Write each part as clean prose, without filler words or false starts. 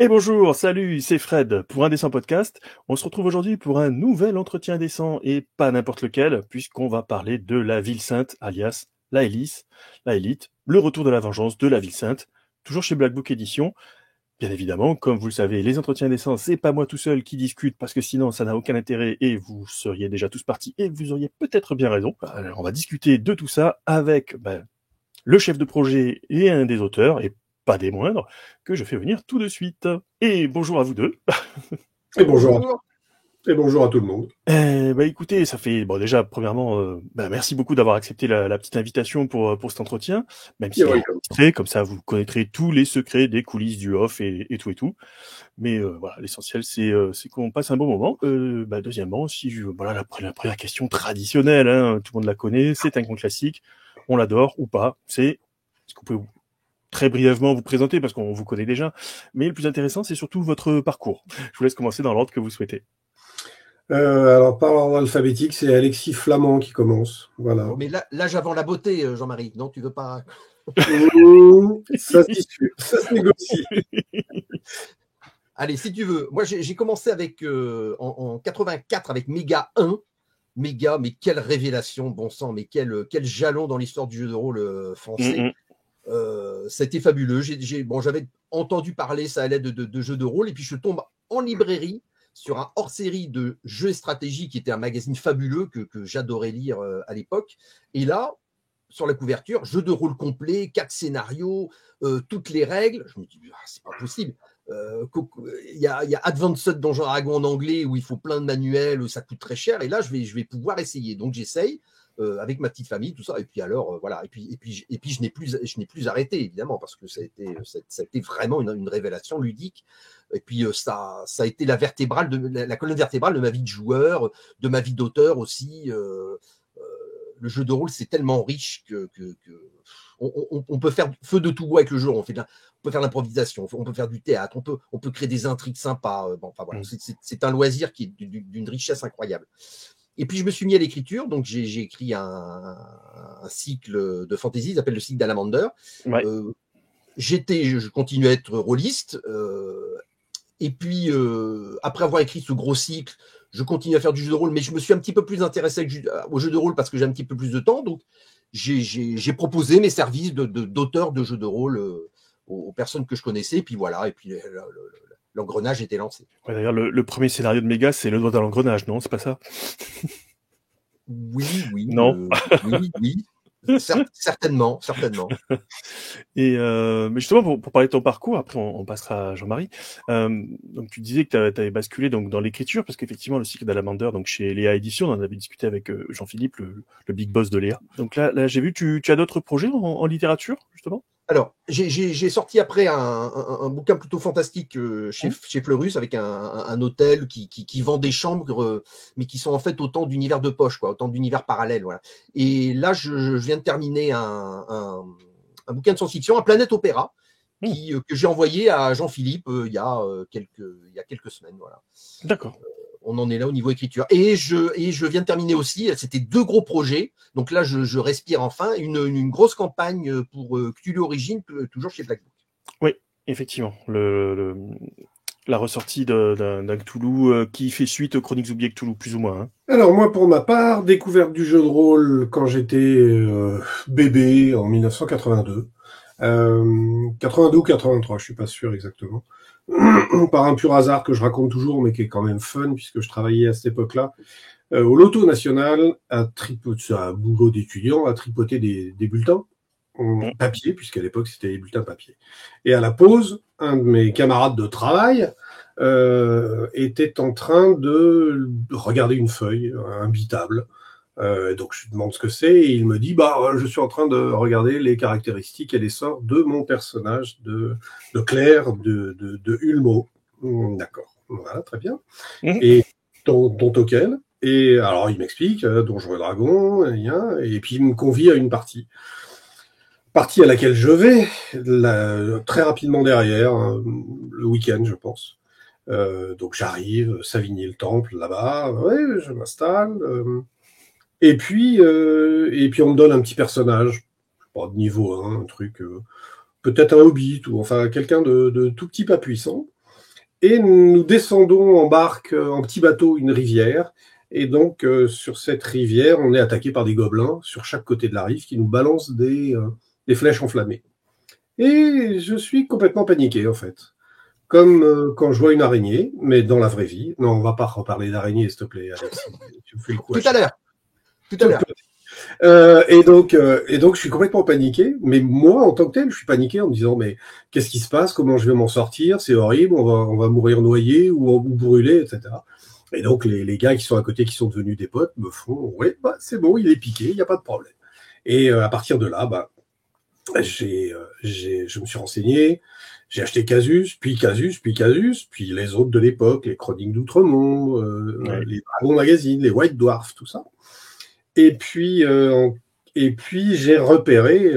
Et bonjour, salut, c'est Fred pour Indécent Podcast. On se retrouve aujourd'hui pour un nouvel entretien indécent et pas n'importe lequel, puisqu'on va parler de la ville sainte, alias la Hélice, la Élite, le retour de la vengeance de la ville sainte, toujours chez Black Book Edition. Bien évidemment, comme vous le savez, les entretiens indécents, c'est pas moi tout seul qui discute, parce que sinon ça n'a aucun intérêt et vous seriez déjà tous partis et vous auriez peut-être bien raison. Alors, on va discuter de tout ça avec le chef de projet et un des auteurs, et pas des moindres, que je fais venir tout de suite. Et bonjour à vous deux. Et bonjour. Et bonjour à tout le monde. Écoutez, ça fait déjà premièrement, merci beaucoup d'avoir accepté la petite invitation pour cet entretien, même si c'est comme ça vous connaîtrez tous les secrets des coulisses du off et tout. Mais voilà, l'essentiel c'est qu'on passe un bon moment. Deuxièmement, la première question traditionnelle, hein, tout le monde la connaît, c'est un grand classique, on l'adore ou pas. Est-ce qu'on peut très brièvement vous présenter parce qu'on vous connaît déjà, mais le plus intéressant c'est surtout votre parcours. Je vous laisse commencer dans l'ordre que vous souhaitez. Alors, par ordre alphabétique, c'est Alexis Flamand qui commence. Voilà. Oh, mais l'âge avant la beauté, Jean-Marie. Non, tu veux pas. Ça se négocie. Allez, si tu veux. Moi, j'ai commencé avec en 84 avec Méga 1. Méga, mais quelle révélation, bon sang, mais quel jalon dans l'histoire du jeu de rôle français. C'était fabuleux. J'avais entendu parler, ça allait de jeux de rôle, et puis je tombe en librairie sur un hors-série de Jeux et Stratégie, qui était un magazine fabuleux que j'adorais lire à l'époque. Et là, sur la couverture, jeu de rôle complet, 4 scénarios, toutes les règles. Je me dis, c'est pas possible. Il y a Advanced Donjons & Dragons en anglais où il faut plein de manuels, où ça coûte très cher. Et là, je vais pouvoir essayer. Donc, j'essaye. Avec ma petite famille, tout ça, et puis alors voilà, et puis je n'ai plus arrêté évidemment parce que ça a été vraiment une révélation ludique. Et puis ça a été la colonne vertébrale de ma vie de joueur, de ma vie d'auteur aussi. Le jeu de rôle, c'est tellement riche que on peut faire feu de tout bois avec le jeu. On peut faire l'improvisation, on peut faire du théâtre, on peut créer des intrigues sympas. Voilà, c'est un loisir qui est d'une richesse incroyable. Et puis, je me suis mis à l'écriture. Donc, j'ai écrit un cycle de fantasy, il s'appelle le cycle d'Alamander. Ouais. Je continue à être rôliste. Et puis, après avoir écrit ce gros cycle, je continue à faire du jeu de rôle, mais je me suis un petit peu plus intéressé au jeu de rôle parce que j'ai un petit peu plus de temps. Donc, j'ai proposé mes services d'auteur de jeux de rôle aux personnes que je connaissais. Et puis, voilà. Et puis, l'engrenage était lancé. Ouais, d'ailleurs, le premier scénario de Méga, c'est le doigt dans l'engrenage, non? C'est pas ça? Oui. Non. Oui. Certainement. Et mais justement, pour parler de ton parcours, après on passera à Jean-Marie. Donc tu disais que tu avais basculé donc dans l'écriture, parce qu'effectivement le cycle d'Alamander, donc chez Léa Édition, on en avait discuté avec Jean-Philippe, le big boss de Léa. Donc là j'ai vu, tu as d'autres projets en littérature, justement? Alors, j'ai sorti après un bouquin plutôt fantastique chez Fleurus avec un hôtel qui vend des chambres, mais qui sont en fait autant d'univers de poche, quoi, autant d'univers parallèles. Voilà. Et là, je viens de terminer un bouquin de science-fiction, un Planète Opéra, que j'ai envoyé à Jean-Philippe il y a quelques semaines. Voilà. D'accord. On en est là au niveau écriture. Et je viens de terminer aussi, c'était 2 gros projets. Donc là, je respire enfin, une grosse campagne pour Cthulhu Origins, toujours chez Black Book. Oui, effectivement. La ressortie d'un Cthulhu qui fait suite aux Chroniques oubliées Cthulhu, plus ou moins. Hein. Alors moi, pour ma part, découverte du jeu de rôle quand j'étais bébé en 1982. 82 ou 83, je suis pas sûr exactement. Par un pur hasard que je raconte toujours, mais qui est quand même fun, puisque je travaillais à cette époque-là au Loto National, à boulot d'étudiant, à tripoter des bulletins en papier, puisqu'à l'époque c'était des bulletins papier. Et à la pause, un de mes camarades de travail était en train de regarder une feuille imbitable. Donc je lui demande ce que c'est et il me dit je suis en train de regarder les caractéristiques et les sorts de mon personnage de Claire de Ulmo. D'accord, voilà, très bien. Et ton token. Et alors il m'explique Donjons et Dragons, et puis il me convie à une partie à laquelle je vais très rapidement derrière, le week-end je pense. Donc j'arrive, Savigny-le-Temple là-bas, je m'installe. Et puis on me donne un petit personnage, pas de niveau 1, un truc, peut-être un hobbit, ou enfin quelqu'un de tout petit pas puissant. Et nous descendons en barque, en petit bateau, une rivière. Et donc, sur cette rivière, on est attaqué par des gobelins sur chaque côté de la rive qui nous balancent des flèches enflammées. Et je suis complètement paniqué, en fait. Comme quand je vois une araignée, mais dans la vraie vie. Non, on va pas reparler d'araignée, s'il te plaît, Alex. Tu me fais le coup. Tout à l'heure. Et donc, je suis complètement paniqué. Mais moi, en tant que tel, je suis paniqué en me disant, mais qu'est-ce qui se passe? Comment je vais m'en sortir? C'est horrible. On va mourir noyé ou brûlé, etc. Et donc, les gars qui sont à côté, qui sont devenus des potes, me font, ouais, bah, c'est bon, il est piqué, il n'y a pas de problème. Et à partir de là, bah, je me suis renseigné, j'ai acheté Casus, puis les autres de l'époque, les Chroniques d'Outremont, les Dragons Magazine, les White Dwarf, tout ça. Et puis j'ai repéré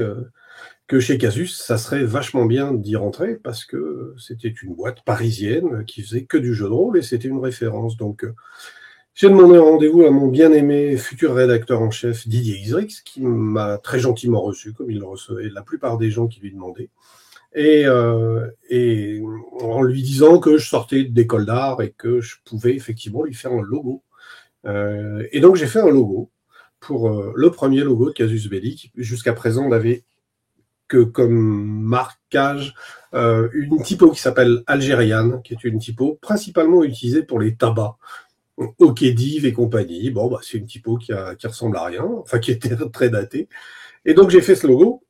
que chez Casus, ça serait vachement bien d'y rentrer parce que c'était une boîte parisienne qui faisait que du jeu de rôle et c'était une référence. Donc, j'ai demandé un rendez-vous à mon bien-aimé futur rédacteur en chef Didier Isrix, qui m'a très gentiment reçu, comme il le recevait la plupart des gens qui lui demandaient. Et en lui disant que je sortais d'école d'art et que je pouvais effectivement lui faire un logo. Et donc j'ai fait un logo pour le premier logo de Casus Belli, qui jusqu'à présent n'avait que comme marquage une typo qui s'appelle Algériane, qui est une typo principalement utilisée pour les tabacs. Okediv et compagnie. Bon, bah, c'est une typo qui ressemble à rien, enfin qui était très datée. Et donc j'ai fait ce logo.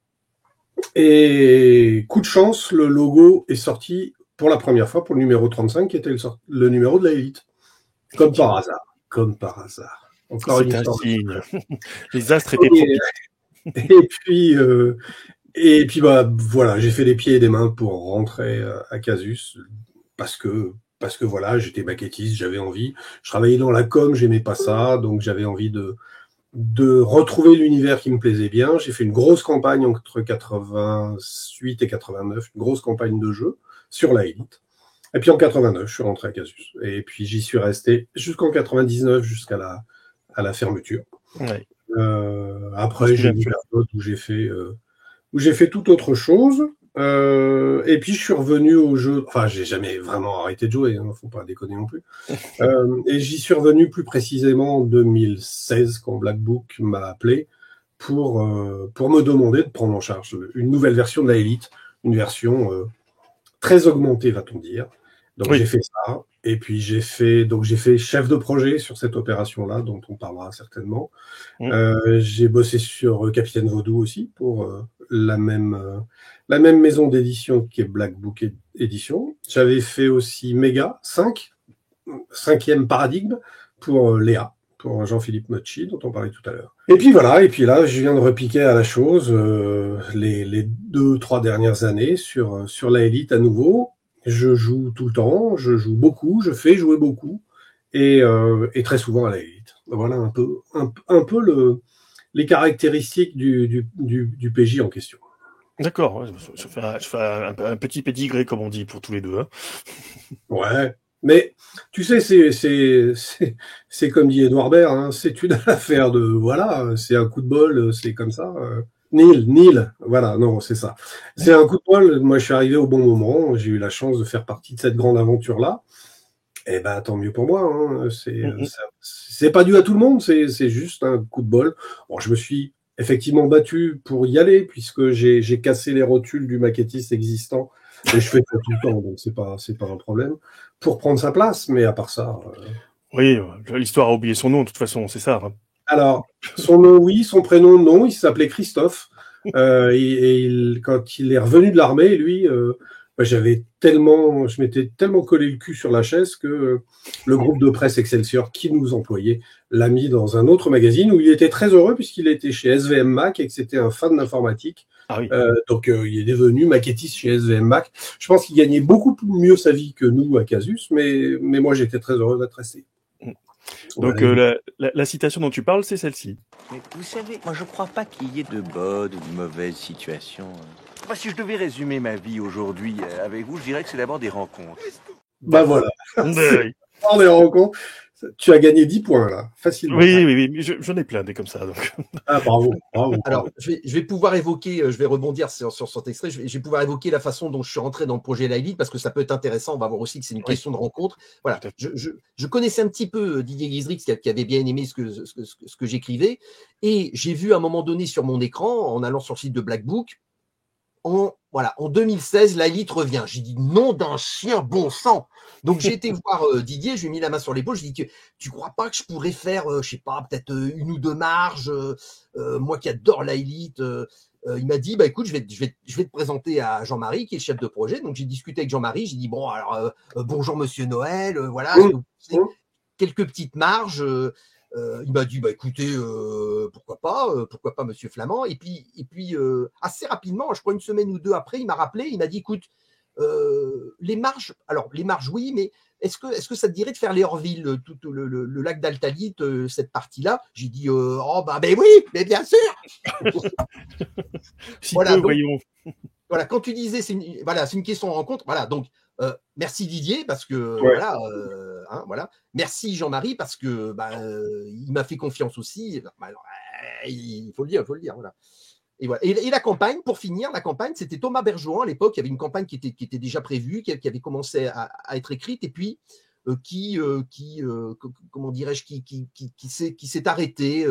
Et coup de chance, le logo est sorti pour la première fois pour le numéro 35, qui était le numéro de la Élite. Comme par hasard. Comme par hasard. Encore une histoire. Les astres étaient propices. Et puis bah voilà, j'ai fait les pieds et des mains pour rentrer à Casus parce que voilà, j'étais maquettiste, j'avais envie. Je travaillais dans la com, j'aimais pas ça, donc j'avais envie de retrouver l'univers qui me plaisait bien. J'ai fait une grosse campagne entre 88 et 89, une grosse campagne de jeu sur la Élite. Et puis en 89, je suis rentré à Casus. Et puis j'y suis resté jusqu'en 99, jusqu'à la fermeture. Ouais. Après, j'ai une période où j'ai fait toute autre chose. Et puis je suis revenu au jeu. Enfin, j'ai jamais vraiment arrêté de jouer, hein, faut pas déconner non plus. Et j'y suis revenu plus précisément en 2016 quand Black Book m'a appelé pour me demander de prendre en charge une nouvelle version de la Élite, une version très augmentée, va-t-on dire. Donc j'ai fait ça. Et puis j'ai fait chef de projet sur cette opération-là, dont on parlera certainement. J'ai bossé sur Capitaine Vaudou aussi pour la même maison d'édition qui est Black Book Édition. J'avais fait aussi Méga 5e paradigme pour Léa, pour Jean-Philippe Mochi, dont on parlait tout à l'heure. Et puis voilà, et puis là, je viens de repiquer à la chose les 2-3 dernières années sur la Élite à nouveau. Je joue tout le temps, je joue beaucoup, je fais jouer beaucoup, et très souvent à la Élite. Voilà un peu les caractéristiques du PJ en question. D'accord, je fais un petit pédigré, comme on dit, pour tous les deux. Hein. Ouais, mais tu sais, c'est comme dit Edouard Baird, hein, c'est une affaire de, voilà, c'est un coup de bol, c'est comme ça. Neil, voilà, non, c'est ça. C'est un coup de bol, moi je suis arrivé au bon moment, j'ai eu la chance de faire partie de cette grande aventure-là. Eh ben, tant mieux pour moi. Hein. C'est pas dû à tout le monde, c'est juste un coup de bol. Bon, je me suis effectivement battu pour y aller, puisque j'ai cassé les rotules du maquettiste existant, et je fais ça tout le temps, donc c'est pas un problème, pour prendre sa place, mais à part ça... Oui, l'histoire a oublié son nom, de toute façon, c'est ça. Hein. Alors, son nom, oui, son prénom, non, il s'appelait Christophe, quand il est revenu de l'armée, lui... je m'étais tellement collé le cul sur la chaise que le groupe de presse Excelsior qui nous employait l'a mis dans un autre magazine où il était très heureux puisqu'il était chez SVM Mac et que c'était un fan d'informatique. Ah oui. Donc il est devenu maquettiste chez SVM Mac. Je pense qu'il gagnait beaucoup mieux sa vie que nous à Casus, mais moi j'étais très heureux d'être resté. Donc la citation dont tu parles, c'est celle-ci. Mais vous savez, moi je crois pas qu'il y ait de bonnes ou de mauvaises situations. Enfin, si je devais résumer ma vie aujourd'hui avec vous, je dirais que c'est d'abord des rencontres. Bah voilà. Des rencontres. Tu as gagné 10 points, là, facilement. Oui, j'en ai plein des comme ça. Donc. Ah, bravo. Alors, je vais pouvoir évoquer, je vais rebondir sur cet extrait, je vais pouvoir évoquer la façon dont je suis rentré dans le projet La Élite, parce que ça peut être intéressant, on va voir aussi que c'est une question de rencontre. Voilà, je connaissais un petit peu Didier Guizrix, qui avait bien aimé ce que j'écrivais, et j'ai vu à un moment donné sur mon écran, en allant sur le site de Black Book, en 2016, La Élite revient. J'ai dit, nom d'un chien, bon sang. Donc j'ai été voir Didier, je lui ai mis la main sur l'épaule, je lui ai dit, tu crois pas que je pourrais faire, je sais pas, peut-être une ou deux marges, moi qui adore La Élite. Il m'a dit, bah écoute, je vais te présenter à Jean-Marie, qui est le chef de projet. Donc j'ai discuté avec Jean-Marie, j'ai dit, bon, alors bonjour Monsieur Noël, voilà, quelques petites marges. Il m'a dit, bah écoutez, pourquoi pas Monsieur Flamand. Et puis assez rapidement, je crois une semaine ou deux après, il m'a rappelé, il m'a dit, écoute, les marges, oui, mais est-ce que ça te dirait de faire les Orville, tout le lac d'Altalite, cette partie-là? J'ai dit, oh bah ben oui, mais bien sûr. Si voilà, peu, donc, voyons. Voilà, quand tu disais, c'est une question de rencontre. Voilà, donc merci Didier, parce que voilà. Merci Jean-Marie, parce que il m'a fait confiance aussi. Il faut le dire, voilà. Et voilà. Et la campagne, pour finir, c'était Thomas Bergeron à l'époque. Il y avait une campagne qui était déjà prévue, qui avait commencé à être écrite, et puis comment dirais-je, qui s'est arrêtée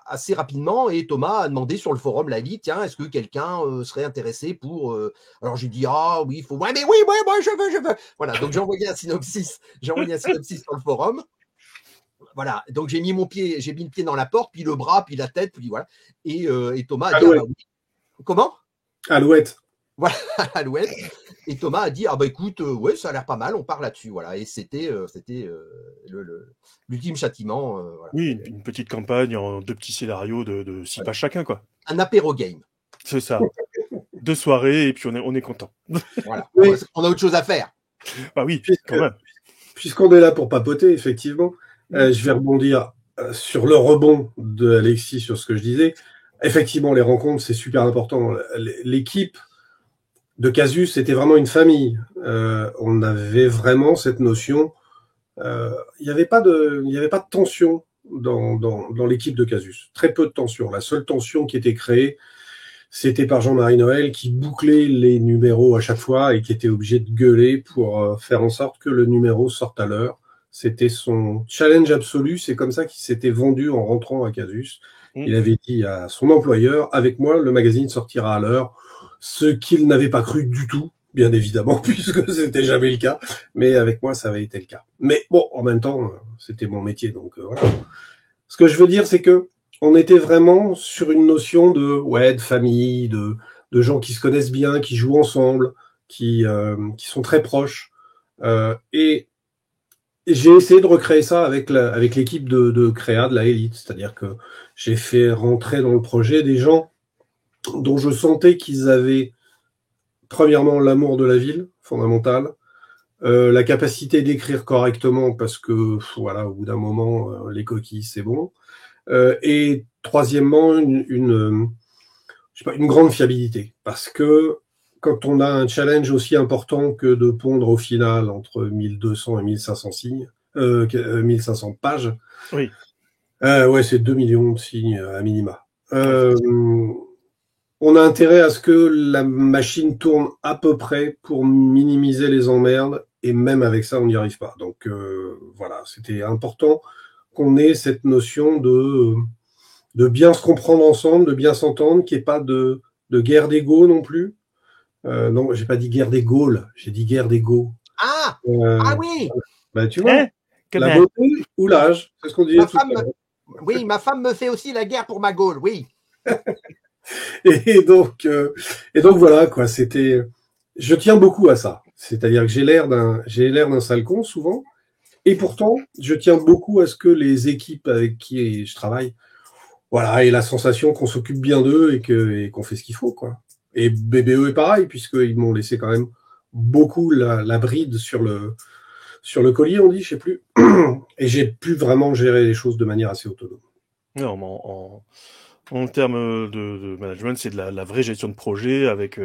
assez rapidement. Et Thomas a demandé sur le forum La Élite, tiens, est-ce que quelqu'un serait intéressé pour alors j'ai dit, ah oui, il faut, ouais, mais oui, ouais, moi je veux. Voilà, donc j'ai envoyé un synopsis sur le forum. Voilà, donc j'ai mis le pied dans la porte, puis le bras, puis la tête, puis voilà. Et Thomas a dit, ah, bah, oui. Comment? Alouette. Voilà, Alouette. Et Thomas a dit, ah bah écoute, ouais, ça a l'air pas mal, on part là-dessus, voilà. Et c'était l'ultime châtiment. Voilà. Oui, une petite campagne en 2 petits scénarios de 6 pages chacun, quoi. Un apéro game. C'est ça. 2 soirées et puis on est content. Voilà. Oui. On a autre chose à faire. Bah oui, quand même. Puisqu'on est là pour papoter, effectivement, je vais rebondir sur le rebond de Alexis sur ce que je disais. Effectivement, les rencontres, c'est super important. L'équipe de Casus, c'était vraiment une famille. On avait vraiment cette notion. Il n'y avait pas de tension dans l'équipe de Casus. Très peu de tension. La seule tension qui était créée, c'était par Jean-Marie Noël, qui bouclait les numéros à chaque fois et qui était obligé de gueuler pour faire en sorte que le numéro sorte à l'heure. C'était son challenge absolu. C'est comme ça qu'il s'était vendu en rentrant à Casus. Il avait dit à son employeur, avec moi, le magazine sortira à l'heure. Ce qu'il n'avait pas cru du tout, bien évidemment, puisque c'était jamais le cas. Mais avec moi, ça avait été le cas. Mais bon, en même temps, c'était mon métier, donc voilà. Ce que je veux dire, c'est que on était vraiment sur une notion de famille, de gens qui se connaissent bien, qui jouent ensemble, qui sont très proches. Et j'ai essayé de recréer ça avec l'équipe de créa de La Élite. C'est-à-dire que j'ai fait rentrer dans le projet des gens dont je sentais qu'ils avaient, premièrement, l'amour de la ville, fondamental, la capacité d'écrire correctement, parce que, voilà, au bout d'un moment, les coquilles, c'est bon. Et troisièmement, une grande fiabilité. Parce que quand on a un challenge aussi important que de pondre au final entre 1200 et 1500 signes, 1500 pages, oui. C'est 2 millions de signes à minima. On a intérêt à ce que la machine tourne à peu près pour minimiser les emmerdes, et même avec ça, on n'y arrive pas. Donc voilà, c'était important qu'on ait cette notion de bien se comprendre ensemble, de bien s'entendre, qu'il n'y ait pas de guerre d'ego non plus. Non, j'ai pas dit guerre des Gaules, j'ai dit guerre d'ego. Ah oui. Bah, tu vois, la beauté ou l'âge, c'est ce qu'on disait tout à l'heure. Oui, ma femme me fait aussi la guerre pour ma Gaule, oui. et donc voilà, quoi. C'était, je tiens beaucoup à ça. C'est-à-dire que j'ai l'air d'un sale con souvent, et pourtant je tiens beaucoup à ce que les équipes avec qui je travaille, voilà, aient la sensation qu'on s'occupe bien d'eux et qu'on fait ce qu'il faut, quoi. Et BBE est pareil, puisqu'ils m'ont laissé quand même beaucoup la bride sur le collier, on dit, je sais plus. Et j'ai pu vraiment gérer les choses de manière assez autonome. Non, en termes de management, c'est de la vraie gestion de projet avec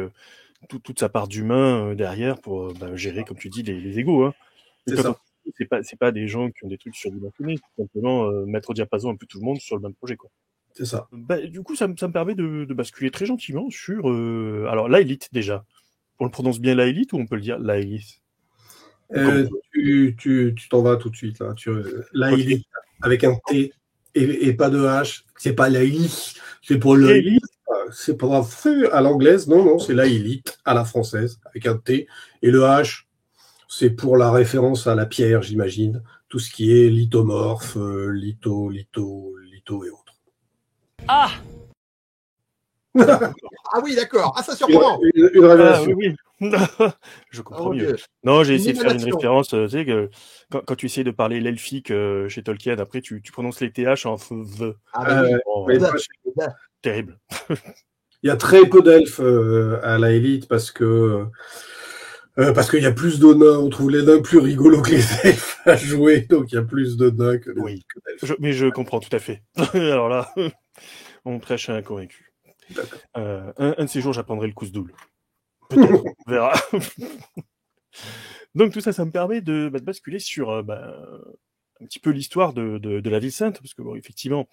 toute sa part d'humain derrière pour gérer, comme tu dis, les égos. Hein. C'est ça. c'est pas des gens qui ont des trucs surdimensionnés, c'est simplement mettre au diapason un peu tout le monde sur le même projet, quoi. C'est ça. Du coup, ça me permet de basculer très gentiment sur alors la Elite déjà. On le prononce bien la Elite ou on peut le dire la Elite? Tu t'en vas tout de suite là. La Elite avec un T et pas de H. C'est pas la Elite, c'est pour la Elite. C'est pas à l'anglaise, non, c'est la Elite à la française avec un T et le H. C'est pour la référence à la pierre, j'imagine. Tout ce qui est lithomorphe, litho et autres. Ah oui, d'accord. Ah, ça surprend. Une révélation. Ah, oui. Je comprends mieux. Non, j'ai essayé de faire une référence. Tu sais que quand tu essayes de parler l'elfique chez Tolkien, après tu prononces les TH en V. Terrible. Il y a très peu d'elfes à la Élite parce qu'il y a plus de nains. On trouve les nains plus rigolos que les elfes à jouer, donc il y a plus de nains que d'elfes. Mais je comprends tout à fait. Alors là, on prêche à un convaincu. Un de ces jours, j'apprendrai le cousdoul. Peut-être, on verra. Donc tout ça, ça me permet de basculer sur un petit peu l'histoire de la Ville Sainte, parce que bon, effectivement,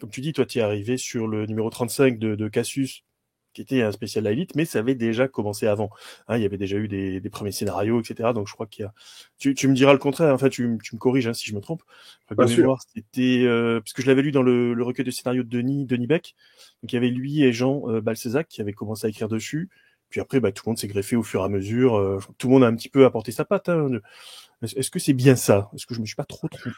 comme tu dis, toi, tu es arrivé sur le numéro 35 de Cassius, qui était un spécial La Élite, mais ça avait déjà commencé avant. Il y avait déjà eu des premiers scénarios, etc. Donc je crois qu'il y a... Tu me diras le contraire, enfin tu me corriges si je me trompe. De mémoire, c'était... parce que je l'avais lu dans le recueil de scénarios de Denis Beck. Donc il y avait lui et Jean Balcezac qui avaient commencé à écrire dessus. Puis après, tout le monde s'est greffé au fur et à mesure. Tout le monde a un petit peu apporté sa patte. Est-ce que c'est bien ça? Est-ce que je me suis pas trop trompé?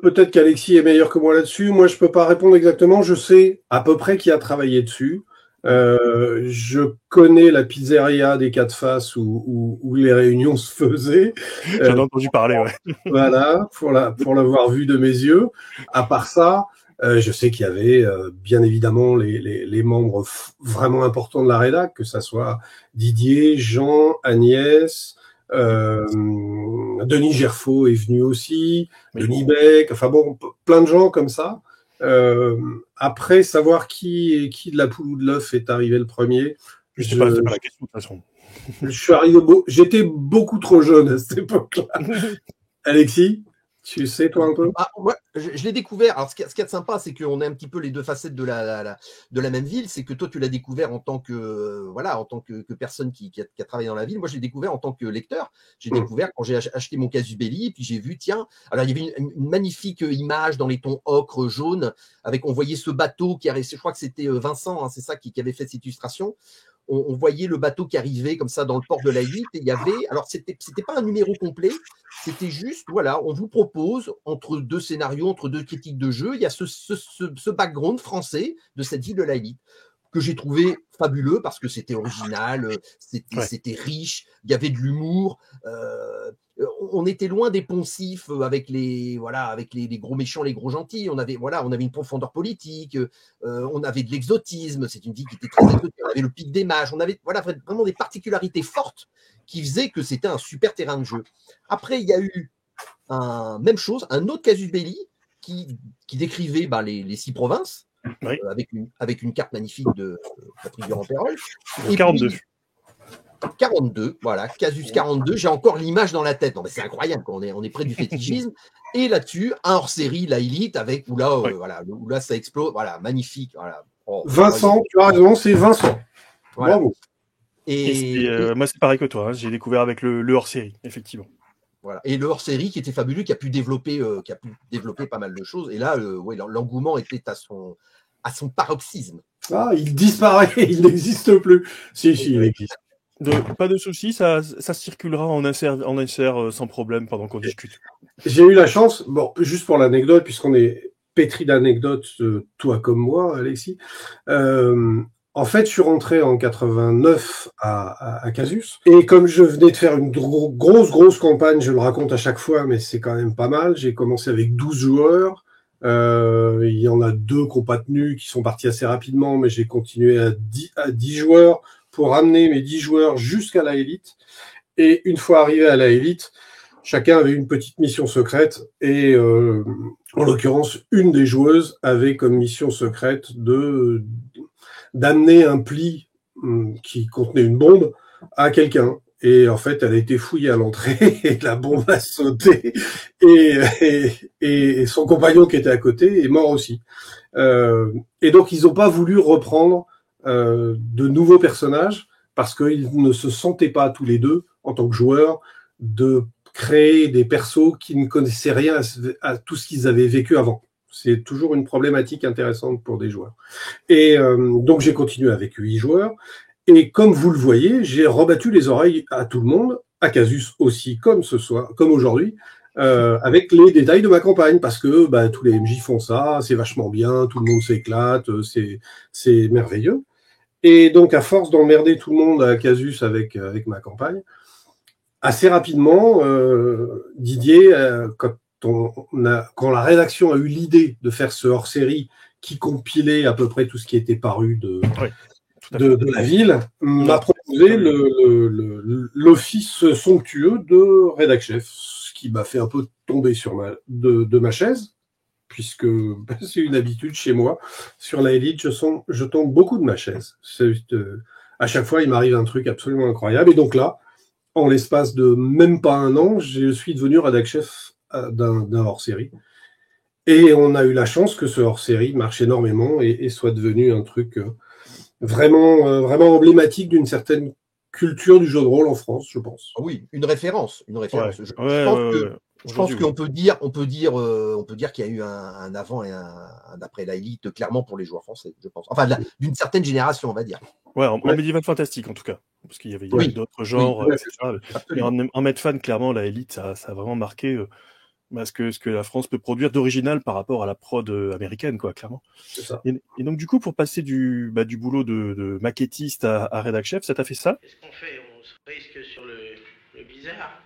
Peut-être qu'Alexis est meilleur que moi là-dessus. Moi, je peux pas répondre exactement. Je sais à peu près qui a travaillé dessus. Je connais la pizzeria des Quatre Faces où les réunions se faisaient. J'en ai entendu parler, ouais. Voilà, pour l'avoir vu de mes yeux. À part ça, je sais qu'il y avait bien évidemment les membres vraiment importants de la rédac, que ça soit Didier, Jean, Agnès, Denis Gerfaux est venu aussi, Denis Beck, enfin bon, plein de gens comme ça. Après, savoir qui de la poule ou de l'œuf est arrivé le premier, c'est pas la question de toute façon. Je suis arrivé j'étais beaucoup trop jeune à cette époque-là. Alexis, tu sais toi un peu? Ouais, je l'ai découvert. Alors, ce qui est sympa, c'est qu'on a un petit peu les deux facettes de la même ville. C'est que toi, tu l'as découvert en tant que personne qui a travaillé dans la ville. Moi, je l'ai découvert en tant que lecteur. J'ai découvert quand j'ai acheté mon Casus Belli, puis j'ai vu, tiens, alors il y avait une magnifique image dans les tons ocre, jaune, on voyait ce bateau qui arrivait. Je crois que c'était Vincent, c'est ça qui avait fait cette illustration. On voyait le bateau qui arrivait comme ça dans le port de la Élite et il y avait, alors c'était pas un numéro complet, c'était juste, voilà, on vous propose entre deux scénarios, entre deux critiques de jeu, il y a ce background français de cette ville de la Élite que j'ai trouvé fabuleux parce que c'était original, c'était riche, il y avait de l'humour, on était loin des poncifs avec les gros méchants, les gros gentils. On avait une profondeur politique, on avait de l'exotisme. C'est une ville qui était très exotique. On avait le pic des mages. On avait vraiment des particularités fortes qui faisaient que c'était un super terrain de jeu. Après, il y a eu même chose, un autre Casus Belli qui décrivait les 6 provinces avec une carte magnifique de Patrick Durand-Perrol. 42, voilà, Casus 42, j'ai encore l'image dans la tête. Non, mais c'est incroyable, on est près du fétichisme. Et là-dessus, un hors-série, la Élite, avec où là, ça explose. Voilà, magnifique. Voilà. Vincent, tu as raison, c'est Vincent. Voilà. Bravo. Moi, c'est pareil que toi. J'ai découvert avec le hors-série, effectivement. Voilà. Et le hors-série qui était fabuleux, qui a pu développer pas mal de choses. Et là, l'engouement était à son paroxysme. Ah, il disparaît, il n'existe plus. Si, il existe. Pas de souci, ça circulera en insert sans problème pendant qu'on discute. J'ai eu la chance, juste pour l'anecdote, puisqu'on est pétri d'anecdotes, toi comme moi, Alexis. En fait, je suis rentré en 89 à Casus. Et comme je venais de faire une grosse campagne, je le raconte à chaque fois, mais c'est quand même pas mal. J'ai commencé avec 12 joueurs. Il y en a 2 qui n'ont pas tenu, qui sont partis assez rapidement, mais j'ai continué à 10 joueurs pour ramener mes 10 joueurs jusqu'à la Élite. Et une fois arrivé à la Élite, chacun avait une petite mission secrète. Et en l'occurrence, une des joueuses avait comme mission secrète d'amener un pli qui contenait une bombe à quelqu'un. Et en fait, elle a été fouillée à l'entrée et la bombe a sauté et son compagnon qui était à côté est mort aussi. Et donc, ils n'ont pas voulu reprendre de nouveaux personnages parce qu'ils ne se sentaient pas tous les deux, en tant que joueurs, de créer des persos qui ne connaissaient rien à tout ce qu'ils avaient vécu avant. C'est toujours une problématique intéressante pour des joueurs. Et donc, j'ai continué avec 8 joueurs. Et comme vous le voyez, j'ai rebattu les oreilles à tout le monde, à Casus aussi, comme ce soir, comme aujourd'hui, avec les détails de ma campagne, parce que tous les MJ font ça, c'est vachement bien, tout le monde s'éclate, c'est merveilleux. Et donc, à force d'emmerder tout le monde à Casus avec ma campagne, assez rapidement, Didier, quand la rédaction a eu l'idée de faire ce hors-série qui compilait à peu près tout ce qui était paru de la ville, m'a proposé l'office somptueux de rédac chef, ce qui m'a fait un peu tomber de ma chaise, puisque c'est une habitude chez moi. Sur la Élite, je tombe beaucoup de ma chaise. À chaque fois, il m'arrive un truc absolument incroyable. Et donc là, en l'espace de même pas un an, je suis devenu rédac chef d'un hors-série. Et on a eu la chance que ce hors-série marche énormément et soit devenu un truc vraiment emblématique d'une certaine culture du jeu de rôle en France, je pense. Oui, une référence. Ouais. Je pense qu'on peut dire qu'il y a eu un avant et un après la Élite, clairement pour les joueurs français, je pense. Enfin, d'une certaine génération, on va dire. Ouais, en médiéval fantastique en tout cas, parce qu'il y avait d'autres genres, etc. Mais en Medfan, clairement, la Élite, ça a vraiment marqué ce que la France peut produire d'original par rapport à la prod américaine, quoi, clairement. C'est ça. Et donc, du coup, pour passer du boulot de maquettiste à rédac chef, ça t'a fait ça? Qu'est-ce qu'on fait? On se risque sur le bizarre?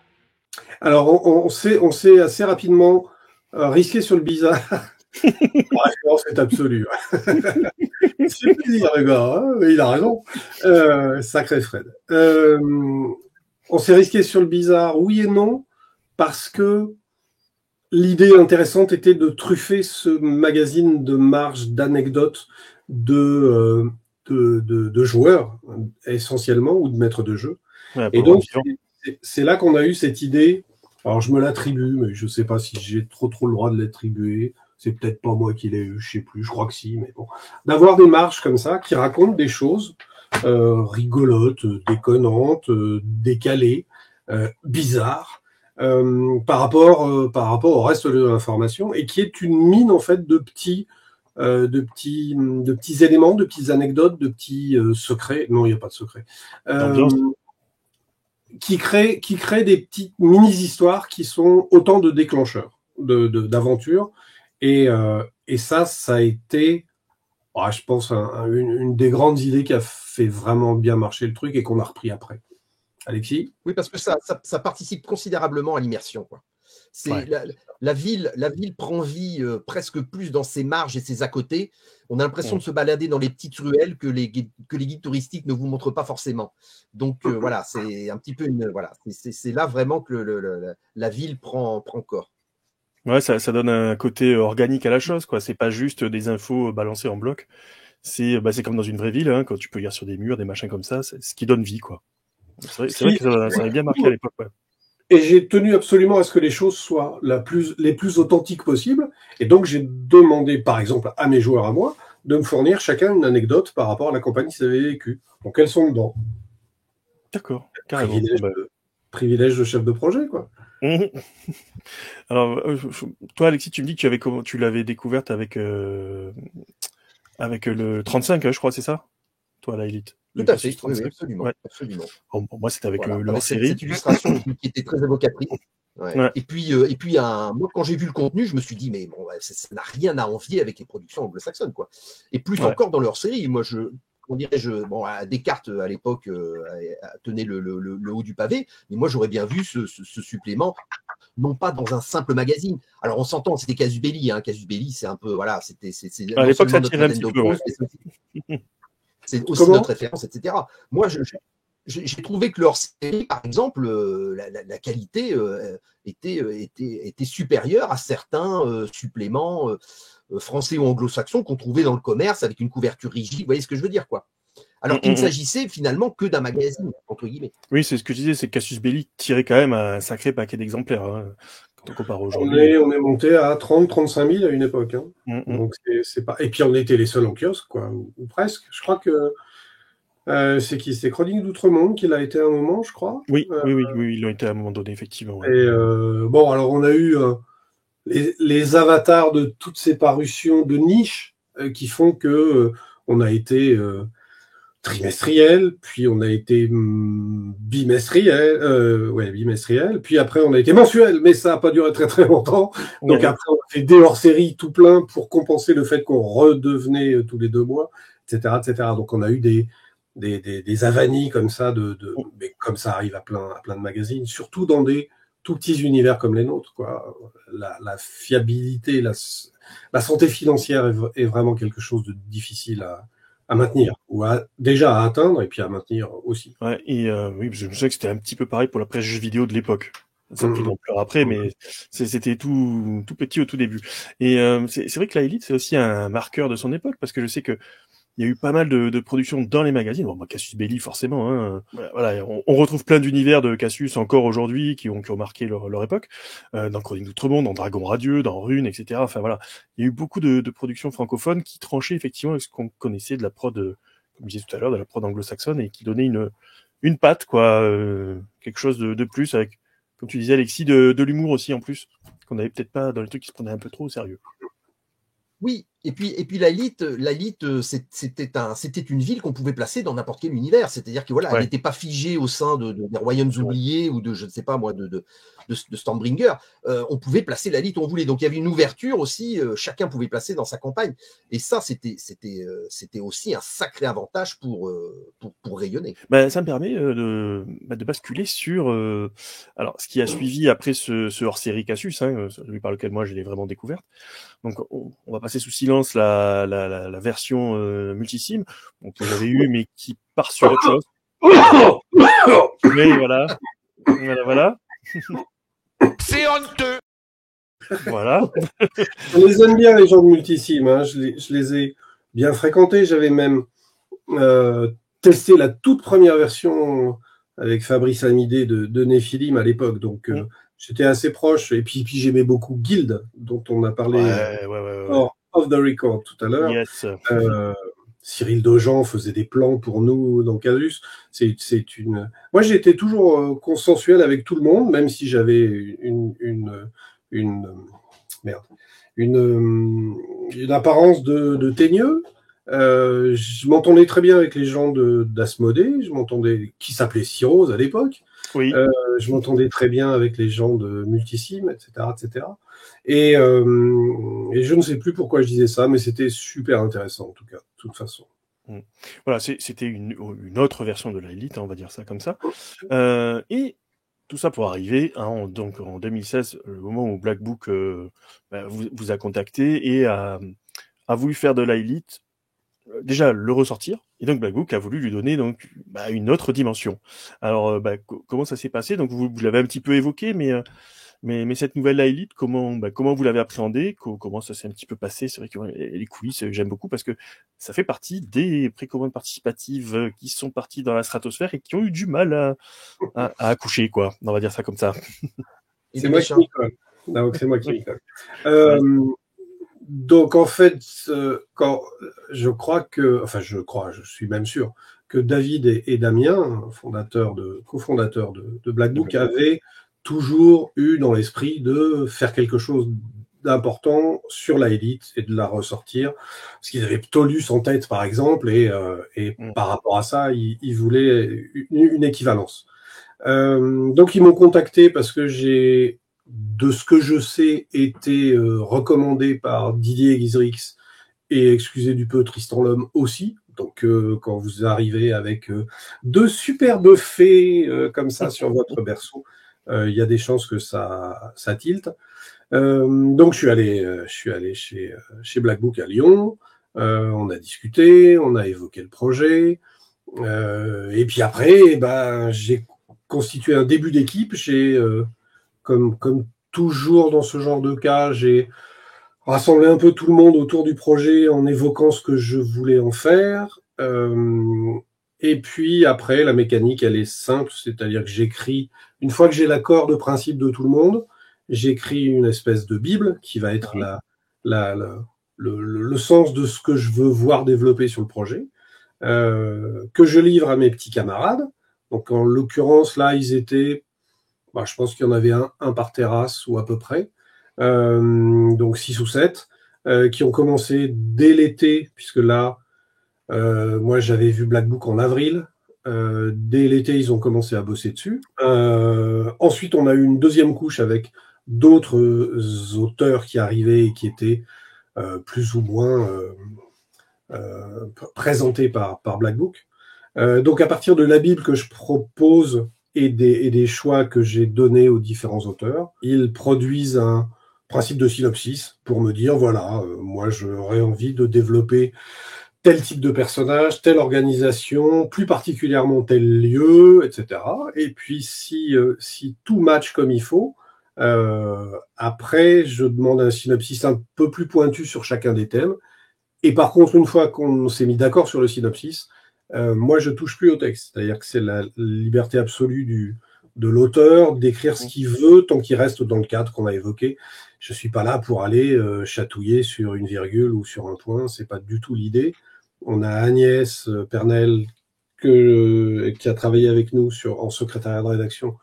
Alors, on s'est assez rapidement risqué sur le bizarre. C'est absolu. C'est plaisir, le gars. Hein, il a raison. Sacré Fred. On s'est risqué sur le bizarre, oui et non, parce que l'idée intéressante était de truffer ce magazine de marge d'anecdotes de joueurs, essentiellement, ou de maîtres de jeu. Ouais, et donc, c'est là qu'on a eu cette idée. Alors, je me l'attribue, mais je ne sais pas si j'ai trop le droit de l'attribuer. C'est peut-être pas moi qui l'ai eu, je sais plus, je crois que si, mais bon. D'avoir des marges comme ça qui racontent des choses rigolotes, déconnantes, décalées, bizarres, par rapport au reste de l'information, et qui est une mine en fait de petits éléments, de petites anecdotes, de petits secrets. Non, il n'y a pas de secret. Qui crée des petites mini-histoires qui sont autant de déclencheurs d'aventures. Et ça a été, je pense, une des grandes idées qui a fait vraiment bien marcher le truc et qu'on a repris après. Alexis ? Oui, parce que ça participe considérablement à l'immersion, quoi. La ville prend vie presque plus dans ses marges et ses à côté. On a l'impression de se balader dans les petites ruelles que les guides touristiques ne vous montrent pas forcément. Donc voilà, c'est un petit peu c'est là vraiment que la ville prend corps. Ouais, ça donne un côté organique à la chose, quoi. C'est pas juste des infos balancées en bloc. C'est comme dans une vraie ville, hein, quand tu peux lire sur des murs, des machins comme ça, c'est ce qui donne vie, quoi. C'est vrai que ça avait bien marqué à l'époque, ouais. Et j'ai tenu absolument à ce que les choses soient les plus authentiques possibles. Et donc, j'ai demandé, par exemple, à mes joueurs, à moi, de me fournir chacun une anecdote par rapport à la campagne qu'ils avaient vécue. Donc, elles sont dedans. D'accord, carrément. Privilège de chef de projet, quoi. Alors, toi, Alexis, tu me dis que tu l'avais découverte avec le 35, je crois, c'est ça? Toi, la Élite. Tout à fait, oui, absolument. Ouais. Absolument. Bon, moi, c'était avec le hors-série. Cette illustration qui était très évocatrice. Ouais. Ouais. Et puis moi, quand j'ai vu le contenu, je me suis dit, mais bon, ça n'a rien à envier avec les productions anglo-saxonnes, quoi. Et plus encore dans leur série. Moi, Descartes, à l'époque, tenait le haut du pavé, mais moi, j'aurais bien vu ce supplément, non pas dans un simple magazine. Alors, on s'entend, c'était Casus Belli. Hein. Casus Belli, c'est un peu, voilà, c'était à l'époque, ça tirait un petit peu, c'est aussi notre référence, etc. Moi, j'ai trouvé que leur série, par exemple, la qualité était supérieure à certains suppléments français ou anglo-saxons qu'on trouvait dans le commerce avec une couverture rigide. Vous voyez ce que je veux dire, quoi. alors qu'il ne s'agissait finalement que d'un magazine, entre guillemets. Oui, c'est ce que je disais, c'est que Cassius Belli tirait quand même un sacré paquet d'exemplaires, hein, quand on compare aujourd'hui. On est monté à 30-35 000 à une époque. Hein. Donc c'est pas... Et puis on était les seuls en kiosque, quoi, ou presque. Je crois que c'est qui? C'est Chronique d'Outre-Monde qui l'a été à un moment, je crois. Oui, ils l'ont été à un moment donné, effectivement. Ouais. Et bon, alors on a eu les avatars de toutes ces parutions de niche qui font que on a été trimestriel, puis on a été bimestriel, puis après on a été mensuel, mais ça n'a pas duré très très longtemps. Donc après on a fait des hors-séries tout plein pour compenser le fait qu'on redevenait tous les 2 mois, etc., etc. Donc on a eu des avanies comme ça, mais comme ça arrive à plein de magazines, surtout dans des tout petits univers comme les nôtres, quoi. La fiabilité, la santé financière est vraiment quelque chose de difficile à maintenir, ou déjà à atteindre, et puis à maintenir aussi. Ouais, et oui, je me souviens que c'était un petit peu pareil pour la presse jeux vidéo de l'époque. Ça a pris de l'ampleur après, mais c'était tout petit au tout début. Et c'est vrai que la Elite, c'est aussi un marqueur de son époque, parce que je sais que il y a eu pas mal de productions dans les magazines. Bon, Cassius Belli, forcément. Hein. Voilà, on retrouve plein d'univers de Cassius encore aujourd'hui qui ont marqué leur époque. Dans Chronique d'Outre-Monde, dans Dragon Radieux, dans Rune, etc. Enfin voilà, il y a eu beaucoup de productions francophones qui tranchaient effectivement avec ce qu'on connaissait de la prod, comme je disais tout à l'heure, de la prod anglo-saxonne et qui donnaient une patte, quoi, quelque chose de plus avec, comme tu disais, Alexis, de l'humour aussi en plus, qu'on n'avait peut-être pas dans les trucs qui se prenaient un peu trop au sérieux. Oui, et puis la Elite, c'était une ville qu'on pouvait placer dans n'importe quel univers. C'est-à-dire que voilà, elle n'était pas figée au sein des royaumes oubliés ou de, je ne sais pas moi, de Stormbringer. On pouvait placer la Elite où on voulait. Donc il y avait une ouverture aussi, chacun pouvait placer dans sa campagne. Et ça, c'était aussi un sacré avantage pour rayonner. Ça me permet de basculer sur alors ce qui a suivi après ce hors-série Cassius, hein, celui par lequel moi je l'ai vraiment découverte. Donc on va passer sous silence la version multisim que j'avais eu, mais qui part sur autre chose. Mais voilà. C'est honteux. Voilà. On les aime bien les gens de multisim, hein. Je les ai bien fréquentés. J'avais même testé la toute première version avec Fabrice Amidé de Nephilim à l'époque, donc j'étais assez proche. Et puis j'aimais beaucoup Guild, dont on a parlé off the record tout à l'heure. Yes. Cyril Dojan faisait des plans pour nous dans Casus. Moi, j'ai été toujours consensuel avec tout le monde, même si j'avais une apparence de teigneux. Je m'entendais très bien avec les gens d'Asmodée, qui s'appelait Cyrose à l'époque. Oui. Je m'entendais très bien avec les gens de Multisim, etc., etc. Et je ne sais plus pourquoi je disais ça, mais c'était super intéressant en tout cas, de toute façon. Voilà, c'était une autre version de la Elite, on va dire ça comme ça. Et tout ça pour arriver, donc en 2016, le moment où Black Book vous a contacté et a voulu faire de la Elite, déjà le ressortir, et donc Black Book a voulu lui donner donc une autre dimension. Alors comment ça s'est passé? Donc vous l'avez un petit peu évoqué, mais cette nouvelle La Elite, comment vous l'avez appréhendée? Comment ça s'est un petit peu passé? C'est vrai que les coulisses, j'aime beaucoup parce que ça fait partie des précommandes participatives qui sont parties dans la stratosphère et qui ont eu du mal à accoucher, quoi. On va dire ça comme ça. C'est moi qui m'y colle. C'est moi qui m'y colle. Donc en fait, je suis même sûr que David et Damien, cofondateurs de Black Book, avaient toujours eu dans l'esprit de faire quelque chose d'important sur la Elite et de la ressortir, parce qu'ils avaient Ptolus en tête par exemple, et par rapport à ça, ils voulaient une équivalence. Donc ils m'ont contacté parce que j'ai, de ce que je sais, été recommandé par Didier Guizrix et, excusez du peu, Tristan Lhomme aussi. Donc quand vous arrivez avec 2 superbes fées comme ça sur votre berceau, il y a des chances que ça tilte. Donc je suis allé chez Black Book à Lyon. On a discuté, on a évoqué le projet, et puis après, j'ai constitué un début d'équipe. Comme toujours dans ce genre de cas, j'ai rassemblé un peu tout le monde autour du projet en évoquant ce que je voulais en faire. Et puis après, la mécanique, elle est simple, c'est-à-dire que j'écris, une fois que j'ai l'accord de principe de tout le monde, j'écris une espèce de Bible qui va être le sens de ce que je veux voir développer sur le projet, que je livre à mes petits camarades. Donc en l'occurrence, là, ils étaient, je pense qu'il y en avait un par terrasse ou à peu près, donc 6 ou 7, qui ont commencé dès l'été, puisque là, moi j'avais vu Black Book en avril. Dès l'été, ils ont commencé à bosser dessus. Ensuite, on a eu une deuxième couche avec d'autres auteurs qui arrivaient et qui étaient plus ou moins présentés par Black Book. Donc à partir de la Bible que je propose et des choix que j'ai donnés aux différents auteurs, ils produisent un principe de synopsis pour me dire, voilà, moi j'aurais envie de développer tel type de personnage, telle organisation, plus particulièrement tel lieu, etc. Et puis si tout match comme il faut, après je demande un synopsis un peu plus pointu sur chacun des thèmes. Et par contre, une fois qu'on s'est mis d'accord sur le synopsis, moi je touche plus au texte. C'est-à-dire que c'est la liberté absolue de l'auteur d'écrire ce qu'il veut tant qu'il reste dans le cadre qu'on a évoqué. Je suis pas là pour aller chatouiller sur une virgule ou sur un point. C'est pas du tout l'idée. On a Agnès Pernel qui a travaillé avec nous en secrétariat de rédaction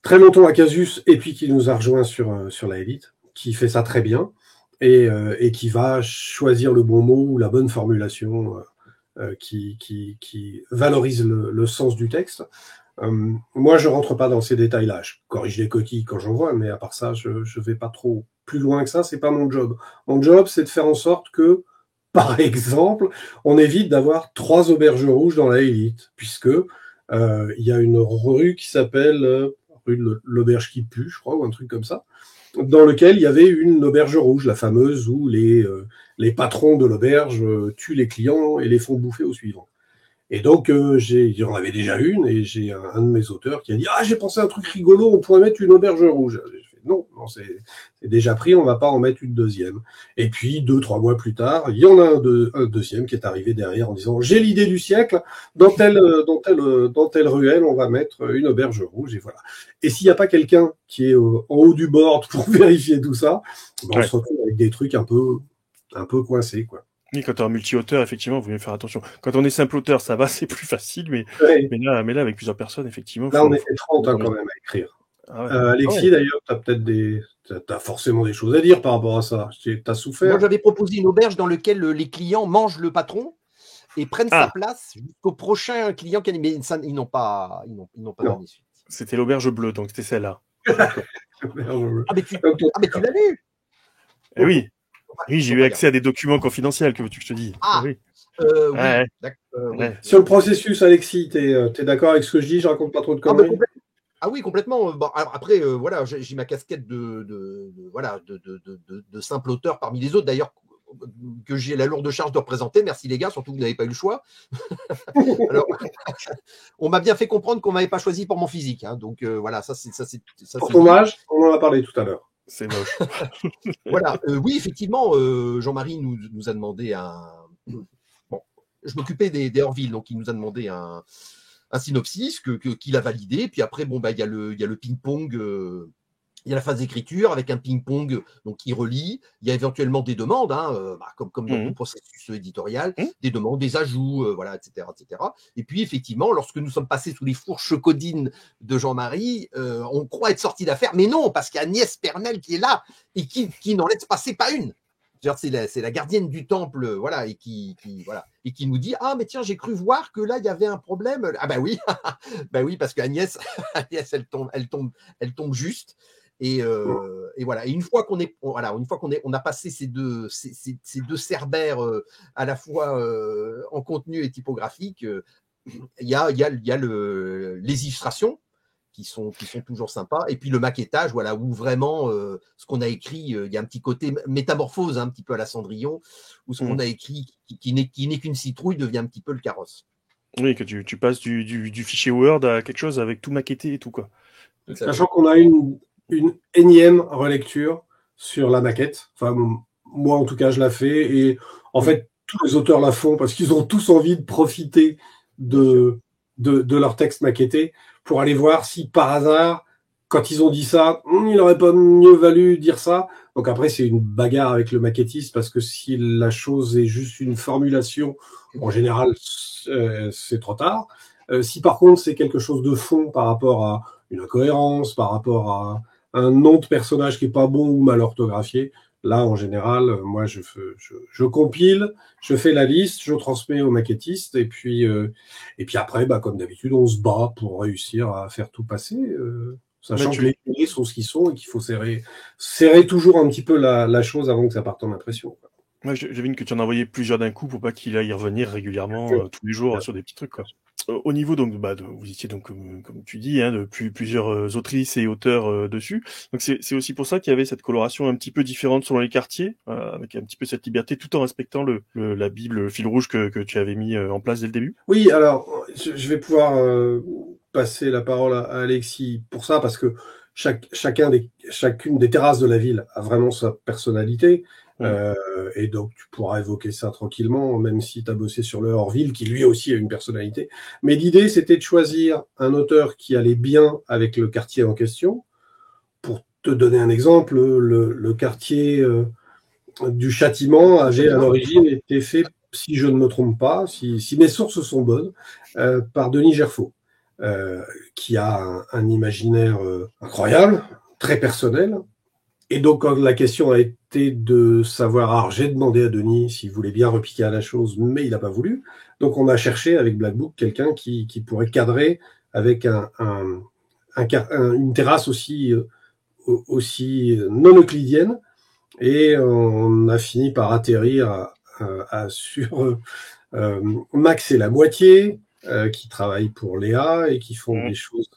très longtemps à Casus et puis qui nous a rejoint sur la Élite, qui fait ça très bien et qui va choisir le bon mot ou la bonne formulation qui valorise le sens du texte. Moi, je rentre pas dans ces détails-là. Je corrige les coquilles quand j'en vois, mais à part ça, je vais pas trop plus loin que ça. C'est pas mon job. Mon job, c'est de faire en sorte que, par exemple, on évite d'avoir 3 auberges rouges dans la Élite, puisque il y a une rue qui s'appelle rue de l'auberge qui pue, je crois, ou un truc comme ça, dans lequel il y avait une auberge rouge, la fameuse où les patrons de l'auberge tuent les clients et les font bouffer au suivant. Et donc, j'en avais déjà une, et j'ai un de mes auteurs qui a dit « Ah, j'ai pensé à un truc rigolo, on pourrait mettre une auberge rouge. » Non, c'est déjà pris, on va pas en mettre une deuxième. Et puis, 2-3 mois plus tard, il y en a un deuxième qui est arrivé derrière en disant « J'ai l'idée du siècle, dans telle ruelle, on va mettre une auberge rouge. » Et voilà. Et s'il n'y a pas quelqu'un qui est en haut du board pour vérifier tout ça, on se retrouve avec des trucs un peu coincés, quoi. Oui, quand tu es un multi-auteur, effectivement, il faut bien faire attention. Quand on est simple auteur, ça va, c'est plus facile, mais là, avec plusieurs personnes, effectivement. Là, on était 30 quand même à écrire. Ah ouais. Alexis, d'ailleurs, tu as peut-être t'as forcément des choses à dire par rapport à ça. Tu as souffert. Moi, j'avais proposé une auberge dans laquelle les clients mangent le patron et prennent sa place jusqu'au prochain client. Mais ça, ils n'ont pas donné suite. C'était l'auberge bleue, donc c'était celle-là. mais tu l'as lu. Eh oui. Oui, j'ai eu accès à des documents confidentiels, que veux-tu que je te dise. Oui. Oui. Sur le processus, Alexis, tu es d'accord avec ce que je dis? Je raconte pas trop de conneries. Oui, complètement. Bon, après, voilà, j'ai ma casquette de simple auteur parmi les autres, d'ailleurs, que j'ai la lourde charge de représenter. Merci les gars, surtout que vous n'avez pas eu le choix. Alors, on m'a bien fait comprendre qu'on m'avait pas choisi pour mon physique. Hein, donc voilà, ça c'est. Pour ton âge, on en a parlé tout à l'heure. C'est moche. Voilà. Oui, effectivement, Jean-Marie nous a demandé Bon, je m'occupais des Orville, donc il nous a demandé un synopsis qu'il a validé. Puis après, il y a le ping-pong. Il y a la phase d'écriture avec un ping-pong, donc il relie. Il y a éventuellement des demandes, comme dans tout processus éditorial, des demandes, des ajouts, etc., etc. Et puis effectivement, lorsque nous sommes passés sous les fourches codines de Jean-Marie, on croit être sorti d'affaire, mais non, parce qu'il y a Agnès Pernel qui est là et qui n'en laisse passer pas une. C'est la gardienne du temple, et qui nous dit mais tiens, j'ai cru voir que là il y avait un problème. Ah bah oui, parce qu'Agnès, elle tombe juste. Et voilà. Et une fois qu'on a passé ces deux cerbères à la fois en contenu et typographique, il y a les illustrations qui sont toujours sympas, et puis le maquettage, où vraiment ce qu'on a écrit, il y a un petit côté métamorphose, un petit peu à la Cendrillon, où ce qu'on a écrit qui n'est qu'une citrouille devient un petit peu le carrosse. Oui, que tu passes du fichier Word à quelque chose avec tout maquetté et tout, quoi. Sachant qu'on a une énième relecture sur la maquette. Enfin, moi, en tout cas, je la fais. Et en fait, tous les auteurs la font parce qu'ils ont tous envie de profiter de leur texte maquetté pour aller voir si par hasard, quand ils ont dit ça, il n'aurait pas mieux valu dire ça. Donc après, c'est une bagarre avec le maquettiste parce que si la chose est juste une formulation, en général, c'est trop tard. Si par contre, c'est quelque chose de fond par rapport à une incohérence, par rapport à un nom de personnage qui est pas bon ou mal orthographié, là, en général, moi, je compile, je fais la liste, je transmets au maquettiste, et puis après, comme d'habitude, on se bat pour réussir à faire tout passer, sachant que les délais sont ce qu'ils sont et qu'il faut serrer toujours un petit peu la chose avant que ça parte en impression. Ouais, j'imagine que tu en as envoyé plusieurs d'un coup pour pas qu'il aille y revenir régulièrement tous les jours sur des petits trucs, quoi. Au niveau donc vous étiez donc comme tu dis de plusieurs autrices et auteurs dessus. Donc c'est aussi pour ça qu'il y avait cette coloration un petit peu différente selon les quartiers, avec un petit peu cette liberté tout en respectant la Bible, le fil rouge que tu avais mis en place dès le début. Oui, alors je vais pouvoir passer la parole à Alexis pour ça parce que chacune des terrasses de la ville a vraiment sa personnalité. Et donc, tu pourras évoquer ça tranquillement, même si tu as bossé sur le Hors-Ville, qui lui aussi a une personnalité. Mais l'idée, c'était de choisir un auteur qui allait bien avec le quartier en question. Pour te donner un exemple, le quartier du Châtiment avait à l'origine été fait, si je ne me trompe pas, si mes sources sont bonnes, par Denis Gerfaut, qui a un imaginaire incroyable, très personnel. Et donc, quand la question a été de savoir, alors j'ai demandé à Denis s'il voulait bien repiquer à la chose, mais il n'a pas voulu. Donc, on a cherché avec Black Book quelqu'un qui pourrait cadrer avec une terrasse aussi non euclidienne. Et on a fini par atterrir sur Max et la moitié, qui travaillent pour Léa et qui font des choses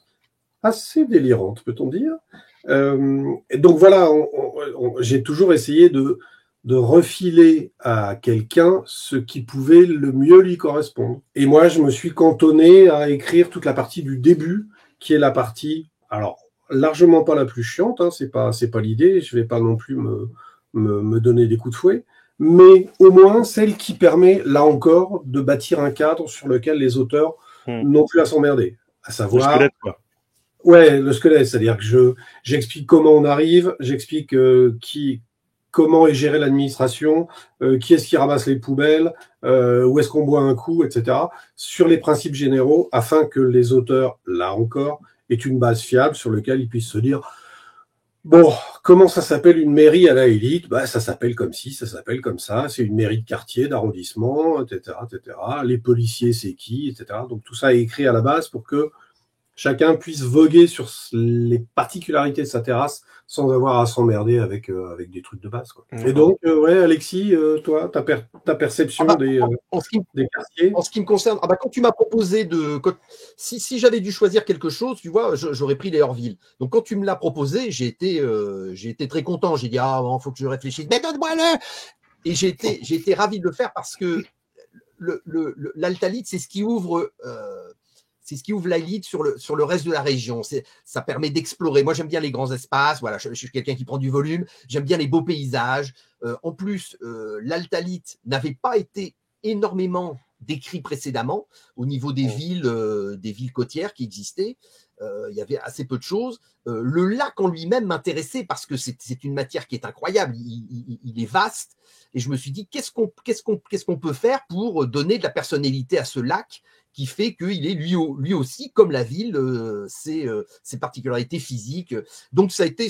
assez délirantes, peut-on dire. Et donc voilà, j'ai toujours essayé de refiler à quelqu'un ce qui pouvait le mieux lui correspondre. Et moi, je me suis cantonné à écrire toute la partie du début, qui est la partie, alors largement pas la plus chiante, c'est pas l'idée, je vais pas non plus me donner des coups de fouet, mais au moins celle qui permet, là encore, de bâtir un cadre sur lequel les auteurs n'ont plus à s'emmerder. À savoir... Le squelette, quoi. Ouais, le squelette, c'est-à-dire que j'explique comment on arrive, j'explique comment est gérée l'administration, qui est-ce qui ramasse les poubelles, où est-ce qu'on boit un coup, etc. Sur les principes généraux, afin que les auteurs, là encore, aient une base fiable sur laquelle ils puissent se dire bon, comment ça s'appelle une mairie à la Élite ? Ça s'appelle comme ci, ça s'appelle comme ça, c'est une mairie de quartier, d'arrondissement, etc., etc. Les policiers, c'est qui, etc. Donc tout ça est écrit à la base pour que chacun puisse voguer sur les particularités de sa terrasse sans avoir à s'emmerder avec des trucs de base, quoi. Et donc, Alexis, toi, ta perception des quartiers. En ce qui me concerne, quand tu m'as proposé si j'avais dû choisir quelque chose, tu vois, j'aurais pris les Hors-Ville. Donc quand tu me l'as proposé, j'ai été très content. J'ai dit faut que je réfléchisse. Mais donne-moi-le. Et j'ai été ravi de le faire parce que l'Altalite, c'est ce qui ouvre. C'est ce qui ouvre la Lite sur le reste de la région. Ça permet d'explorer. Moi, j'aime bien les grands espaces. Voilà, je suis quelqu'un qui prend du volume. J'aime bien les beaux paysages. En plus, l'Altalite n'avait pas été énormément décrit précédemment au niveau des villes côtières qui existaient. Il y avait assez peu de choses. Le lac en lui-même m'intéressait parce que c'est une matière qui est incroyable. Il est vaste. Et je me suis dit, qu'est-ce qu'on peut faire pour donner de la personnalité à ce lac qui fait qu'il est lui aussi, comme la ville, ses particularités physiques. Donc ça a été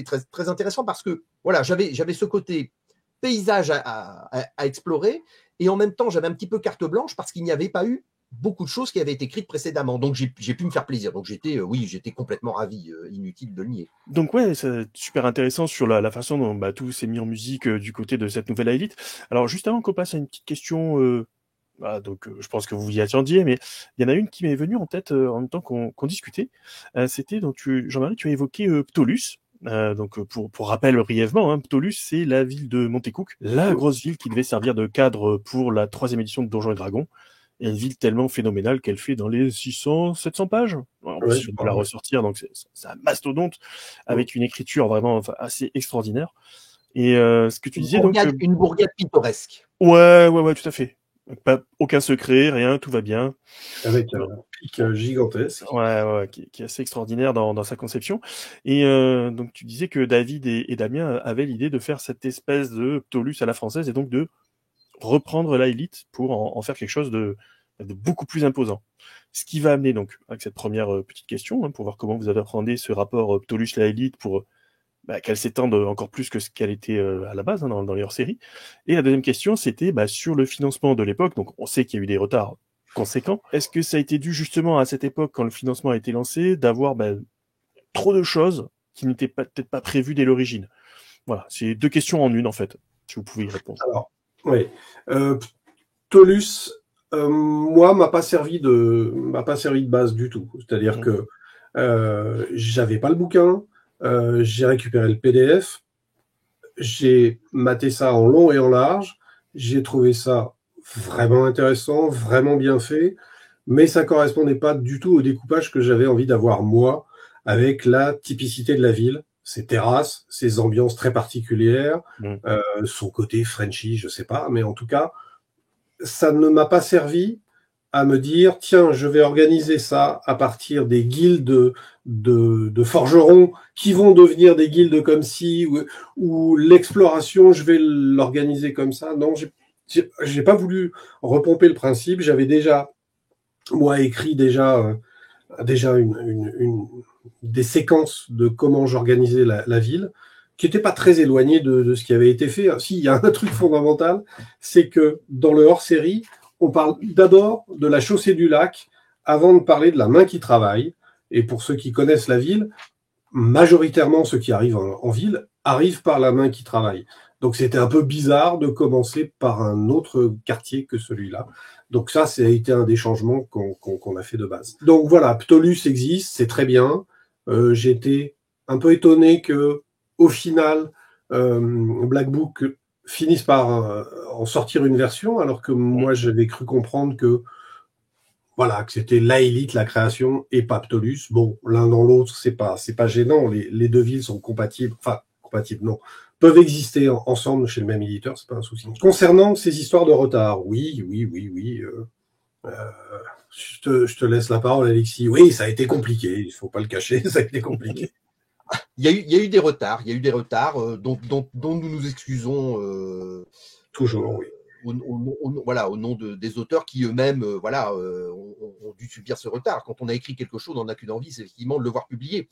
très, très intéressant parce que voilà, j'avais ce côté paysage à explorer et en même temps j'avais un petit peu carte blanche parce qu'il n'y avait pas eu beaucoup de choses qui avaient été écrites précédemment. Donc j'ai pu me faire plaisir. Donc j'étais complètement ravi, inutile de le nier. Donc ouais, c'est super intéressant sur la façon dont tout s'est mis en musique du côté de cette nouvelle Élite. Alors juste avant qu'on passe à une petite question... je pense que vous y attendiez, mais il y en a une qui m'est venue en tête en même temps qu'on discutait. C'était donc Jean-Marie, tu as évoqué Ptolus. Donc pour rappel brièvement, Ptolus, c'est la ville de Montecook, la grosse ville qui devait servir de cadre pour la 3e édition de Donjons et Dragons. Et une ville tellement phénoménale qu'elle fait dans les 600-700 pages. En plus, je vais la ressortir, donc c'est un mastodonte avec une écriture vraiment assez extraordinaire. Et ce que tu disais, une bourgade pittoresque. Ouais, tout à fait. Pas aucun secret, rien, tout va bien. Avec un pic gigantesque. Ouais, qui est assez extraordinaire dans sa conception. Et donc tu disais que David et Damien avaient l'idée de faire cette espèce de Ptolus à la française et donc de reprendre la Elite pour en faire quelque chose de beaucoup plus imposant. Ce qui va amener donc avec cette première petite question, pour voir comment vous avez appréhendé ce rapport Ptolus la Elite pour qu'elle s'étende encore plus que ce qu'elle était à la base dans les hors-séries. Et la deuxième question, c'était sur le financement de l'époque. Donc on sait qu'il y a eu des retards conséquents. Est-ce que ça a été dû justement à cette époque, quand le financement a été lancé, d'avoir trop de choses qui n'étaient peut-être pas prévues dès l'origine? Voilà, c'est 2 questions en une en fait, si vous pouvez y répondre. Alors, oui. Ptolus, moi, m'a pas servi de base du tout. C'est-à-dire que j'avais pas le bouquin, j'ai récupéré le PDF, j'ai maté ça en long et en large, j'ai trouvé ça vraiment intéressant, vraiment bien fait, mais ça correspondait pas du tout au découpage que j'avais envie d'avoir moi, avec la typicité de la ville, ses terrasses, ses ambiances très particulières, son côté Frenchy, je sais pas, mais en tout cas, ça ne m'a pas servi à me dire, tiens, je vais organiser ça à partir des guildes de forgerons qui vont devenir des guildes comme ci, ou l'exploration, je vais l'organiser comme ça. Non, j'ai pas voulu repomper le principe. J'avais déjà, moi, écrit déjà des séquences de comment j'organisais la ville, qui n'était pas très éloigné de ce qui avait été fait. Si, il y a un truc fondamental, c'est que dans le hors-série, on parle d'abord de la chaussée du lac avant de parler de la main qui travaille. Et pour ceux qui connaissent la ville, majoritairement ceux qui arrivent en ville arrivent par la main qui travaille. Donc c'était un peu bizarre de commencer par un autre quartier que celui-là. Donc ça a été un des changements qu'on a fait de base. Donc voilà, Ptolus existe, c'est très bien. J'ai été un peu étonné que au final, Black Book finisse par en sortir une version, alors que moi j'avais cru comprendre que voilà, que c'était la Élite, la création, et pas Ptolus. Bon, l'un dans l'autre, c'est pas gênant. Les deux villes sont compatibles. Enfin, compatibles, non. Peuvent exister ensemble chez le même éditeur, c'est pas un souci. Concernant ces histoires de retard, oui. Je te laisse la parole, Alexis. Oui, ça a été compliqué. Il faut pas le cacher, ça a été compliqué. Il y a eu des retards. Il y a eu des retards dont nous nous excusons. Toujours, oui. Au nom des auteurs qui eux-mêmes ont dû subir ce retard. Quand on a écrit quelque chose, on n'a qu'une envie, c'est effectivement de le voir publier.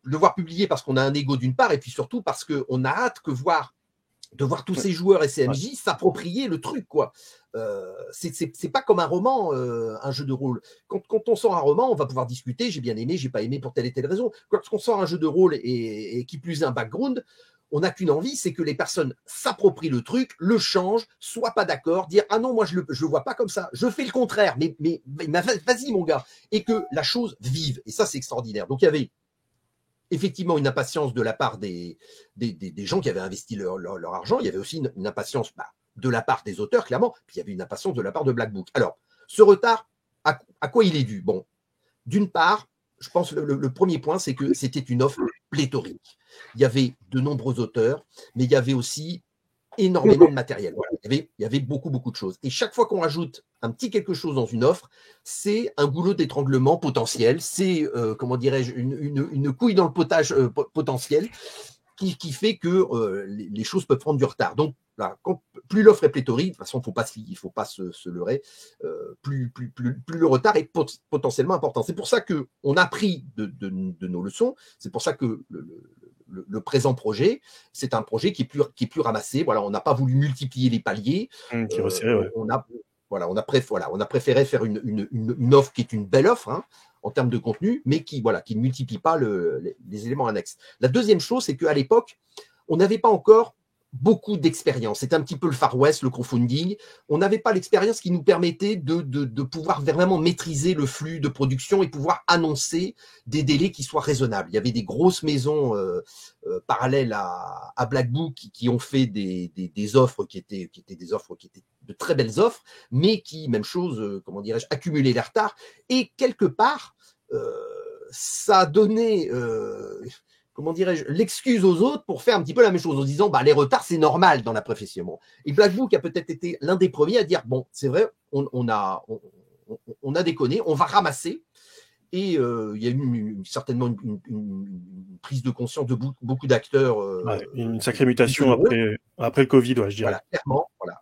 Le voir publier parce qu'on a un ego d'une part, et puis surtout parce qu'on a hâte de voir tous ces joueurs et ces MJ s'approprier le truc, quoi. C'est pas comme un roman, un jeu de rôle. Quand on sort un roman, on va pouvoir discuter, j'ai bien aimé, j'ai pas aimé pour telle et telle raison. Quand on sort un jeu de rôle et qui plus est un background, on n'a qu'une envie, c'est que les personnes s'approprient le truc, le changent, soient pas d'accord, dire ah non, moi je le vois pas comme ça, je fais le contraire, mais vas-y mon gars, et que la chose vive. Et ça c'est extraordinaire. Donc il y avait effectivement une impatience de la part des gens qui avaient investi leur argent. Il y avait aussi une impatience de la part des auteurs, clairement. Puis il y avait une impatience de la part de Black Book. Alors, ce retard, à quoi il est dû? Bon, d'une part, je pense le premier point, c'est que c'était une offre pléthorique. Il y avait de nombreux auteurs, mais il y avait aussi énormément de matériel. Voilà. Il y avait beaucoup de choses. Et chaque fois qu'on rajoute un petit quelque chose dans une offre, c'est un goulot d'étranglement potentiel, c'est, comment dirais-je, une couille dans le potage potentiel qui fait que les choses peuvent prendre du retard. Donc, là, plus l'offre est pléthorique, de toute façon, il ne faut pas se leurrer, plus le retard est potentiellement important. C'est pour ça qu'on a pris de nos leçons, c'est pour ça que le présent projet, c'est un projet qui est plus ramassé. Voilà, on n'a pas voulu multiplier les paliers. Qui resserré, ouais. On a préféré faire une offre qui est une belle offre hein, en termes de contenu, mais qui ne multiplie pas les éléments annexes. La deuxième chose, c'est qu'à l'époque, on n'avait pas encore beaucoup d'expérience. C'était un petit peu le Far West, le crowdfunding. On n'avait pas l'expérience qui nous permettait de pouvoir vraiment maîtriser le flux de production et pouvoir annoncer des délais qui soient raisonnables. Il y avait des grosses maisons parallèles à Black Book qui ont fait des offres qui étaient de très belles offres, mais qui, même chose, comment dirais-je, accumulaient les retards. Et quelque part, ça a donné... comment dirais-je, l'excuse aux autres pour faire un petit peu la même chose en disant bah les retards c'est normal dans la profession. Bon. Et Black Book a peut-être été l'un des premiers à dire bon c'est vrai on a déconné, on va ramasser. Et il y a eu certainement une prise de conscience de beaucoup d'acteurs. Une sacrée mutation après le Covid, je dirais. Voilà, clairement. Voilà.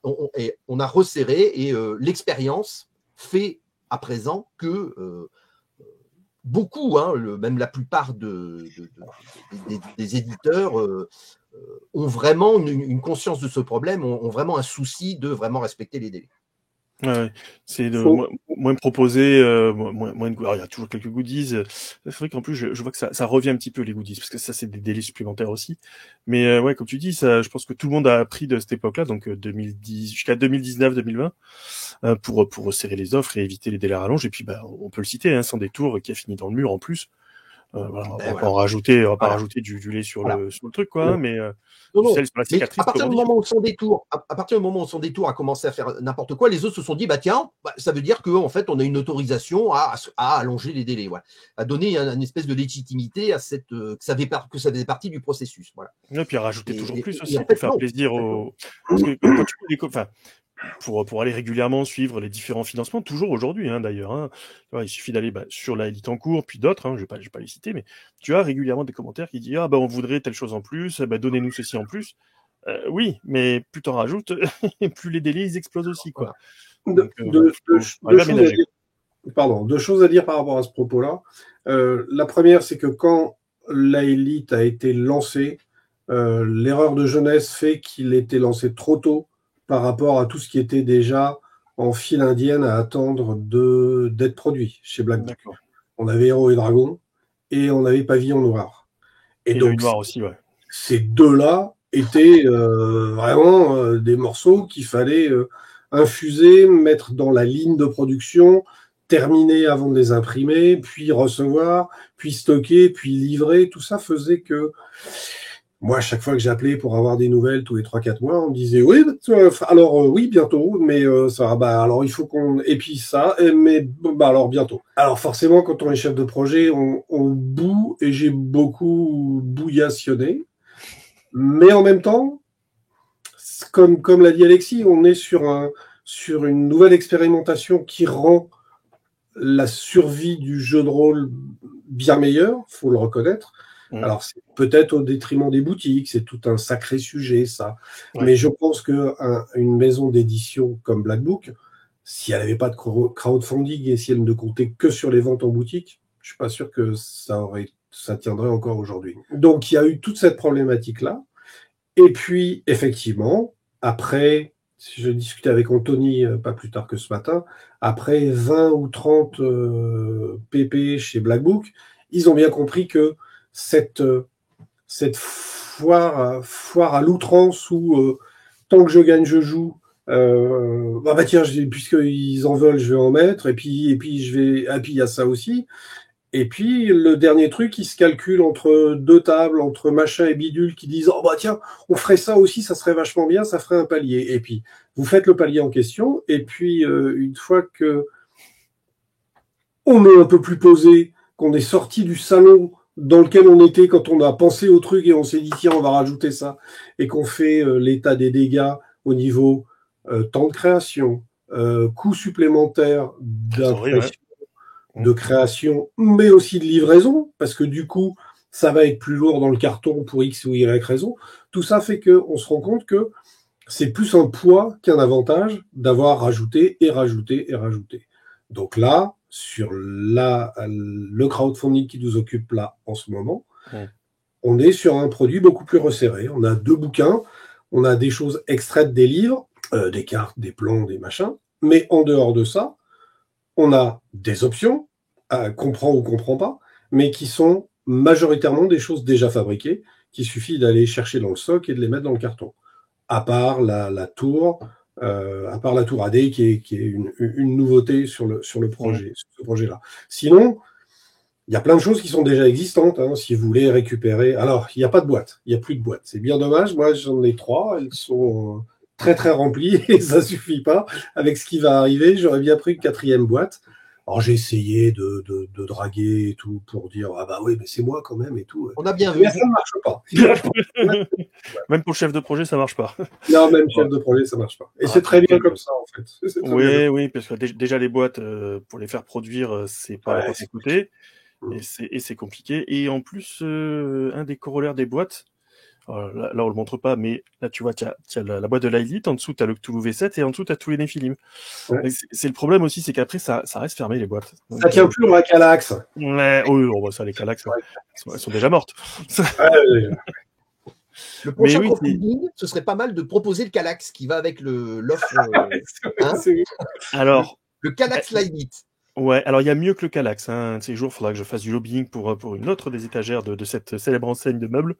On a resserré et l'expérience fait à présent que beaucoup, même la plupart des éditeurs ont vraiment une conscience de ce problème, ont vraiment un souci de vraiment respecter les délais. Ouais, c'est de moins proposer, moins de. Alors, il y a toujours quelques goodies. C'est vrai qu'en plus, je vois que ça revient un petit peu les goodies, parce que ça, c'est des délais supplémentaires aussi. Mais ouais, comme tu dis, ça, je pense que tout le monde a appris de cette époque-là, donc 2010 jusqu'à 2019-2020, pour resserrer les offres et éviter les délais rallonges. Et puis, on peut le citer, Sans Détour, qui a fini dans le mur en plus. Voilà, on va pas rajouter du lait sur le truc, quoi. Mais non. Sel sur la cicatrice. Mais à partir du moment où son détour a commencé à faire n'importe quoi, les autres se sont dit tiens, ça veut dire qu'en fait on a une autorisation à allonger les délais, voilà, à donner une espèce de légitimité à que ça faisait partie du processus, voilà. Et puis à rajouter toujours plus aussi pour faire plaisir aux. Parce que quand tu pour aller régulièrement suivre les différents financements, toujours aujourd'hui d'ailleurs. Il suffit d'aller sur la Élite en cours, puis d'autres, je vais pas les citer, mais tu as régulièrement des commentaires qui disent on voudrait telle chose en plus, donnez-nous ceci en plus. Oui, mais plus t'en rajoutes, plus les délais ils explosent aussi, quoi. Deux choses à dire par rapport à ce propos-là. La première, c'est que quand la Élite a été lancée, l'erreur de jeunesse fait qu'il était lancé trop tôt par rapport à tout ce qui était déjà en file indienne à attendre d'être produit chez Black Book. On avait Héros et Dragons et on avait Pavillon Noir. Et donc, Noir aussi, ouais. Ces deux-là étaient vraiment des morceaux qu'il fallait infuser, mettre dans la ligne de production, terminer avant de les imprimer, puis recevoir, puis stocker, puis livrer. Tout ça faisait que moi, à chaque fois que j'appelais pour avoir des nouvelles tous les 3-4 mois, on me disait oui, oui, bientôt, mais ça, alors il faut qu'on. Et puis ça, mais alors bientôt. Alors forcément, quand on est chef de projet, on boue, et j'ai beaucoup bouillationné. Mais en même temps, comme l'a dit Alexis, on est sur une nouvelle expérimentation qui rend la survie du jeu de rôle bien meilleure, faut le reconnaître. Alors, c'est peut-être au détriment des boutiques, c'est tout un sacré sujet, ça. Ouais. Mais je pense qu'une maison d'édition comme Black Book, si elle n'avait pas de crowdfunding et si elle ne comptait que sur les ventes en boutique, je ne suis pas sûr que ça tiendrait encore aujourd'hui. Donc, il y a eu toute cette problématique-là. Et puis, effectivement, après, je discutais avec Anthony pas plus tard que ce matin, après 20 ou 30 PP chez Black Book, ils ont bien compris que cette foire à l'outrance où tant que je gagne, je joue. Tiens, puisqu'ils en veulent, je vais en mettre. Et puis il y a ça aussi. Et puis le dernier truc, il se calcule entre deux tables, entre machin et bidule, qui disent tiens, on ferait ça aussi, ça serait vachement bien, ça ferait un palier. Et puis vous faites le palier en question. Et puis une fois que on est un peu plus posé, qu'on est sorti du salon dans lequel on était quand on a pensé au truc et on s'est dit tiens on va rajouter ça et qu'on fait l'état des dégâts au niveau temps de création, coûts supplémentaires d'impression, de création, mais aussi de livraison, parce que du coup ça va être plus lourd dans le carton pour X ou Y raison. Tout ça fait qu'on se rend compte que c'est plus un poids qu'un avantage d'avoir rajouté et rajouté et rajouté. Donc là, sur le crowdfunding qui nous occupe là en ce moment, on est sur un produit beaucoup plus resserré. On a 2 bouquins, on a des choses extraites des livres, des cartes, des plans, des machins, mais en dehors de ça, on a des options, comprend ou comprend pas, mais qui sont majoritairement des choses déjà fabriquées, qu'il suffit d'aller chercher dans le stock et de les mettre dans le carton. À part la tour... à part la tour AD qui est une nouveauté sur le projet, sur ce projet-là. Sinon, il y a plein de choses qui sont déjà existantes, si vous voulez récupérer. Alors, il n'y a pas de boîte, il n'y a plus de boîte. C'est bien dommage, moi j'en ai 3, elles sont très très remplies et ça suffit pas. Avec ce qui va arriver, j'aurais bien pris une 4e boîte. Alors j'ai essayé de draguer et tout pour dire ah bah oui mais c'est moi quand même et tout. On a bien vu. Mais ça ne marche pas. Même pour le chef de projet, ça marche pas. Non, même chef de projet, ça marche pas. Et c'est très bien comme ça en fait. Oui, parce que déjà les boîtes pour les faire produire, c'est pas à côté et c'est compliqué. Et en plus, un des corollaires des boîtes. Là, on le montre pas, mais là, tu vois, tu as la boîte de l'Elite, en dessous, tu as le Cthulhu V7 et en dessous, tu as tous les Nephilim. Ouais. C'est le problème aussi, c'est qu'après, ça reste fermé, les boîtes. Donc, ça tient plus dans la Calax. Ouais, oui, ça, les Calax, elles sont déjà mortes. Le prochain crowdfunding, ce serait pas mal de proposer le Kallax qui va avec l'offre. Alors, le Kallax Elite. Ouais, alors il y a mieux que le Kallax. Un de ces jours, il faudra que je fasse du lobbying pour une autre des étagères de cette célèbre enseigne de meubles.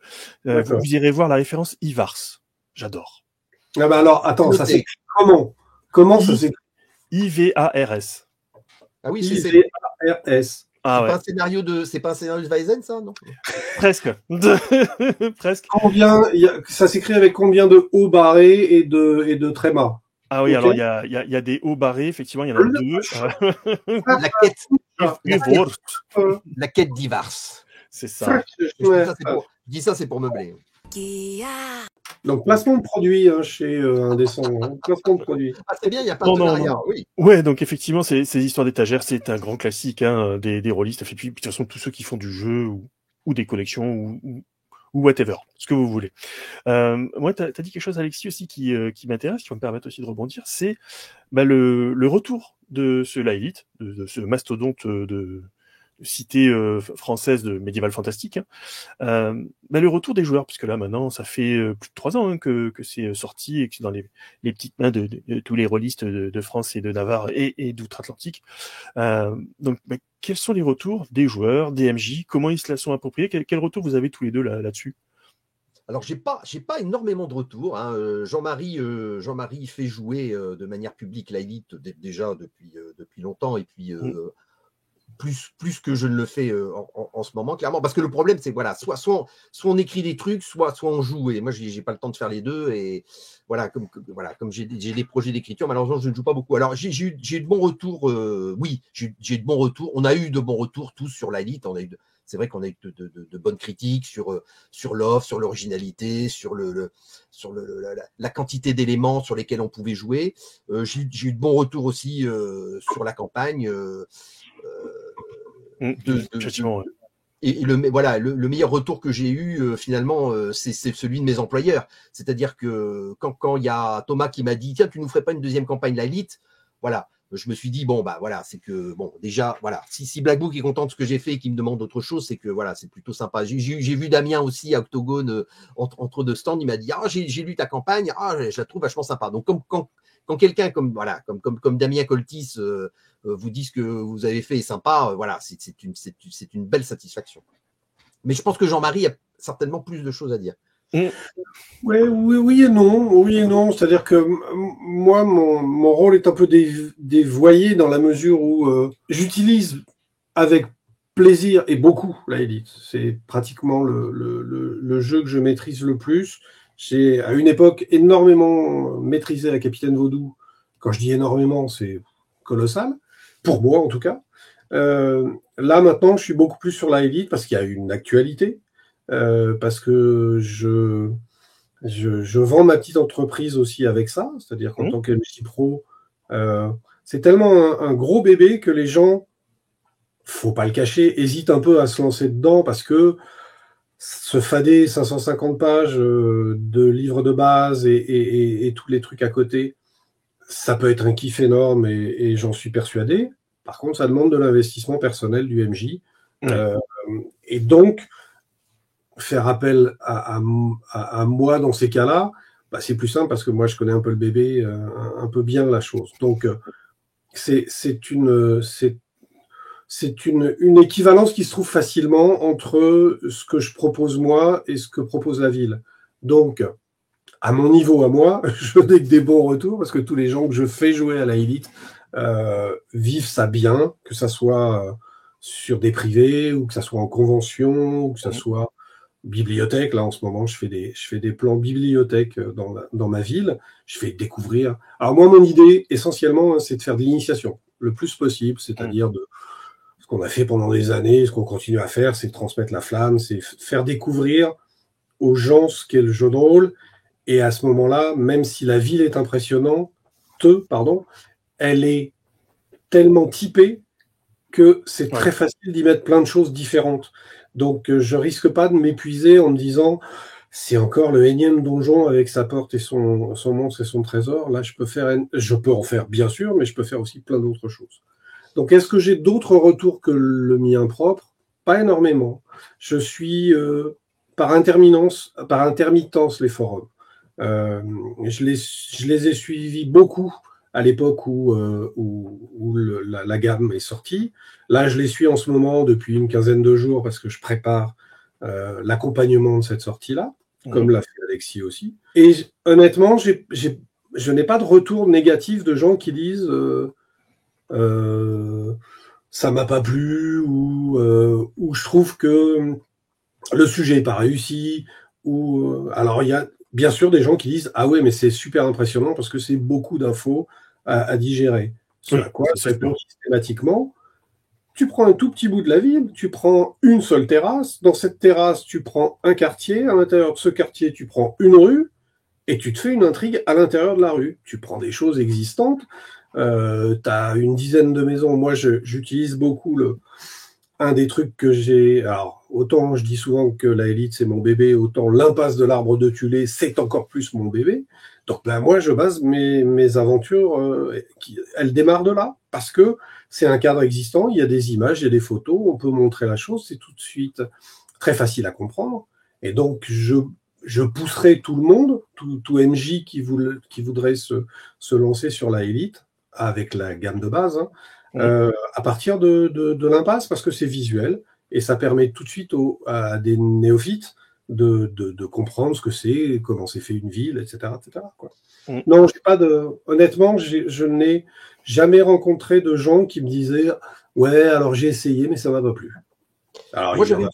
Vous irez voir la référence Ivars. J'adore. Ah bah alors, attends, ça s'écrit comment? Comment ça s'écrit? IVARS. Ah oui, c'est IVARS. Ah ouais. C'est pas un scénario de Weizen, ça, non? Presque. Presque. Ça s'écrit avec combien de hauts barrés et de trémas? Ah oui, alors il y a des hauts barrés, effectivement, il y en a deux. La quête d'Ivars. C'est ça. Je dis ça, c'est pour meubler. Donc, placement de produit chez Indécent. Placement de produit. Ah, c'est bien, il n'y a pas de partenariat, oui. Ouais, donc effectivement, ces histoires d'étagères, c'est un grand classique des rôlistes. Et puis, de toute façon, tous ceux qui font du jeu ou des collections ou whatever, ce que vous voulez. Moi, t'as dit quelque chose, Alexis, aussi qui m'intéresse, qui va me permettre aussi de rebondir, c'est le retour de ce Laelite, de ce mastodonte de cité française de médiéval fantastique, le retour des joueurs, puisque là maintenant ça fait plus de 3 ans que c'est sorti et que c'est dans les petites mains de tous les rôlistes de France et de Navarre et d'outre-Atlantique. Donc quels sont les retours des joueurs, des MJ, comment ils se la sont appropriés, quel retour vous avez tous les deux là-dessus? Alors j'ai pas énormément de retours. Hein. Jean-Marie fait jouer de manière publique l'Elite déjà depuis longtemps et puis plus que je ne le fais en ce moment, clairement. Parce que le problème, c'est voilà, soit on écrit des trucs, soit on joue. Et moi, j'ai pas le temps de faire les deux. Et voilà, comme j'ai des projets d'écriture, malheureusement, je ne joue pas beaucoup. Alors, j'ai eu de bons retours. Oui, j'ai de bons retours. On a eu de bons retours tous sur l'Elite. C'est vrai qu'on a eu de bonnes critiques sur l'offre, sur l'originalité, sur la quantité d'éléments sur lesquels on pouvait jouer. J'ai eu de bons retours aussi sur la campagne. Effectivement, ouais. Et le meilleur retour que j'ai eu finalement, c'est celui de mes employeurs. C'est-à-dire que quand il y a Thomas qui m'a dit tiens, tu nous ferais pas une deuxième campagne l'Elite, voilà. Je me suis dit c'est que déjà voilà, si Black Book est content de ce que j'ai fait et qu'il me demande autre chose, c'est que voilà, c'est plutôt sympa. J'ai vu Damien aussi à Octogone entre deux stands, il m'a dit j'ai lu ta campagne, je la trouve vachement sympa. Donc quand quelqu'un comme Damien Coltis vous dit ce que vous avez fait est sympa, voilà, c'est une belle satisfaction. Mais je pense que Jean-Marie a certainement plus de choses à dire. Oui et non. C'est-à-dire que moi, mon rôle est un peu dévoyé dans la mesure où j'utilise avec plaisir et beaucoup l'Elite. C'est pratiquement le jeu que je maîtrise le plus. J'ai à une époque énormément maîtrisé la Capitaine Vaudou. Quand je dis énormément, c'est colossal. Pour moi, en tout cas. Là, maintenant, je suis beaucoup plus sur l'Elite parce qu'il y a une actualité. Parce que je vends ma petite entreprise aussi avec ça, c'est-à-dire qu'en tant qu'MJ Pro, c'est tellement un gros bébé que les gens, faut pas le cacher, hésitent un peu à se lancer dedans parce que se fader 550 pages de livres de base et tous les trucs à côté, ça peut être un kiff énorme et j'en suis persuadé. Par contre, ça demande de l'investissement personnel du MJ. Et donc, faire appel à moi dans ces cas-là, c'est plus simple parce que moi, je connais un peu le bébé, un peu bien la chose. Donc, c'est une équivalence qui se trouve facilement entre ce que je propose moi et ce que propose la ville. Donc, à mon niveau à moi, je n'ai que des bons retours parce que tous les gens que je fais jouer à la Elite vivent ça bien, que ça soit sur des privés ou que ça soit en convention ou que ça soit bibliothèque. Là, en ce moment, je fais des plans bibliothèque dans ma ville. Je fais découvrir. Alors moi, mon idée, essentiellement, c'est de faire de l'initiation. le plus possible, c'est-à-dire de ce qu'on a fait pendant des années, ce qu'on continue à faire, c'est transmettre la flamme, c'est faire découvrir aux gens ce qu'est le jeu de rôle. Et à ce moment-là, même si la ville est impressionnante, elle est tellement typée que c'est très facile d'y mettre plein de choses différentes. Donc, je risque pas de m'épuiser en me disant c'est encore le énième donjon avec sa porte et son monstre et son trésor. Là, je peux en faire bien sûr, mais je peux faire aussi plein d'autres choses. Donc, est-ce que j'ai d'autres retours que le mien propre? Pas énormément. Je suis par intermittence les forums. Je les ai suivis beaucoup à l'époque où la gamme est sortie. Là, je les suis en ce moment depuis une quinzaine de jours parce que je prépare l'accompagnement de cette sortie-là, comme l'a fait Alexis aussi. Et honnêtement, je n'ai pas de retour négatif de gens qui disent ça m'a pas plu ou je trouve que le sujet n'est pas réussi. Alors, il y a bien sûr des gens qui disent ah ouais, mais c'est super impressionnant parce que c'est beaucoup d'infos à digérer. À quoi je réponds systématiquement. Tu prends un tout petit bout de la ville, tu prends une seule terrasse. Dans cette terrasse, tu prends un quartier. À l'intérieur de ce quartier, tu prends une rue et tu te fais une intrigue à l'intérieur de la rue. Tu prends des choses existantes. Tu as une dizaine de maisons. Moi, j'utilise beaucoup un des trucs que j'ai... Alors, autant je dis souvent que la Élite, c'est mon bébé, autant l'impasse de l'arbre de Tulé, c'est encore plus mon bébé. Donc, moi, je base mes aventures, elles démarrent de là, parce que c'est un cadre existant, il y a des images, il y a des photos, on peut montrer la chose, c'est tout de suite très facile à comprendre. Et donc, je pousserai tout le monde, tout MJ qui voudrait se lancer sur la Élite, avec la gamme de base, à partir de l'impasse, parce que c'est visuel, et ça permet tout de suite à des néophytes de comprendre ce que c'est, comment c'est fait une ville, etc. quoi. Non, honnêtement, je n'ai jamais rencontré de gens qui me disaient « Ouais, alors j'ai essayé, mais ça m'a pas plu. » Alors, moi, j'avais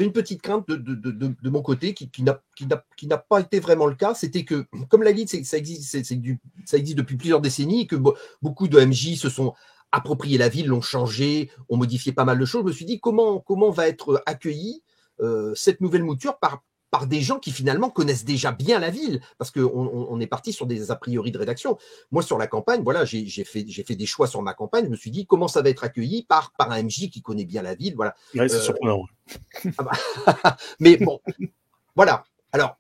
une petite crainte de mon côté qui n'a pas été vraiment le cas. C'était que, comme la Élite, ça existe depuis plusieurs décennies et que beaucoup de MJ se sont approprié la ville, l'ont changé, ont modifié pas mal de choses. Je me suis dit comment va être accueillie cette nouvelle mouture par des gens qui finalement connaissent déjà bien la ville, parce qu'on est parti sur des a priori de rédaction. Moi, sur la campagne, voilà, j'ai fait des choix sur ma campagne. Je me suis dit comment ça va être accueilli par un MJ qui connaît bien la ville. Voilà. Ouais, c'est surprenant. Mais bon, voilà. Alors,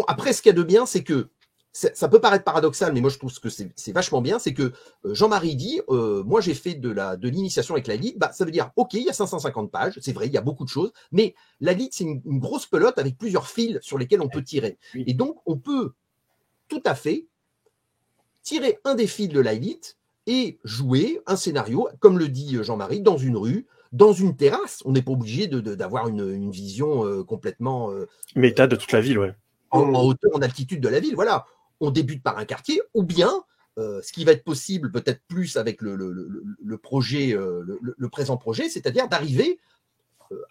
après, ce qu'il y a de bien, c'est que ça peut paraître paradoxal, mais moi je trouve que c'est vachement bien, c'est que Jean-Marie dit, moi j'ai fait de l'initiation avec la Élite, ça veut dire, ok, il y a 550 pages, c'est vrai, il y a beaucoup de choses, mais la Élite c'est une grosse pelote avec plusieurs fils sur lesquels on peut tirer. Et donc on peut tout à fait tirer un des fils de la Élite et jouer un scénario, comme le dit Jean-Marie, dans une rue, dans une terrasse. On n'est pas obligé d'avoir une vision complètement... méta de toute la ville, ouais. En hauteur, en altitude de la ville, voilà. On débute par un quartier, ou bien, ce qui va être possible peut-être plus avec le projet, le présent projet, c'est-à-dire d'arriver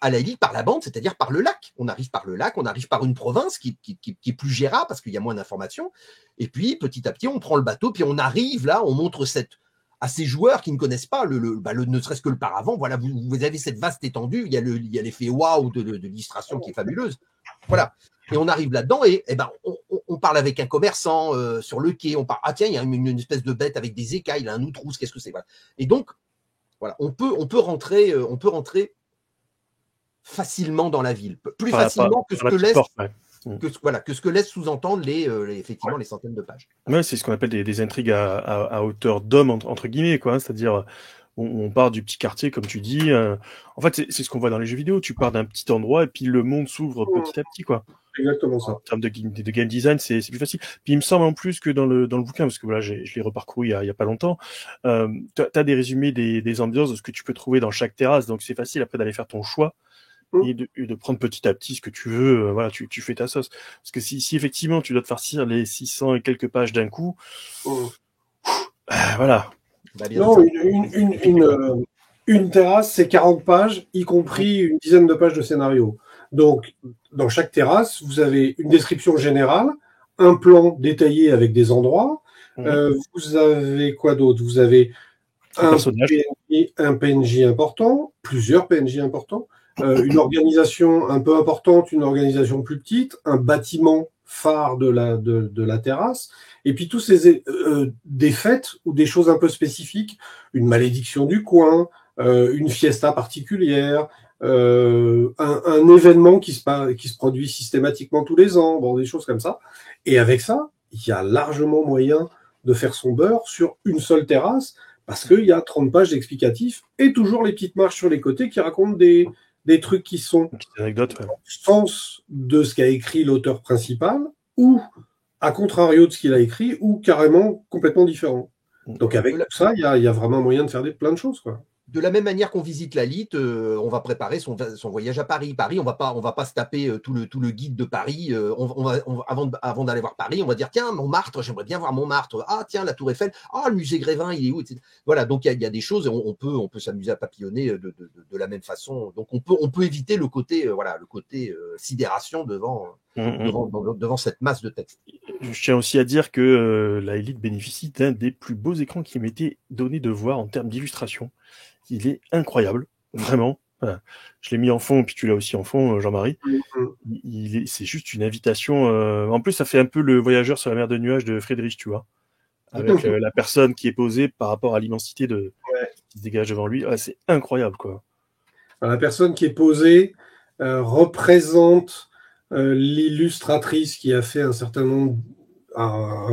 à la Élite par la bande, c'est-à-dire par le lac. On arrive par le lac, on arrive par une province qui est plus gérable parce qu'il y a moins d'informations. Et puis, petit à petit, on prend le bateau, puis on arrive là, on montre à ces joueurs qui ne connaissent pas ne serait-ce que le paravent. Voilà, vous avez cette vaste étendue. Il y a l'effet waouh de l'illustration qui est fabuleuse. Voilà. Et on arrive là-dedans et on parle avec un commerçant sur le quai. On parle, ah tiens, il y a une espèce de bête avec des écailles, il a un outrousse, qu'est-ce que c'est, voilà. Et donc, voilà, on peut rentrer facilement dans la ville, plus facilement que ce que laisse. Que ce que laissent sous-entendre effectivement les centaines de pages. Ouais, c'est ce qu'on appelle des intrigues à hauteur d'homme, entre guillemets, quoi. C'est-à-dire, on part du petit quartier, comme tu dis. En fait, c'est ce qu'on voit dans les jeux vidéo. Tu pars d'un petit endroit et puis le monde s'ouvre petit à petit, quoi. Exactement ça. En termes de game design, c'est plus facile. Puis il me semble en plus que dans le bouquin, parce que voilà, je l'ai reparcouru il y a pas longtemps, t'as des résumés des ambiances de ce que tu peux trouver dans chaque terrasse. Donc c'est facile après d'aller faire ton choix. Et de prendre petit à petit ce que tu veux, voilà, tu fais ta sauce. Parce que si effectivement tu dois te farcir les 600 et quelques pages d'un coup, voilà. Non, une terrasse, c'est 40 pages, y compris une dizaine de pages de scénario. Donc, dans chaque terrasse, vous avez une description générale, un plan détaillé avec des endroits, Vous avez quoi d'autre? Vous avez un PNJ important, plusieurs PNJ importants, une organisation un peu importante, une organisation plus petite, un bâtiment phare de la terrasse, et puis tous ces des fêtes ou des choses un peu spécifiques, une malédiction du coin, une fiesta particulière, un événement qui se produit systématiquement tous les ans, bon, des choses comme ça. Et avec ça, il y a largement moyen de faire son beurre sur une seule terrasse, parce qu'il y a 30 pages d'explicatifs et toujours les petites marches sur les côtés qui racontent des trucs qui sont dans le sens de ce qu'a écrit l'auteur principal, ou à contrario de ce qu'il a écrit, ou carrément complètement différent. Donc avec tout ça, il y a vraiment moyen de faire plein de choses, quoi. De la même manière qu'on visite la Lite, on va préparer son voyage à Paris. Paris, on va pas se taper tout le guide de Paris. Avant d'aller voir Paris, on va dire tiens, Montmartre, j'aimerais bien voir Montmartre. Ah tiens, la Tour Eiffel. Ah, le musée Grévin, il est où, etc. Voilà, donc il y a des choses. On peut s'amuser à papillonner de la même façon. Donc on peut éviter le côté sidération devant cette masse de texte. Je tiens aussi à dire que la Élite bénéficie d'un des plus beaux écrans qui m'était donné de voir en termes d'illustration. Il est incroyable, vraiment. Voilà. Je l'ai mis en fond, puis tu l'as aussi en fond, Jean-Marie. C'est juste une invitation. En plus, ça fait un peu le voyageur sur la mer de nuages de Friedrich, tu vois, avec la personne qui est posée par rapport à l'immensité qui se dégage devant lui. C'est incroyable, quoi. La personne qui est posée représente l'illustratrice qui a fait un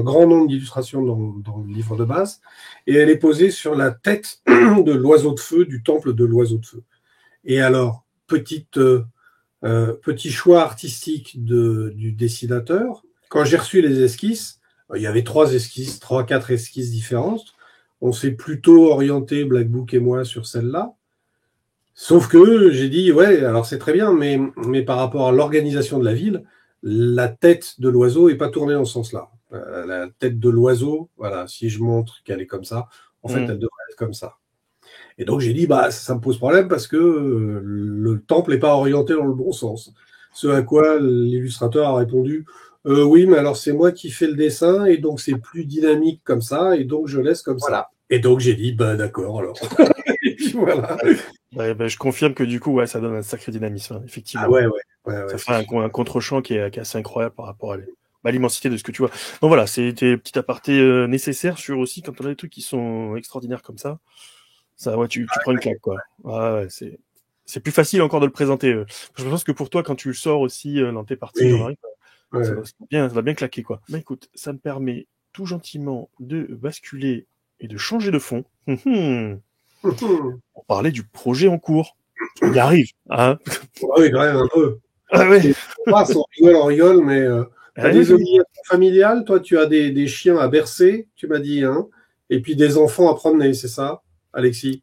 grand nombre d'illustrations dans le livre de base, et elle est posée sur la tête de l'oiseau de feu, du temple de l'oiseau de feu. Et alors, petit choix artistique du dessinateur. Quand j'ai reçu les esquisses, il y avait 4 esquisses différentes. On s'est plutôt orienté, Black Book et moi, sur celle-là. Sauf que j'ai dit, ouais, alors c'est très bien, mais par rapport à l'organisation de la ville, la tête de l'oiseau n'est pas tournée dans ce sens-là. La tête de l'oiseau, voilà, si je montre qu'elle est comme ça, en fait, elle devrait être comme ça. Et donc, j'ai dit, ça me pose problème parce que le temple n'est pas orienté dans le bon sens. Ce à quoi l'illustrateur a répondu, oui, mais alors c'est moi qui fais le dessin et donc c'est plus dynamique comme ça et donc je laisse comme ça. Et donc, j'ai dit, d'accord, alors. Et puis, voilà. Je confirme que du coup, ça donne un sacré dynamisme, effectivement. Ah ouais, ça fait un contre-champ qui est assez incroyable par rapport à l'immensité de ce que tu vois. Donc voilà, c'était un petit aparté nécessaire sur aussi quand on a des trucs qui sont extraordinaires comme ça. Tu prends une claque, quoi. C'est plus facile encore de le présenter. Je pense que pour toi, quand tu le sors aussi dans tes parties, Jean-Marie, ça va bien claquer, quoi. Mais écoute, ça me permet tout gentiment de basculer et de changer de fond. Pour parler du projet en cours. Il y arrive, hein. Oui, quand même, un peu. Ah ouais. On rigole, mais t'as des obligations familiales, toi, tu as des chiens à bercer, tu m'as dit, hein, et puis des enfants à promener, c'est ça, Alexis?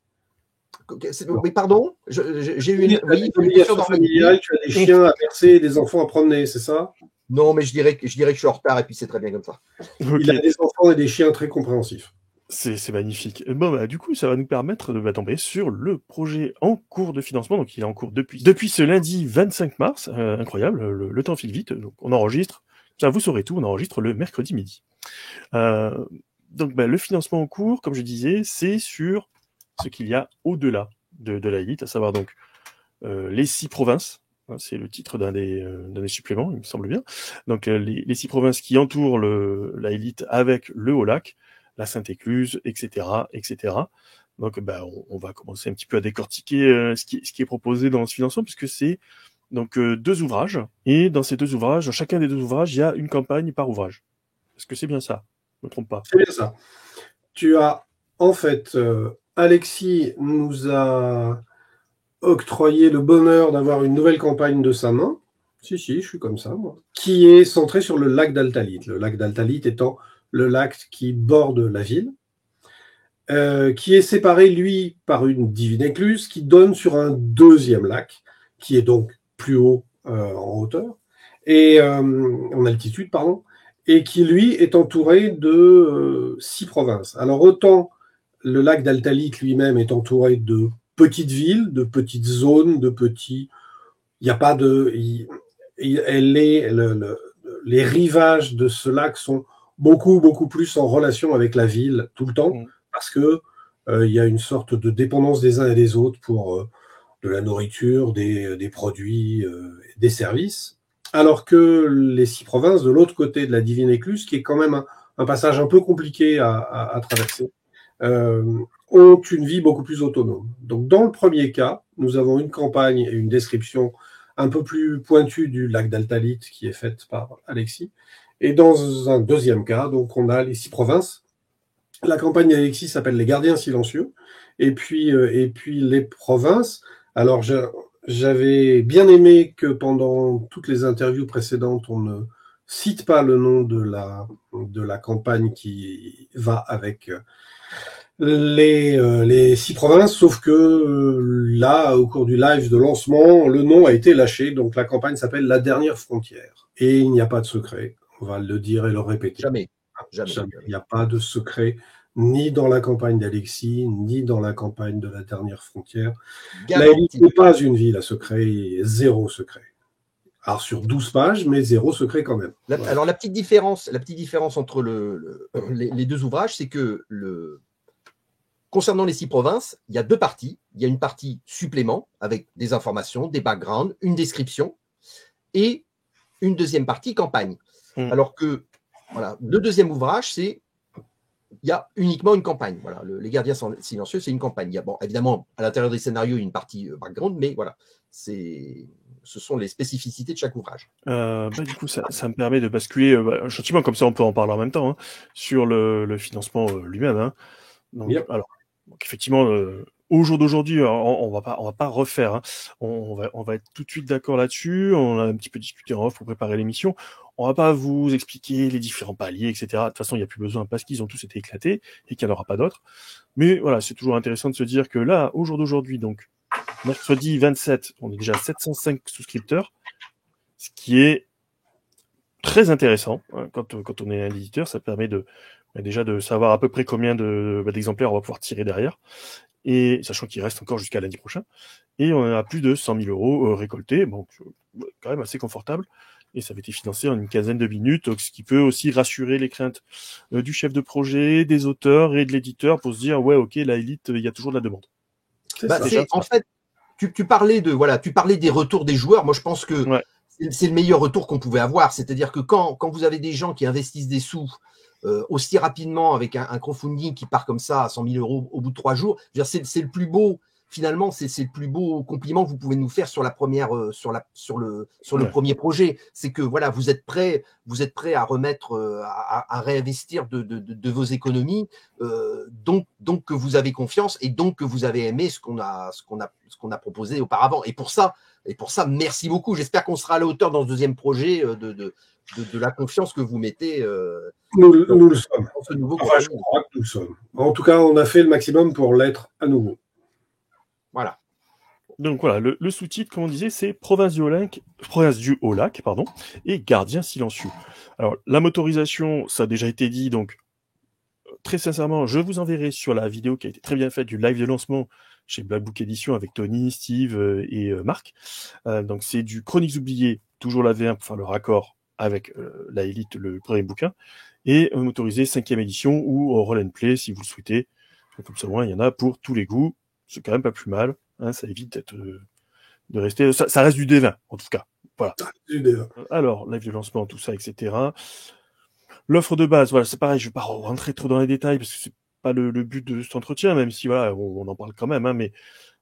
Oui, pardon, j'ai eu une obligation familiale, tu as des chiens à bercer et des enfants à promener, c'est ça? Non, mais je dirais que je suis en retard et puis c'est très bien comme ça. Okay. Il a des enfants et des chiens très compréhensifs. C'est magnifique. Bon, du coup, ça va nous permettre de tomber sur le projet en cours de financement. Donc, il est en cours depuis ce lundi 25 mars. Incroyable, le temps file vite. Donc, on enregistre. Ça, vous saurez tout. On enregistre le mercredi midi. Donc, le financement en cours, comme je disais, c'est sur ce qu'il y a au-delà de la Élite, à savoir donc les 6 provinces. C'est le titre d'un des suppléments, il me semble bien. Donc, les 6 provinces qui entourent la Élite avec le Haut-Lac, la Sainte-Écluse, etc., etc. Donc, on va commencer un petit peu à décortiquer ce qui est proposé dans ce financement, puisque c'est donc 2 ouvrages. Et dans ces 2 ouvrages, dans chacun des 2 ouvrages, il y a une campagne par ouvrage. Est-ce que c'est bien ça? Je ne me trompe pas. C'est bien ça. Tu as, en fait, Alexis nous a octroyé le bonheur d'avoir une nouvelle campagne de sa main. Si, je suis comme ça, moi. Qui est centrée sur le lac d'Altalite. Le lac d'Altalite étant le lac qui borde la ville, qui est séparé, lui, par une divine écluse, qui donne sur un deuxième lac, qui est donc plus haut en hauteur, et en altitude, pardon, et qui, lui, est entouré de 6 provinces. Alors, autant le lac d'Altalite lui-même est entouré de petites villes, de petites zones, de petits... Il n'y a pas de... les rivages de ce lac sont beaucoup plus en relation avec la ville tout le temps, Mm. parce que il y a une sorte de dépendance des uns et des autres pour de la nourriture, des produits, des services, alors que les 6 provinces de l'autre côté de la Divine Écluse, qui est quand même un passage un peu compliqué à traverser, ont une vie beaucoup plus autonome. Donc dans le premier cas, nous avons une campagne et une description un peu plus pointue du lac d'Altalite qui est faite par Alexis. Et dans un deuxième cas, donc on a les 6 provinces. La campagne d'Alexis s'appelle Les Gardiens Silencieux. Et puis les provinces. Alors j'avais bien aimé que pendant toutes les interviews précédentes, on ne cite pas le nom de la campagne qui va avec les 6 provinces, sauf que là, au cours du live de lancement, le nom a été lâché, donc la campagne s'appelle La Dernière Frontière. Et il n'y a pas de secret, on va le dire et le répéter. Jamais. Il n'y a pas de secret, ni dans la campagne d'Alexis, ni dans la campagne de La Dernière Frontière. La Élite n'est pas une ville à secret, zéro secret. Alors sur 12 pages, mais zéro secret quand même. Alors la petite différence entre les deux ouvrages, c'est que concernant les 6 provinces, il y a 2 parties. Il y a une partie supplément avec des informations, des backgrounds, une description, et une deuxième partie campagne. Alors que voilà, le deuxième ouvrage, il y a uniquement une campagne. Voilà, les Gardiens Silencieux, c'est une campagne. Il y a, bon, évidemment, à l'intérieur des scénarios, il y a une partie background, mais voilà, ce sont les spécificités de chaque ouvrage. Du coup, ça me permet de basculer gentiment, comme ça on peut en parler en même temps, hein, sur le financement lui-même. Hein. Donc, Yep. alors, effectivement, au jour d'aujourd'hui, on va pas refaire. Hein. On va être tout de suite d'accord là-dessus. On a un petit peu discuté en off pour préparer l'émission. On va pas vous expliquer les différents paliers, etc. De toute façon, il n'y a plus besoin parce qu'ils ont tous été éclatés et qu'il n'y en aura pas d'autres. Mais voilà, c'est toujours intéressant de se dire que là, au jour d'aujourd'hui, donc mercredi 27, on est déjà à 705 souscripteurs, ce qui est très intéressant. Hein, quand on est un éditeur, ça permet déjà de savoir à peu près combien d'exemplaires on va pouvoir tirer derrière, et sachant qu'il reste encore jusqu'à lundi prochain. Et on a plus de 100 000 euros récoltés, donc quand même assez confortable. Et ça avait été financé en une quinzaine de minutes, ce qui peut aussi rassurer les craintes du chef de projet, des auteurs et de l'éditeur pour se dire ouais, ok, la Élite, il y a toujours de la demande. En fait, tu parlais des retours des joueurs. Moi, je pense que c'est le meilleur retour qu'on pouvait avoir. C'est-à-dire que quand vous avez des gens qui investissent des sous aussi rapidement avec un crowdfunding qui part comme ça à 100 000 euros au bout de 3 jours, c'est le plus beau. Finalement, c'est le plus beau compliment que vous pouvez nous faire sur le premier projet. C'est que voilà, vous êtes prêt à remettre, à réinvestir de vos économies, donc que vous avez confiance et donc que vous avez aimé ce qu'on a proposé auparavant. Et pour ça, merci beaucoup. J'espère qu'on sera à la hauteur dans ce deuxième projet de la confiance que vous mettez. Nous le sommes. Dans ce nouveau enfin, je crois que nous le sommes. En tout cas, on a fait le maximum pour l'être à nouveau. Voilà. Donc voilà, le sous-titre, comme on disait, c'est Province du Haut-Lac, et Gardien Silencieux. Alors, la motorisation, ça a déjà été dit, donc très sincèrement, je vous enverrai sur la vidéo qui a été très bien faite du live de lancement chez Black Book Edition avec Tony, Steve et Marc. Donc c'est du Chroniques oubliées, toujours la V1 pour faire le raccord avec la Élite, le premier bouquin, et motorisé 5e édition ou Roll and Play si vous le souhaitez. Comme ça, au moins, il y en a pour tous les goûts. C'est quand même pas plus mal. Hein, ça évite de rester... Ça reste du D20, en tout cas. Voilà. Du D20. Alors, live de lancement, tout ça, etc. L'offre de base, voilà, c'est pareil, je vais pas rentrer trop dans les détails parce que c'est pas le but de cet entretien, même si voilà, on en parle quand même, hein, mais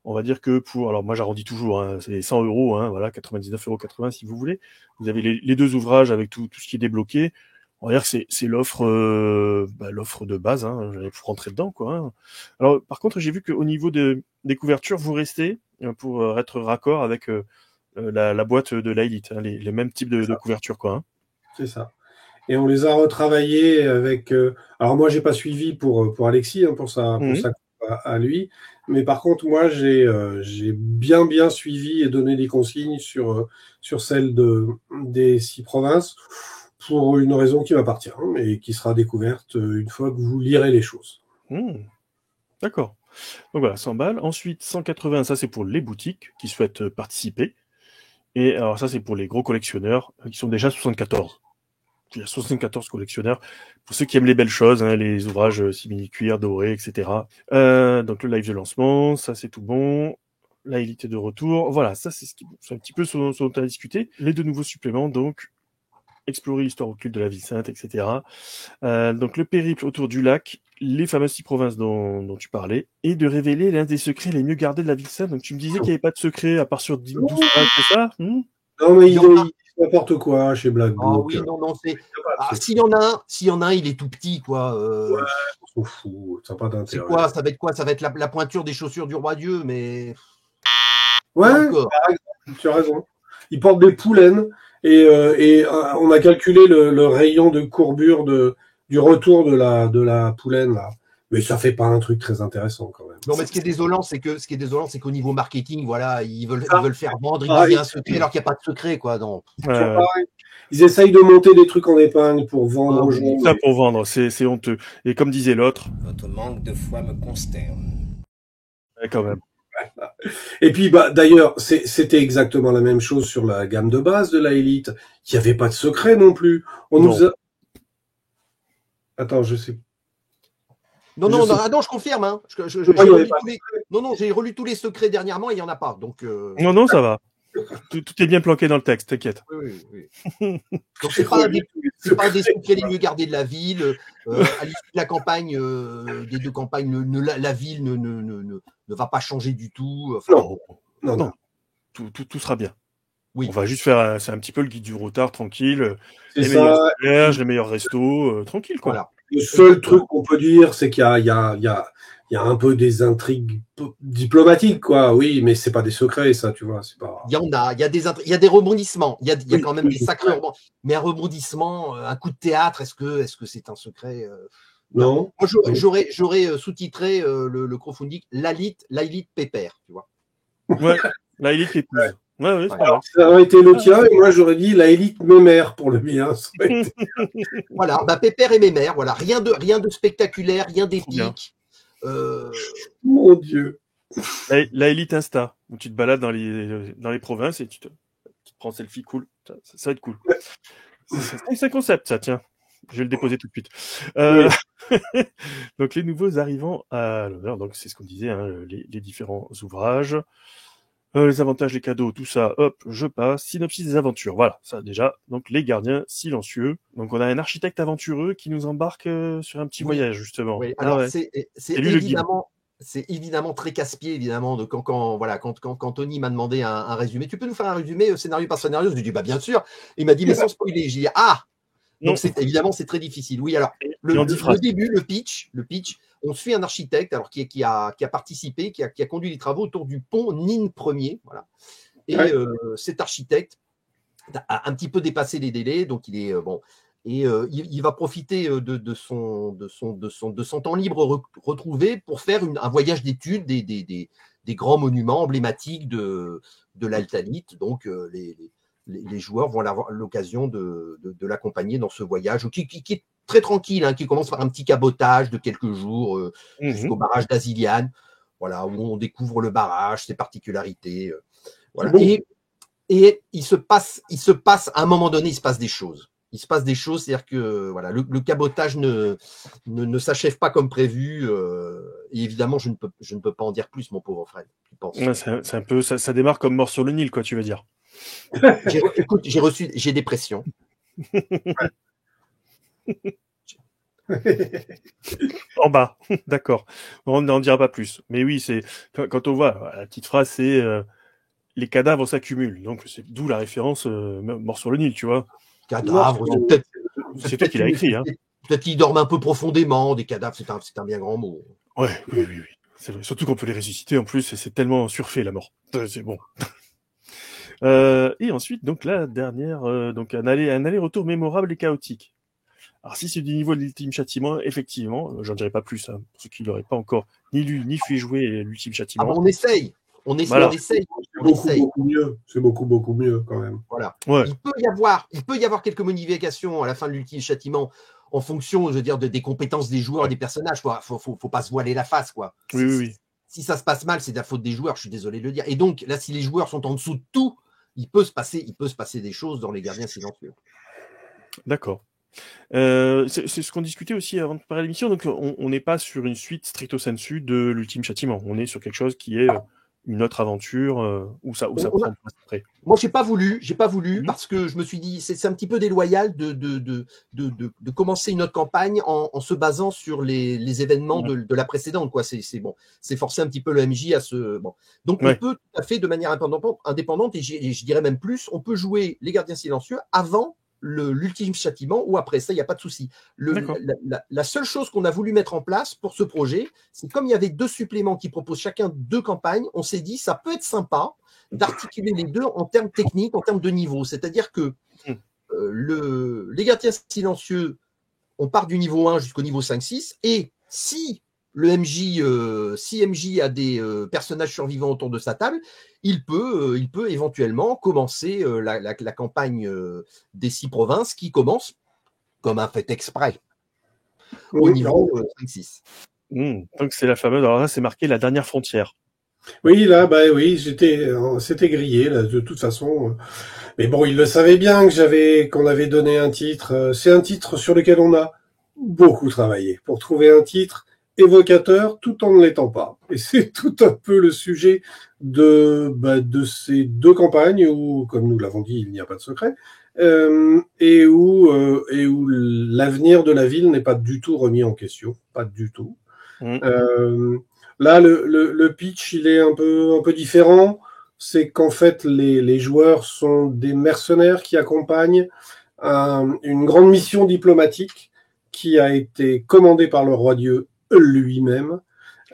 on va dire que alors moi j'arrondis toujours, hein, c'est 100 euros, hein, voilà, 99,80 € si vous voulez. Vous avez les 2 ouvrages avec tout ce qui est débloqué. On va dire que c'est l'offre de base, hein, pour rentrer dedans, quoi. Hein. Alors par contre, j'ai vu qu'au niveau des couvertures, vous restez pour être raccord avec la boîte de la Élite, hein, les mêmes types de couvertures, quoi. Hein. C'est ça. Et on les a retravaillés avec. Alors moi, j'ai pas suivi pour Alexis, hein, pour sa à lui, mais par contre, moi, j'ai bien suivi et donné des consignes sur celle des 6 provinces pour une raison qui m'appartient et qui sera découverte une fois que vous lirez les choses. D'accord. Donc voilà, 100 balles. Ensuite, 180, ça c'est pour les boutiques qui souhaitent participer. Et alors ça c'est pour les gros collectionneurs qui sont déjà 74. il y a 74 collectionneurs. Pour ceux qui aiment les belles choses, hein, les ouvrages simili-cuir, dorés, etc. Donc le live de lancement, ça c'est tout bon. La Elite est de retour. Voilà, ça c'est c'est un petit peu ce dont on a discuté. Les 2 nouveaux suppléments, donc explorer l'histoire occulte de la ville sainte, etc. Donc le périple autour du lac, les fameuses 6 provinces dont tu parlais, et de révéler l'un des secrets les mieux gardés de la ville sainte. Donc tu me disais qu'il n'y avait pas de secret à part sur 12 pages, c'est ça? Non, mais il n'importe quoi chez Black Book. Ah oui, non, c'est. S'il y en a un, il est tout petit, quoi. Ouais, on s'en fout, ça n'a pas d'intérêt. C'est quoi? Ça va être quoi? Ça va être la pointure des chaussures du roi Dieu, mais. Ouais, par exemple, tu as raison. Ils portent des poulaines et on a calculé le rayon de courbure du retour de la poulaine là. Mais ça fait pas un truc très intéressant quand même. Non, mais ce qui est désolant, c'est qu'au niveau marketing, voilà, ils veulent faire vendre, il y a un secret alors qu'il n'y a pas de secret, quoi. Donc. Ils essayent de monter des trucs en épingle pour vendre aux gens. Ça pour vendre, c'est honteux. Et comme disait l'autre, votre manque de foi me consterne. Ouais, quand même. Et puis d'ailleurs, c'était exactement la même chose sur la gamme de base de la Elite. Il n'y avait pas de secret non plus. Attends, je sais. Non, je confirme. Hein. J'ai relu tous les secrets dernièrement et il n'y en a pas. Donc, Non, ça va. Tout est bien planqué dans le texte, t'inquiète. Oui. Donc, c'est pas un des secrets les mieux gardés de la ville. À l'issue de la campagne, des 2 campagnes, la ville ne va pas changer du tout. Enfin, non. Tout sera bien. Oui. On va juste faire, c'est un petit peu le guide du routard, tranquille. Les meilleurs restos, tranquille, quoi. Voilà. Le seul truc qu'on peut dire, c'est qu'il y a un peu des intrigues diplomatiques, quoi. Oui, mais c'est pas des secrets, ça, tu vois. C'est pas. Il y a des rebondissements. Il y a quand même des sacrés rebondissements. Mais un rebondissement, un coup de théâtre, est-ce que c'est un secret? Non. Moi, j'aurais sous-titré le crowdfunding l'Elite Pépère, tu vois. Ouais, la Elite épouse. Ouais, c'est alors, ça aurait été le tien, et moi j'aurais dit la Elite mémère pour le mien. Voilà, Pépère et mémère, voilà. Rien de spectaculaire, rien d'épique. Mon Dieu. La Elite Insta, où tu te balades dans les provinces et tu te prends selfie, cool. Ça va être cool. C'est un concept, ça, tiens. Je vais le déposer tout de suite. Oui. Donc, les nouveaux arrivants à l'honneur, donc c'est ce qu'on disait, hein, les différents ouvrages. Les avantages, les cadeaux, tout ça, hop, je passe. Synopsis des aventures, voilà, ça déjà. Donc les gardiens silencieux. Donc on a un architecte aventureux qui nous embarque sur un petit voyage, justement. Oui, alors c'est évidemment très casse-pied, évidemment, de quand Tony m'a demandé un résumé. Tu peux nous faire un résumé scénario par scénario? Je lui ai dit, bien sûr. Il m'a dit, mais sans spoiler. J'ai dit, donc évidemment, c'est très difficile. Oui, alors, le début, le pitch, on suit un architecte alors, qui a participé, qui a conduit les travaux autour du pont Nîmes Ier. Voilà. Et cet architecte a un petit peu dépassé les délais, donc il est et il va profiter de son temps libre retrouvé pour faire un voyage d'études des grands monuments emblématiques de l'Altanite. Donc les joueurs vont avoir l'occasion de l'accompagner dans ce voyage qui est très tranquille, hein, qui commence par un petit cabotage de quelques jours jusqu'au barrage d'Aziliane, voilà, où on découvre le barrage, ses particularités. Voilà. Et il se passe, à un moment donné, il se passe des choses. C'est-à-dire que voilà, le cabotage ne s'achève pas comme prévu. Et évidemment, je ne peux pas en dire plus, mon pauvre Fred. C'est un peu, ça démarre comme Mort sur le Nil, quoi, tu veux dire. Écoute, j'ai des pressions. En bas, d'accord. On n'en dira pas plus. Mais oui, c'est quand on voit la petite phrase, c'est les cadavres s'accumulent. Donc c'est d'où la référence Mort sur le Nil, tu vois. Cadavres, c'est toi qui l'as écrit, hein. Peut-être qu'ils dorment un peu profondément. Des cadavres, c'est un bien grand mot. Ouais, oui. C'est vrai. Surtout qu'on peut les ressusciter en plus, et c'est tellement surfait la mort. C'est bon. Et ensuite, donc la dernière, donc un aller-retour mémorable et chaotique. Alors si c'est du niveau de l'Ultime Châtiment, effectivement, j'en dirai pas plus, hein, pour ceux qui l'auraient pas encore ni lu ni fait jouer l'Ultime Châtiment. On essaye. On essaye. C'est beaucoup mieux quand même. Voilà. Ouais. Il peut y avoir quelques modifications à la fin de l'Ultime Châtiment en fonction, je veux dire, des compétences des joueurs et des personnages. Quoi. Faut pas se voiler la face, quoi. Oui. Si ça se passe mal, c'est de la faute des joueurs. Je suis désolé de le dire. Et donc là, si les joueurs sont en dessous de tout, il peut se passer des choses dans les gardiens silencieux. D'accord. C'est ce qu'on discutait aussi avant de préparer l'émission. Donc, on n'est pas sur une suite stricto sensu de l'Ultime Châtiment. On est sur quelque chose qui est une autre aventure où ça prend place après. Moi, j'ai pas voulu parce que je me suis dit c'est un petit peu déloyal de commencer une autre campagne en se basant sur les événements de la précédente, quoi. C'est bon, c'est forcer un petit peu le MJ à se bon. Donc on peut tout à fait de manière indépendante et je dirais même plus, on peut jouer les Gardiens Silencieux avant l'Ultime Châtiment ou après, ça, il n'y a pas de souci. La seule chose qu'on a voulu mettre en place pour ce projet, c'est comme il y avait 2 suppléments qui proposent chacun 2 campagnes, on s'est dit, ça peut être sympa d'articuler les deux en termes techniques, en termes de niveau. C'est-à-dire que les Gardiens Silencieux, on part du niveau 1 jusqu'au niveau 5-6, et si le MJ, si MJ a des personnages survivants autour de sa table, il peut éventuellement commencer la campagne des 6 provinces qui commence comme un fait exprès au niveau 5-6. Donc c'est la fameuse, alors là c'est marqué la dernière frontière. Oui, là, oui, c'était grillé, là, de toute façon. Mais bon, il le savait bien qu'on avait donné un titre. C'est un titre sur lequel on a beaucoup travaillé pour trouver un titre évocateur tout en ne l'étant pas. Et c'est tout un peu le sujet de ces 2 campagnes où, comme nous l'avons dit, il n'y a pas de secret, et où l'avenir de la ville n'est pas du tout remis en question, pas du tout. Là, le pitch, il est un peu différent. C'est qu'en fait, les joueurs sont des mercenaires qui accompagnent une grande mission diplomatique qui a été commandée par le roi Dieu lui-même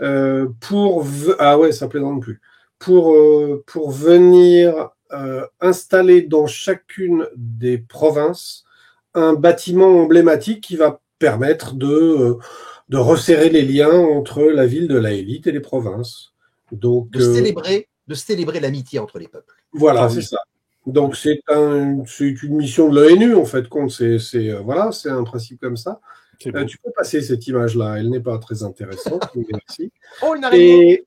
ça plaisante plus. Pour venir installer dans chacune des provinces un bâtiment emblématique qui va permettre de resserrer les liens entre la ville de la Élite et les provinces. Donc, de célébrer l'amitié entre les peuples. Voilà, c'est ça. Donc c'est une mission de l'ONU en fait compte. C'est un principe comme ça. Tu peux passer cette image-là. Elle n'est pas très intéressante. Merci. Oh, une araignée.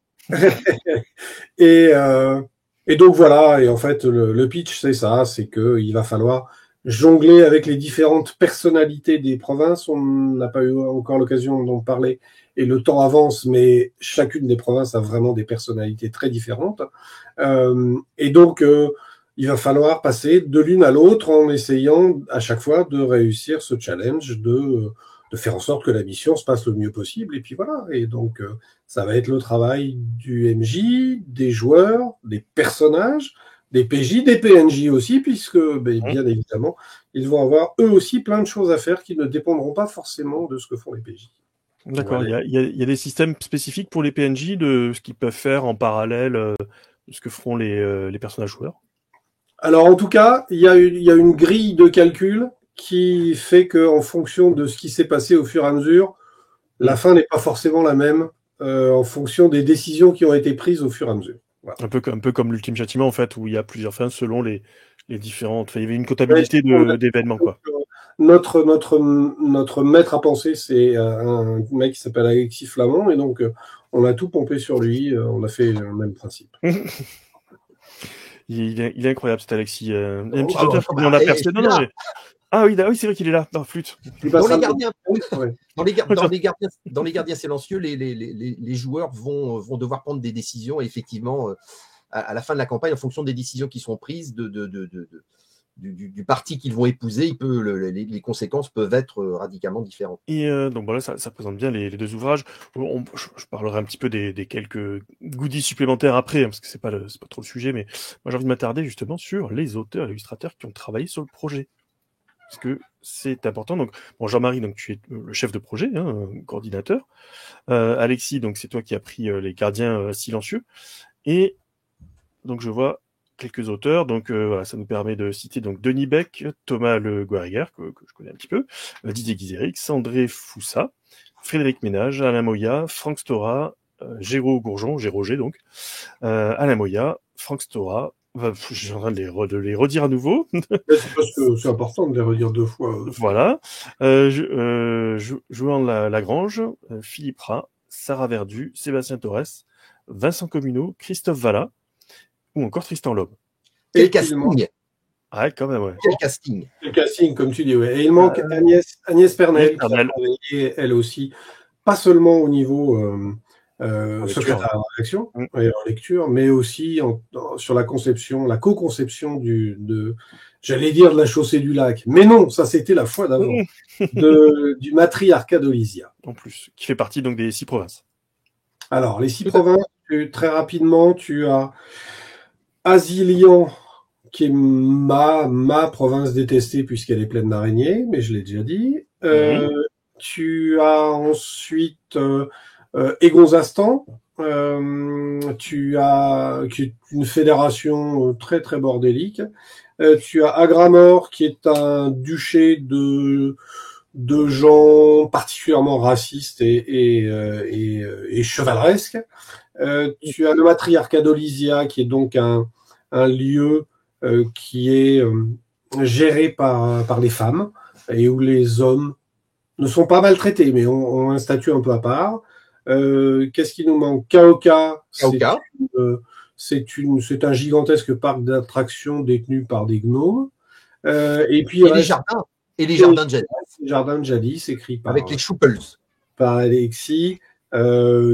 Et donc voilà. Et en fait, le pitch c'est ça, c'est que il va falloir jongler avec les différentes personnalités des provinces. On n'a pas eu encore l'occasion d'en parler et le temps avance, mais chacune des provinces a vraiment des personnalités très différentes. Et donc, il va falloir passer de l'une à l'autre en essayant à chaque fois de réussir ce challenge de faire en sorte que la mission se passe le mieux possible. Et puis voilà. Et donc, ça va être le travail du MJ, des joueurs, des personnages, des PJ, des PNJ aussi, puisque, bien évidemment, ils vont avoir eux aussi plein de choses à faire qui ne dépendront pas forcément de ce que font les PJ. D'accord, voilà. Il y a des systèmes spécifiques pour les PNJ de ce qu'ils peuvent faire en parallèle de ce que feront les personnages joueurs. Alors en tout cas, il y a une grille de calcul qui fait que en fonction de ce qui s'est passé au fur et à mesure, la fin n'est pas forcément la même en fonction des décisions qui ont été prises au fur et à mesure. Voilà. Un peu comme l'Ultime Châtiment en fait, où il y a plusieurs fins selon les différentes. Enfin, il y avait une comptabilité d'événements quoi. Notre maître à penser, c'est un mec qui s'appelle Alexis Flamand, et donc on a tout pompé sur lui. On a fait le même principe. Il est incroyable cet Alexis. Il y a un petit auteur qui en a percé. Ah oui, c'est vrai qu'il est là. Non, flûte. Dans les gardiens silencieux, les joueurs vont devoir prendre des décisions. Et effectivement, à la fin de la campagne, en fonction des décisions qui sont prises, du parti qu'ils vont épouser, les conséquences peuvent être radicalement différentes. Et donc voilà, ça présente bien les 2 ouvrages. Je parlerai un petit peu des quelques goodies supplémentaires après, parce que c'est pas trop le sujet, mais moi j'ai envie de m'attarder justement sur les auteurs et illustrateurs qui ont travaillé sur le projet. Parce que c'est important. Donc, Jean-Marie, donc tu es le chef de projet, coordinateur. Alexis, donc c'est toi qui as pris les gardiens silencieux. Et donc je vois quelques auteurs. Donc voilà, ça nous permet de citer donc Denis Beck, Thomas Le Guariguer, que je connais un petit peu, Didier Guizéric, Sandré Foussa, Frédéric Ménage, Alain Moya, Franck Stora, Géraud Gourjon, Géroger donc, Alain Moya, Franck Stora. Je suis en train de les redire à nouveau. C'est parce que c'est important de les redire 2 fois. Voilà. Joan Lagrange, Philippe Rat, Sarah Verdu, Sébastien Torres, Vincent Communot, Christophe Valla, ou encore Tristan Loeb. Quel casting! Ah, quand même, ouais. Quel casting. Le casting, comme tu dis, ouais. Et il manque Agnès Pernel, qui a travaillé, elle aussi, pas seulement au niveau secrétaire de rédaction et en lecture, mais aussi sur la conception, la co-conception j'allais dire de la chaussée du lac. Mais non, ça c'était la fois d'avant. Du matriarcat d'Olysia. En plus, qui fait partie donc des 6 provinces. Alors, les 6 provinces, très rapidement, tu as Asilian, qui est ma province détestée puisqu'elle est pleine d'araignées, mais je l'ai déjà dit. Tu as ensuite Egonzastan, qui est une fédération très très bordélique. Tu as Agramor, qui est un duché de gens particulièrement racistes et chevaleresques. Tu as le matriarcat d'Olysia, qui est donc un lieu qui est géré par les femmes et où les hommes ne sont pas maltraités, mais ont un statut un peu à part. Qu'est-ce qui nous manque? Kaoka, c'est un gigantesque parc d'attractions détenu par des gnomes. Et puis les jardins. Et les jardins de Jadis. Les jardins de Jadis, écrit avec les Choupels. Par Alexis,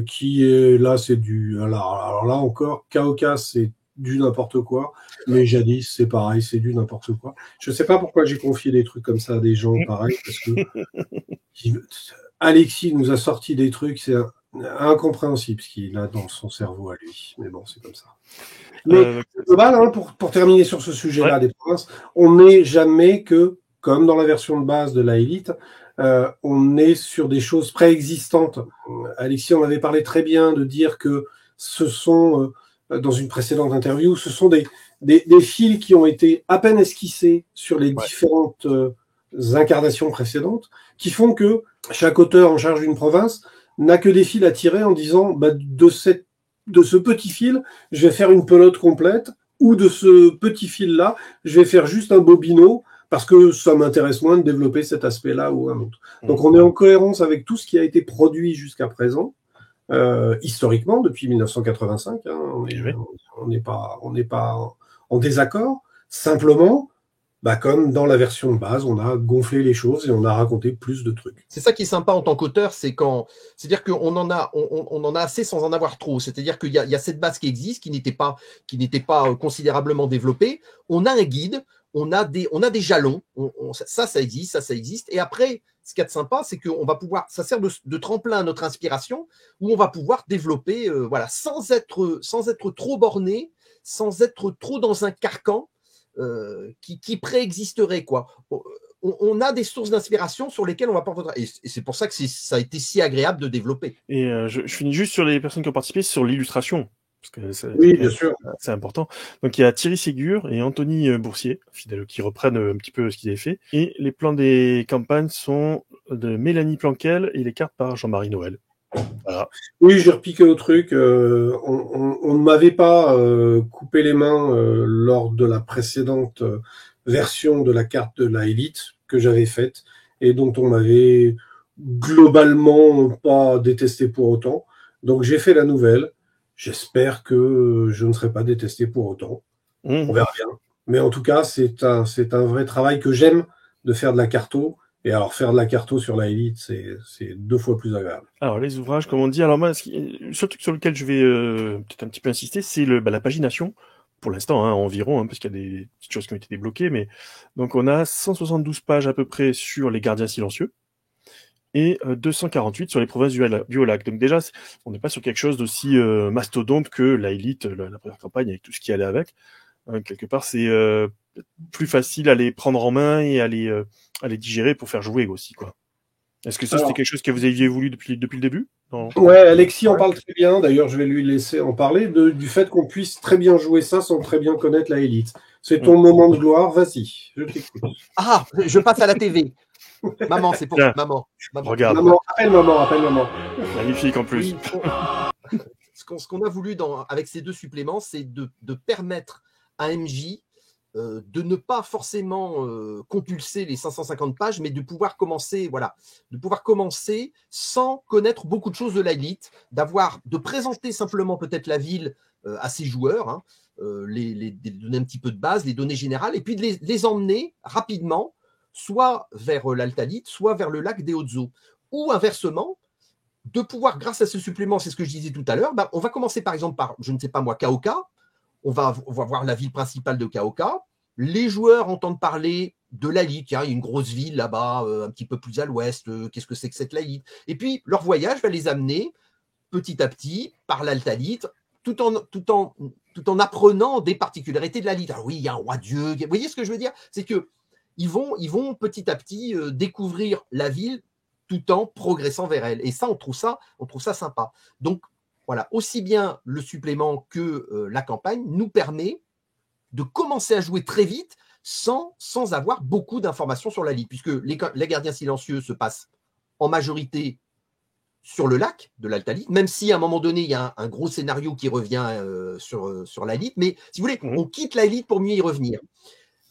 qui est là, c'est alors là encore, Kaoka, c'est du n'importe quoi, mais Jadis, c'est pareil, c'est du n'importe quoi. Je sais pas pourquoi j'ai confié des trucs comme ça à des gens pareils, parce que Alexis nous a sorti des trucs, c'est incompréhensible ce qu'il a dans son cerveau à lui. Mais bon, c'est comme ça. Mais global, pour terminer sur ce sujet-là des provinces, on n'est jamais que, comme dans la version de base de la Élite, on est sur des choses préexistantes. Alexis en avait parlé très bien de dire que ce sont, dans une précédente interview, ce sont des fils qui ont été à peine esquissés sur les différentes incarnations précédentes, qui font que chaque auteur en charge d'une province n'a que des fils à tirer en disant de ce petit fil, je vais faire une pelote complète, ou de ce petit fil-là, je vais faire juste un bobino, parce que ça m'intéresse moins de développer cet aspect-là ou un autre. Donc on est en cohérence avec tout ce qui a été produit jusqu'à présent, historiquement, depuis 1985. On n'est pas en désaccord. Simplement, comme dans la version de base, on a gonflé les choses et on a raconté plus de trucs. C'est ça qui est sympa en tant qu'auteur, c'est-à-dire qu'on en a assez sans en avoir trop. C'est-à-dire qu'il y a cette base qui existe, qui n'était pas considérablement développée. On a un guide, on a des jalons. Ça existe. Et après, ce qu'il y a de sympa, c'est qu'on va pouvoir, ça sert de tremplin à notre inspiration, où on va pouvoir développer, sans être trop borné, sans être trop dans un carcan. Qui préexisterait, quoi. On a des sources d'inspiration sur lesquelles on va pas. Et c'est pour ça que ça a été si agréable de développer. Et je finis juste sur les personnes qui ont participé sur l'illustration. Parce que oui, bien sûr. C'est important. Donc il y a Thierry Ségur et Anthony Boursier, fidèles, qui reprennent un petit peu ce qu'ils avaient fait. Et les plans des campagnes sont de Mélanie Planquel et les cartes par Jean-Marie Noël. Voilà. Oui, j'ai repiqué au truc. On ne m'avait pas coupé les mains lors de la précédente version de la carte de la Élite que j'avais faite et dont on m'avait globalement pas détesté pour autant. Donc j'ai fait la nouvelle. J'espère que je ne serai pas détesté pour autant. On verra bien. Mais en tout cas, c'est un vrai travail que j'aime de faire de la carto. Et alors, faire de la carto sur la Élite, c'est 2 fois plus agréable. Alors, les ouvrages, comme on dit, alors moi, le seul truc sur lequel je vais peut-être un petit peu insister, c'est la pagination. Pour l'instant, environ, parce qu'il y a des petites choses qui ont été débloquées. Mais donc, on a 172 pages à peu près sur les gardiens silencieux et 248 sur les provinces du Haut-Lac. Donc déjà, on n'est pas sur quelque chose d'aussi mastodonte que la Élite, la première campagne, avec tout ce qui allait avec. Quelque part, c'est plus facile à les prendre en main et à les digérer pour faire jouer aussi, quoi. Est-ce que c'était quelque chose que vous aviez voulu depuis le début? Ouais, Alexis en parle très bien. D'ailleurs, je vais lui laisser en parler du fait qu'on puisse très bien jouer ça sans très bien connaître la Élite. C'est ton moment de gloire. Vas-y, je t'écoute. Ah, je passe à la TV. Maman, c'est pour maman. Regarde. Maman, appelle maman. Magnifique en plus. Oui, ce qu'on a voulu avec ces 2 suppléments, c'est de permettre à MJ de ne pas forcément compulser les 550 pages, mais de pouvoir commencer, sans connaître beaucoup de choses de la Lilith, de présenter simplement peut-être la ville à ses joueurs, hein, les donner un petit peu de base, les données générales, et puis de les emmener rapidement, soit vers l'Altalite, soit vers le lac des Hautes-Eaux, ou inversement, de pouvoir, grâce à ce supplément, c'est ce que je disais tout à l'heure, on va commencer par exemple par, je ne sais pas moi, Kaoka. On va voir la ville principale de Kaoka. Les joueurs entendent parler de Lilith. Il y a une grosse ville là-bas, un petit peu plus à l'ouest. Qu'est-ce que c'est que cette Lilith? Et puis, leur voyage va les amener petit à petit par l'Altalite, tout en apprenant des particularités de la Lilith. Alors oui, il y a un roi Dieu. Vous voyez ce que je veux dire? C'est qu'ils vont petit à petit découvrir la ville tout en progressant vers elle. Et ça, on trouve ça sympa. Donc, voilà, aussi bien le supplément que la campagne nous permet de commencer à jouer très vite sans avoir beaucoup d'informations sur la Lilith, puisque les gardiens silencieux se passent en majorité sur le lac de l'Altalite, même si à un moment donné, il y a un gros scénario qui revient sur la Lilith, mais si vous voulez, on quitte la Lilith pour mieux y revenir.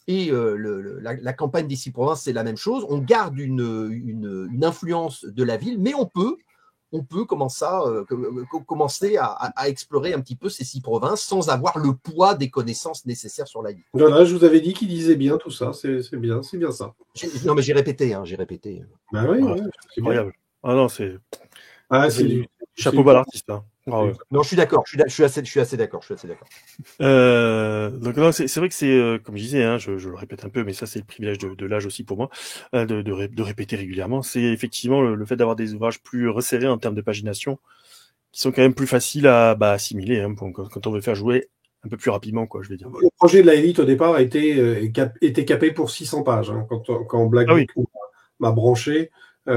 Et la campagne des 6 provinces, c'est la même chose. On garde une influence de la ville, mais on peut commencer à explorer un petit peu ces 6 provinces sans avoir le poids des connaissances nécessaires sur la Lilith. Voilà, je vous avais dit qu'il disait bien tout ça, c'est bien ça. Non, mais j'ai répété. Bah oui, c'est incroyable. Ah non, c'est du chapeau bas l'artiste. Hein. Ah ouais. Non, je suis d'accord. Je suis assez d'accord. Donc non, c'est vrai que c'est comme je disais, hein, je le répète un peu, mais ça c'est le privilège de l'âge aussi pour moi, de répéter régulièrement. C'est effectivement le fait d'avoir des ouvrages plus resserrés en termes de pagination, qui sont quand même plus faciles à assimiler hein, quand on veut faire jouer un peu plus rapidement, quoi, je vais dire. Le projet de la Lilith au départ était capé pour 600 pages. Hein. Quand Black Book m'a branché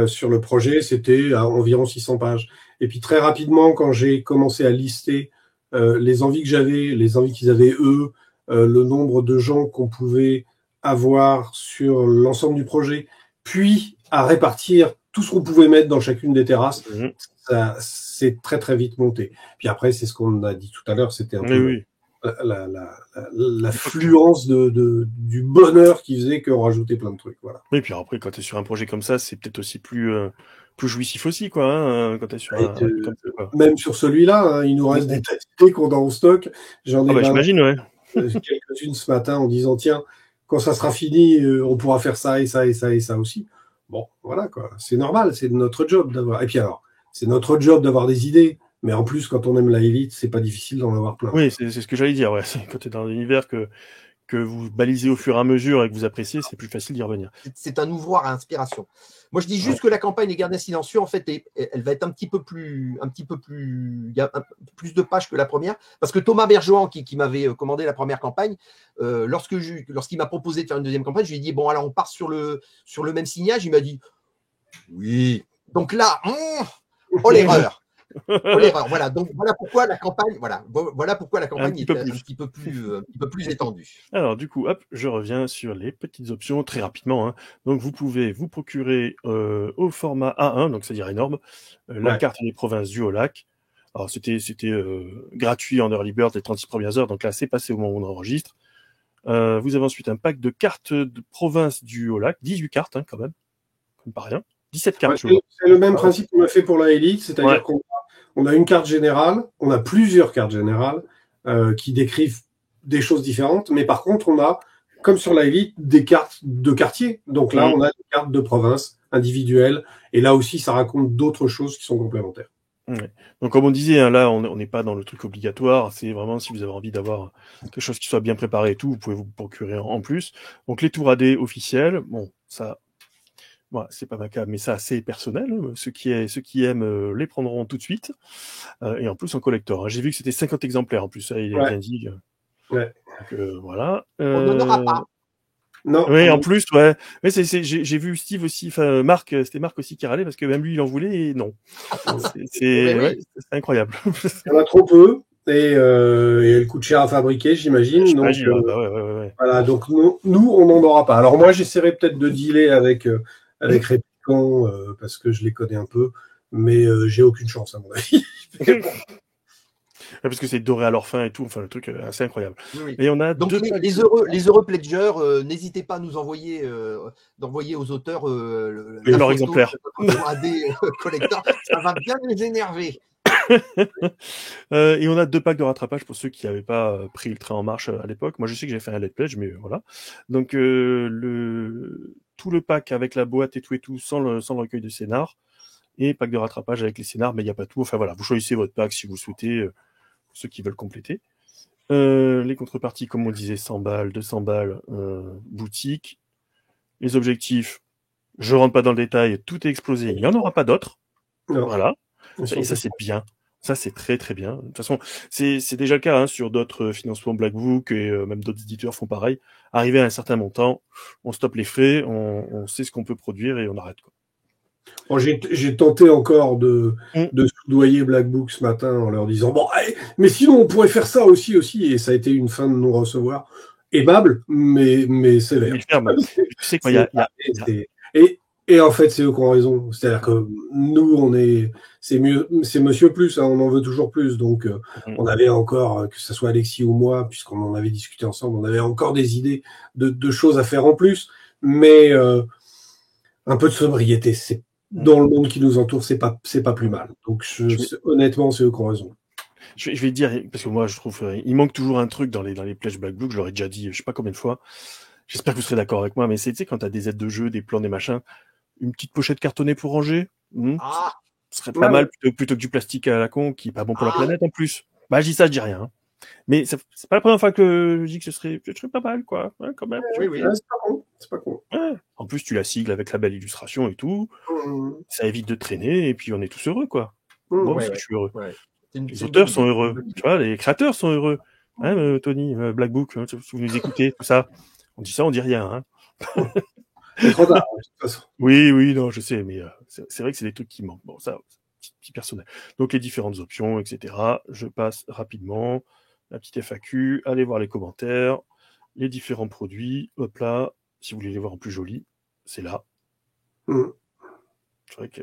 sur le projet, c'était à environ 600 pages. Et puis très rapidement, quand j'ai commencé à lister les envies que j'avais, les envies qu'ils avaient eux, le nombre de gens qu'on pouvait avoir sur l'ensemble du projet, puis à répartir tout ce qu'on pouvait mettre dans chacune des terrasses, ça c'est très très vite monté. Puis après, c'est ce qu'on a dit tout à l'heure, c'était un peu la fluence du bonheur qui faisait qu'on rajoutait plein de trucs. Voilà. Oui, puis après, quand tu es sur un projet comme ça, c'est peut-être aussi plus jouissif aussi, quoi, hein, quand tu es sur un truc comme ça, quoi. Même sur celui-là, hein, il nous reste des idées qu'on a en stock. J'en ai j'imagine, ouais. quelques-unes ce matin en disant, tiens, quand ça sera fini, on pourra faire ça et ça et ça et ça aussi. Bon, voilà, quoi. C'est normal, c'est notre job d'avoir. Et puis alors, c'est notre job d'avoir des idées. Mais en plus, quand on aime la Lilith, c'est pas difficile d'en avoir plein. Oui, c'est ce que j'allais dire. Ouais. Quand tu es dans un univers que vous balisez au fur et à mesure et que vous appréciez, c'est plus facile d'y revenir. C'est un ouvroir à inspiration. Moi, je dis juste que la campagne des Gardiens Silencieux, en fait, elle va être un petit peu plus, il y a plus de pages que la première, parce que Thomas Bergeron, qui m'avait commandé la première campagne, lorsqu'il m'a proposé de faire une deuxième campagne, je lui ai dit, bon, alors on part sur le même signage. Il m'a dit, oui. Donc là, oh l'erreur. Voilà, donc voilà pourquoi la campagne, est un petit peu plus étendue. Alors du coup, hop, je reviens sur les petites options très rapidement. Hein. Donc vous pouvez vous procurer au format A1, donc c'est-à-dire énorme, la carte des provinces du Haut-Lac. Alors c'était gratuit en early bird les 36 premières heures, donc là c'est passé au moment où on enregistre. Vous avez ensuite un pack de cartes de provinces du Haut-Lac, 18 cartes hein, quand même, comme pas rien. 17 cartes. C'est le même principe qu'on a fait pour la Elite, c'est-à-dire qu'on a une carte générale, on a plusieurs cartes générales qui décrivent des choses différentes, mais par contre, on a, comme sur la Elite, des cartes de quartier. Donc là, on a des cartes de province individuelles, et là aussi, ça raconte d'autres choses qui sont complémentaires. Ouais. Donc comme on disait, hein, là, on n'est pas dans le truc obligatoire, c'est vraiment si vous avez envie d'avoir quelque chose qui soit bien préparé et tout, vous pouvez vous procurer en plus. Donc les tours AD officiels, bon, ça... Voilà, c'est pas ma cam, mais ça, c'est personnel. Ceux qui aiment les prendront tout de suite. Et en plus, en collector. Hein. J'ai vu que c'était 50 exemplaires. En plus, ça, il est bien dit. Ouais. Donc, voilà. On n'en aura pas. Non. Oui, en plus, ouais. Mais j'ai vu Steve aussi, enfin, Marc, c'était Marc aussi qui râlait parce que même lui, il en voulait et non. C'est incroyable. Il y en a trop peu. Et elle coûte cher à fabriquer, j'imagine. Donc, voilà, donc nous, on n'en aura pas. Alors moi, j'essaierai peut-être de dealer avec Répliquant parce que je les connais un peu, mais j'ai aucune chance à mon avis. parce que c'est doré à leur fin et tout, enfin le truc assez incroyable. Oui. Et on a donc deux les heureux pledgers, n'hésitez pas à nous envoyer d'envoyer aux auteurs la leur photo exemplaire. de votre AD collector, ça va bien les énerver. Et on a 2 packs de rattrapage pour ceux qui n'avaient pas pris le train en marche à l'époque. Moi, je sais que j'ai fait un Let's Pledge, mais voilà. Donc, tout le pack avec la boîte et tout, sans le recueil de scénar, et pack de rattrapage avec les scénars, mais il n'y a pas tout. Enfin voilà, vous choisissez votre pack si vous souhaitez, pour ceux qui veulent compléter. Les contreparties, comme on disait, 100 balles, 200 balles, boutique. Les objectifs, je rentre pas dans le détail, tout est explosé, il n'y en aura pas d'autres. Non. Voilà. Et ça, c'est bien. Ça, c'est très très bien. De toute façon, c'est déjà le cas hein, sur d'autres financements Black Book et même d'autres éditeurs font pareil. Arrivé à un certain montant, on stoppe les frais, on sait ce qu'on peut produire et on arrête. Quoi. Bon, j'ai tenté encore de soudoyer Black Book ce matin en leur disant bon, allez, mais sinon on pourrait faire ça aussi, et ça a été une fin de non-recevoir aimable, mais sévère. Tu sais quoi, il y a... Et en fait, c'est eux qui ont raison. C'est-à-dire que nous, c'est Monsieur Plus, hein, on en veut toujours plus. Donc, on avait encore, que ce soit Alexis ou moi, puisqu'on en avait discuté ensemble, on avait encore des idées de choses à faire en plus. Mais un peu de sobriété, c'est dans le monde qui nous entoure, c'est pas plus mal. Donc, honnêtement, c'est eux qui ont raison. Je vais dire, parce que moi, je trouve, il manque toujours un truc dans les pledges Black Book. Je l'aurais déjà dit, je sais pas combien de fois. J'espère que vous serez d'accord avec moi, mais c'est, tu sais, quand t'as des aides de jeu, des plans, des machins, une petite pochette cartonnée pour ranger, ce serait pas mal plutôt que du plastique à la con qui est pas bon pour la planète en plus. Bah, je dis ça, je dis rien. Hein. Mais c'est pas la première fois que je dis que ce serait pas mal, quoi. Ouais, quand même. Oui. Ouais, c'est pas con. Ouais. En plus, tu la sigles avec la belle illustration et tout. Ça évite de traîner et puis on est tous heureux, quoi. Je suis heureux. Ouais. Les auteurs sont heureux. Tu vois, les créateurs sont heureux. Hein, Tony, Black Book, hein, vous nous écoutez, tout ça. On dit ça, on dit rien. Hein. C'est trop tard, de toute façon. Oui, non, je sais, mais c'est vrai que c'est des trucs qui manquent. Bon, ça, petit personnel. Donc, les différentes options, etc. Je passe rapidement. La petite FAQ, allez voir les commentaires, les différents produits. Hop là, si vous voulez les voir en plus joli, c'est là. C'est vrai que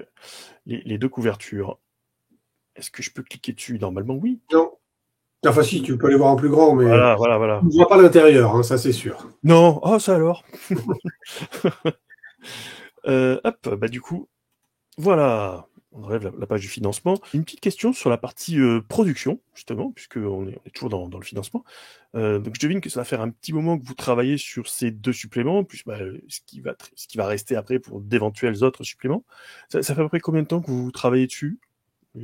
les 2 couvertures, est-ce que je peux cliquer dessus? Normalement, oui. Non. Enfin, si, tu peux les voir en plus grand, mais voilà. On ne voit pas l'intérieur, hein, ça c'est sûr. Non, ça alors. Hop, bah du coup, voilà. On enlève la page du financement. Une petite question sur la partie production, justement, puisqu'on est toujours dans le financement. Donc je devine que ça va faire un petit moment que vous travaillez sur ces 2 suppléments, plus ce qui va rester après pour d'éventuels autres suppléments. Ça fait à peu près combien de temps que vous travaillez dessus?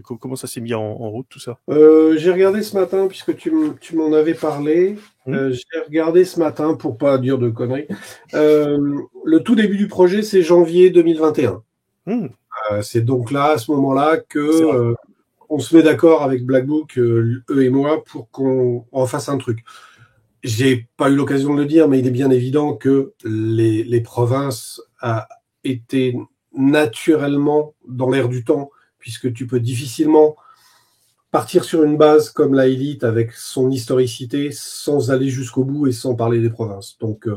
Comment ça s'est mis en route, tout ça? J'ai regardé ce matin, puisque tu m'en avais parlé. J'ai regardé ce matin, pour pas dire de conneries. Le tout début du projet, c'est janvier 2021. C'est donc là, à ce moment-là, que on se met d'accord avec Black Book, eux et moi, pour qu'on en fasse un truc. J'ai pas eu l'occasion de le dire, mais il est bien évident que les provinces étaient naturellement dans l'air du temps, puisque tu peux difficilement partir sur une base comme la Élite avec son historicité sans aller jusqu'au bout et sans parler des provinces. Donc,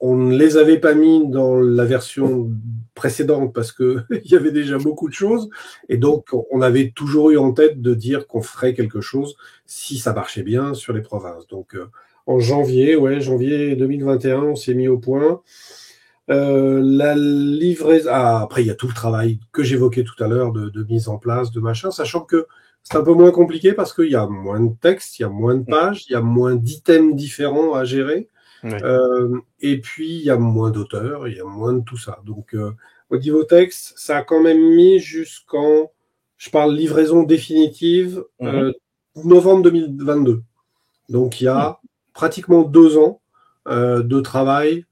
on ne les avait pas mis dans la version précédente parce que il y avait déjà beaucoup de choses. Et donc, on avait toujours eu en tête de dire qu'on ferait quelque chose si ça marchait bien sur les provinces. Donc, en janvier 2021, on s'est mis au point. La livraison. Après, il y a tout le travail que j'évoquais tout à l'heure de mise en place, de machin, sachant que c'est un peu moins compliqué parce qu'il y a moins de texte, il y a moins de pages, il y a moins d'items différents à gérer. Et puis, il y a moins d'auteurs, il y a moins de tout ça. Donc, au niveau texte, ça a quand même mis jusqu'en, je parle livraison définitive, novembre 2022. Donc, il y a pratiquement 2 ans de travail.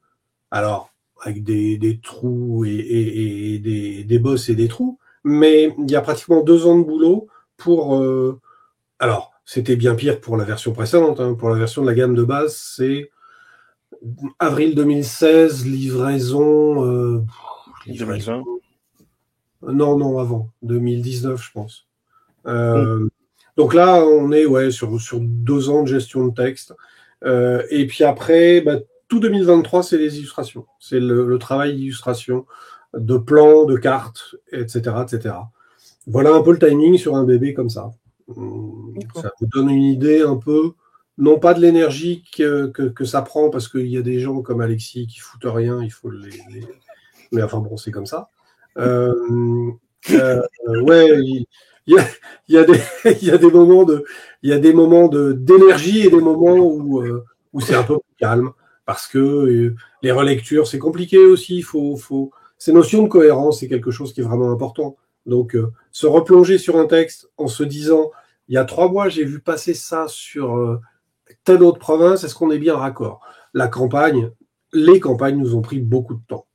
Alors, avec des trous et des bosses et des trous, mais il y a pratiquement 2 ans de boulot pour... alors, c'était bien pire pour la version précédente. Hein. Pour la version de la gamme de base, c'est avril 2016, livraison... 2020 Non, avant. 2019, je pense. Donc là, on est sur 2 ans de gestion de texte. Et puis après... tout 2023, c'est les illustrations. C'est le travail d'illustration, de plans, de cartes, etc., etc. Voilà un peu le timing sur un bébé comme ça. Ça vous donne une idée un peu, non pas de l'énergie que ça prend, parce qu'il y a des gens comme Alexis qui foutent rien, il faut mais enfin bon, c'est comme ça. Ouais, il y a des, il y a des moments d'énergie et des moments où c'est un peu plus calme, parce que les relectures, c'est compliqué aussi. Ces notions de cohérence, c'est quelque chose qui est vraiment important. Donc, se replonger sur un texte en se disant, il y a 3 mois, j'ai vu passer ça sur telle autre province, est-ce qu'on est bien raccord? Les campagnes nous ont pris beaucoup de temps.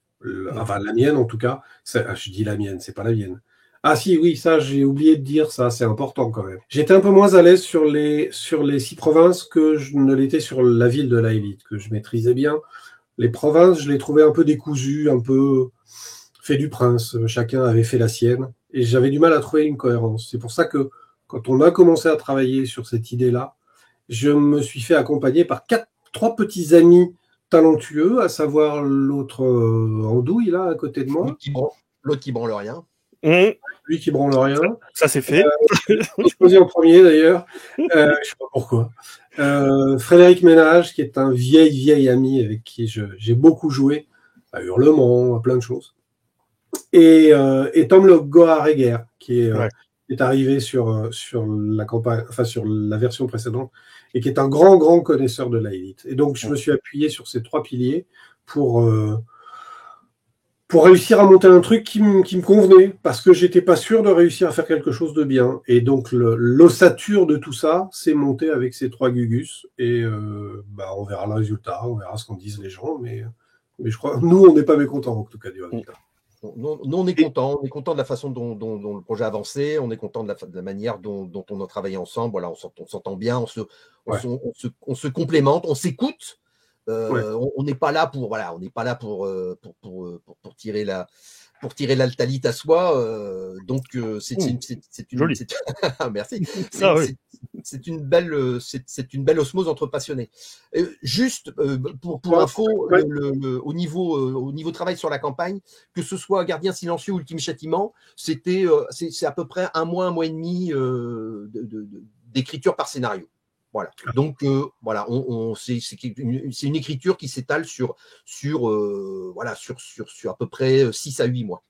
Enfin, la mienne, en tout cas. Je dis la mienne, c'est pas la mienne. Ah si, oui, ça, j'ai oublié de dire ça, c'est important quand même. J'étais un peu moins à l'aise sur les 6 provinces que je ne l'étais sur la ville de la Élite, que je maîtrisais bien. Les provinces, je les trouvais un peu décousues, un peu fait du prince. Chacun avait fait la sienne. Et j'avais du mal à trouver une cohérence. C'est pour ça que quand on a commencé à travailler sur cette idée-là, je me suis fait accompagner par 3 petits amis talentueux, à savoir l'autre andouille, là, à côté de moi. L'autre qui branle rien. Lui qui branle rien. Ça c'est fait. Posé en premier, d'ailleurs. Je sais pas pourquoi. Frédéric Ménage, qui est un vieil ami avec qui j'ai beaucoup joué, à Hurlement, à plein de choses. Et Tom Le Gohareguer, qui est arrivé sur la campagne, enfin sur la version précédente, et qui est un grand connaisseur de la Élite. Et donc je me suis appuyé sur ces 3 piliers pour réussir à monter un truc qui me convenait, parce que j'étais pas sûr de réussir à faire quelque chose de bien. Et donc l'ossature de tout ça, c'est monté avec ces 3 gugus, et on verra le résultat, on verra ce qu'en disent les gens, mais je crois, nous, on n'est pas mécontents en tout cas du résultat. Nous, on est content. On est content de la façon dont le projet a avancé. On est content de la manière dont on a travaillé ensemble. Voilà, on s'entend bien, on se complémente, on s'écoute. On n'est pas là pour tirer l'altalite à soi. Donc c'est une joli. Merci. C'est une belle osmose entre passionnés. Juste pour info, au niveau travail sur la campagne, que ce soit Gardien silencieux ou Ultime Châtiment, c'est à peu près un mois et demi d'écriture par scénario. Voilà. Donc voilà, c'est une écriture qui s'étale sur à peu près 6 à 8 mois.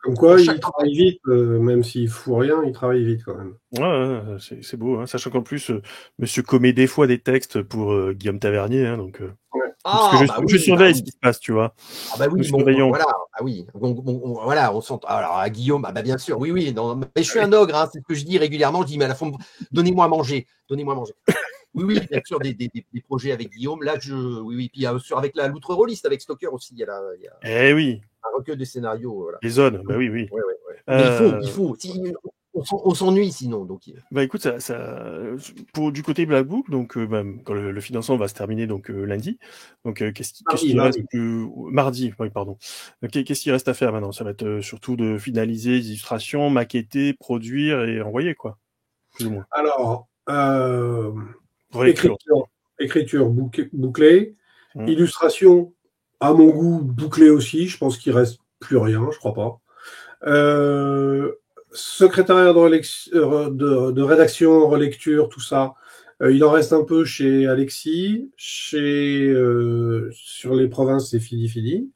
Comme quoi, il travaille vite, même s'il fout rien, il travaille vite quand même. Ouais, c'est beau, hein, sachant qu'en plus, monsieur commet des fois des textes pour Guillaume Tavernier, hein, donc. Parce que je surveille ce qui se passe, tu vois. Ah bah oui, voilà. Ah oui. Voilà, on s'entend. Alors à Guillaume, bien sûr, oui. Non, mais je suis un ogre, hein, c'est ce que je dis régulièrement. Je dis, mais à la fin, donnez-moi à manger. Oui, bien sûr, des projets avec Guillaume. Là, oui. Puis avec la loutre rôliste avec Stoker aussi, il y a oui. Un recueil de scénarios. Voilà. Les zones, oui. Ouais. Mais il faut. On s'ennuie sinon. Donc. Écoute, du côté Black Book, donc quand le financement va se terminer donc lundi, donc qu'est-ce qui reste mardi, oui, pardon. Qu'est-ce qui reste à faire maintenant? Ça va être surtout de finaliser les illustrations, maqueter, produire et envoyer, quoi, plus ou moins. Alors, écriture bouclée, illustration à mon goût bouclée aussi. Je pense qu'il reste plus rien, je crois pas. Secrétariat de rédaction, relecture, tout ça, il en reste un peu chez Alexis, sur les provinces, c'est fini.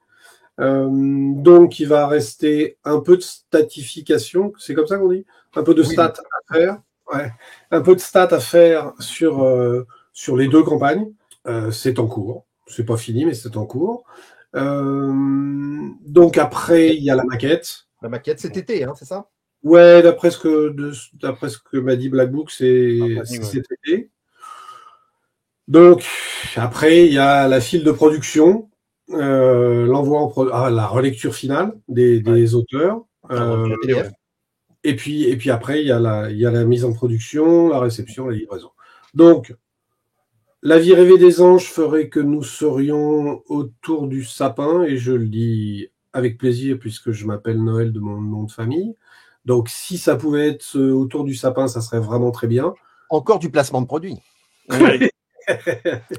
Donc, il va rester un peu de statification, c'est comme ça qu'on dit? Un peu de stats à faire. Ouais. Un peu de stats à faire sur les 2 campagnes. C'est en cours. C'est pas fini, mais c'est en cours. Donc, après, il y a la maquette. La maquette cet été, hein, c'est ça? Ouais, d'après ce que m'a dit Black Book, c'est cet été. Donc, après, il y a la file de production, l'envoi la relecture finale des auteurs. Et puis après, il y a la mise en production, la réception, la livraison. Donc, la vie rêvée des anges ferait que nous serions autour du sapin, et je le dis avec plaisir puisque je m'appelle Noël de mon nom de famille. Donc, si ça pouvait être autour du sapin, ça serait vraiment très bien. Encore du placement de produits.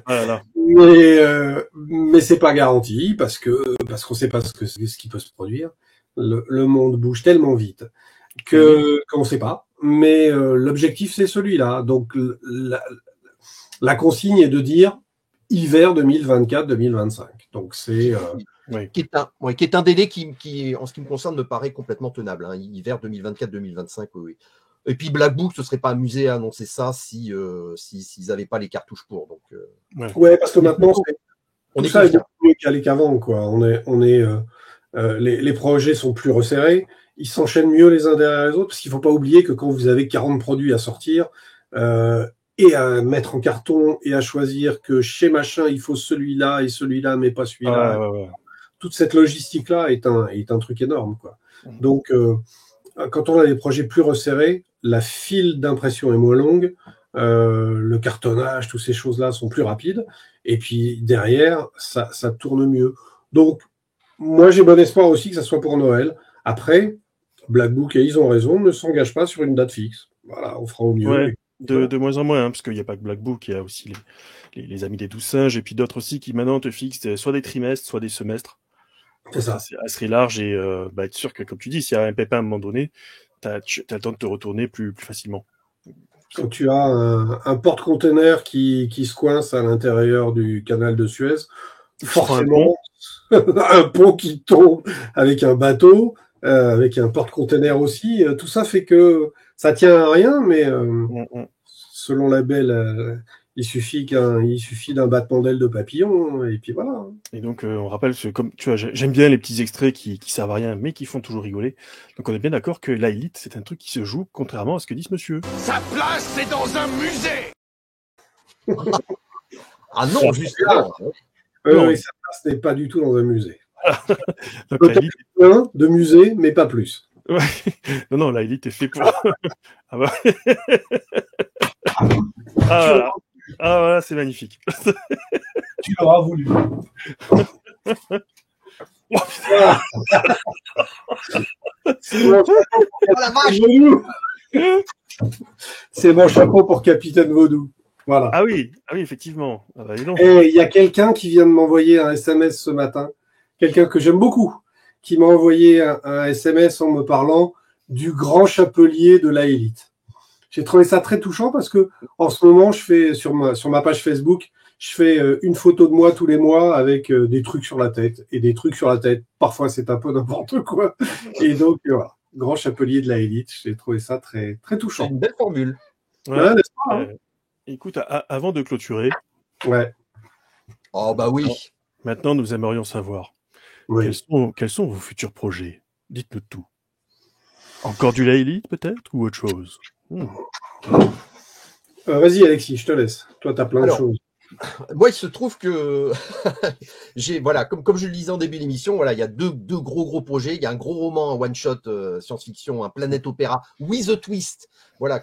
Voilà. Mais c'est pas garanti parce qu'on sait pas ce qui peut se produire. Le monde bouge tellement vite qu'on sait pas. mais l'objectif c'est celui-là. Donc la consigne est de dire hiver 2024-2025. Donc c'est qui est un délai qui, en ce qui me concerne, me paraît complètement tenable. Hein. Hiver 2024-2025, oui. Et puis Black Book ne se serait pas amusé à annoncer ça s'ils n'avaient pas les cartouches pour. Donc, ouais, parce que maintenant, tout ça est beaucoup mieux calé qu'avant, quoi. Les projets sont plus resserrés, ils s'enchaînent mieux les uns derrière les autres, parce qu'il ne faut pas oublier que quand vous avez 40 produits à sortir, et à mettre en carton, et à choisir que chez machin, il faut celui-là et celui-là, mais pas celui-là. Toute cette logistique-là est un truc énorme, quoi. Donc, quand on a des projets plus resserrés, la file d'impression est moins longue, le cartonnage, toutes ces choses-là sont plus rapides, et puis derrière, ça tourne mieux. Donc, moi, j'ai bon espoir aussi que ça soit pour Noël. Après, Black Book, et ils ont raison, ne s'engage pas sur une date fixe. Voilà, on fera au mieux. Ouais, de moins en moins, hein, parce qu'il n'y a pas que Black Book, il y a aussi les Amis des 12 singes, et puis d'autres aussi qui maintenant te fixent soit des trimestres, soit des semestres. C'est ça. C'est assez large et être sûr que, comme tu dis, s'il y a un pépin à un moment donné, tu as le temps de te retourner plus facilement. Quand tu as un porte-container qui se coince à l'intérieur du canal de Suez, forcément, un pont qui tombe avec un bateau, avec un porte-container aussi, tout ça fait que ça tient à rien, mais selon la belle, il suffit d'un battement d'aile de papillon, et puis voilà. Et donc, on rappelle que, comme tu vois, j'aime bien les petits extraits qui servent à rien, mais qui font toujours rigoler. Donc, on est bien d'accord que la Elite, c'est un truc qui se joue, contrairement à ce que dit ce monsieur. Sa place, c'est dans un musée. Ah non, justement. Oui, sa place n'est pas du tout dans un musée. Donc, la Elite... de musée, mais pas plus. Ouais. Non, la Elite est fait pour... Ah bah... voilà, c'est magnifique. Tu l'auras voulu. C'est mon chapeau pour Capitaine Vaudou. Voilà. Ah oui, effectivement. Et il y a quelqu'un qui vient de m'envoyer un SMS ce matin, quelqu'un que j'aime beaucoup, qui m'a envoyé un SMS en me parlant du grand chapelier de la Élite. J'ai trouvé ça très touchant parce que en ce moment, je fais sur ma page Facebook, je fais une photo de moi tous les mois avec des trucs sur la tête et des trucs sur la tête. Parfois, c'est un peu n'importe quoi. Et donc, voilà, grand chapelier de la Élite. J'ai trouvé ça très, très touchant. C'est une belle formule. Ouais, n'est-ce pas, hein écoute, avant de clôturer. Ouais. Oh, bah oui. Maintenant, nous aimerions savoir quels sont vos futurs projets. Dites-nous tout. Encore du La Élite, peut-être, ou autre chose? Vas-y, Alexis, je te laisse. Toi, tu as plein de choses. Moi, il se trouve que comme je le disais en début d'émission, il y a deux gros projets. Il y a un gros roman, un one-shot science-fiction, un planète opéra with a twist,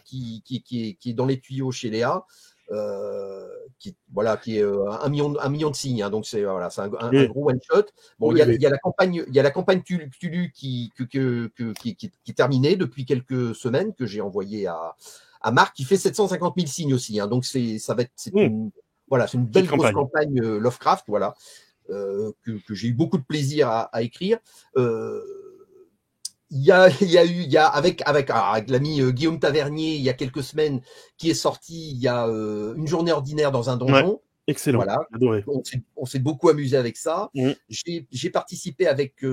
qui est dans les tuyaux chez Léa, qui est 1 million de signes. Hein, donc c'est un gros one-shot. Bon, il y a la campagne Cthulhu qui est terminée depuis quelques semaines, que j'ai envoyé à Marc, qui fait 750 000 signes aussi. Hein, donc c'est une belle grosse campagne Lovecraft, que j'ai eu beaucoup de plaisir à écrire. Il y a avec l'ami Guillaume Tavernier, il y a quelques semaines, qui est sorti, il y a Une journée ordinaire dans un donjon. Ouais, excellent, adoré. On s'est beaucoup amusé avec ça. J'ai participé avec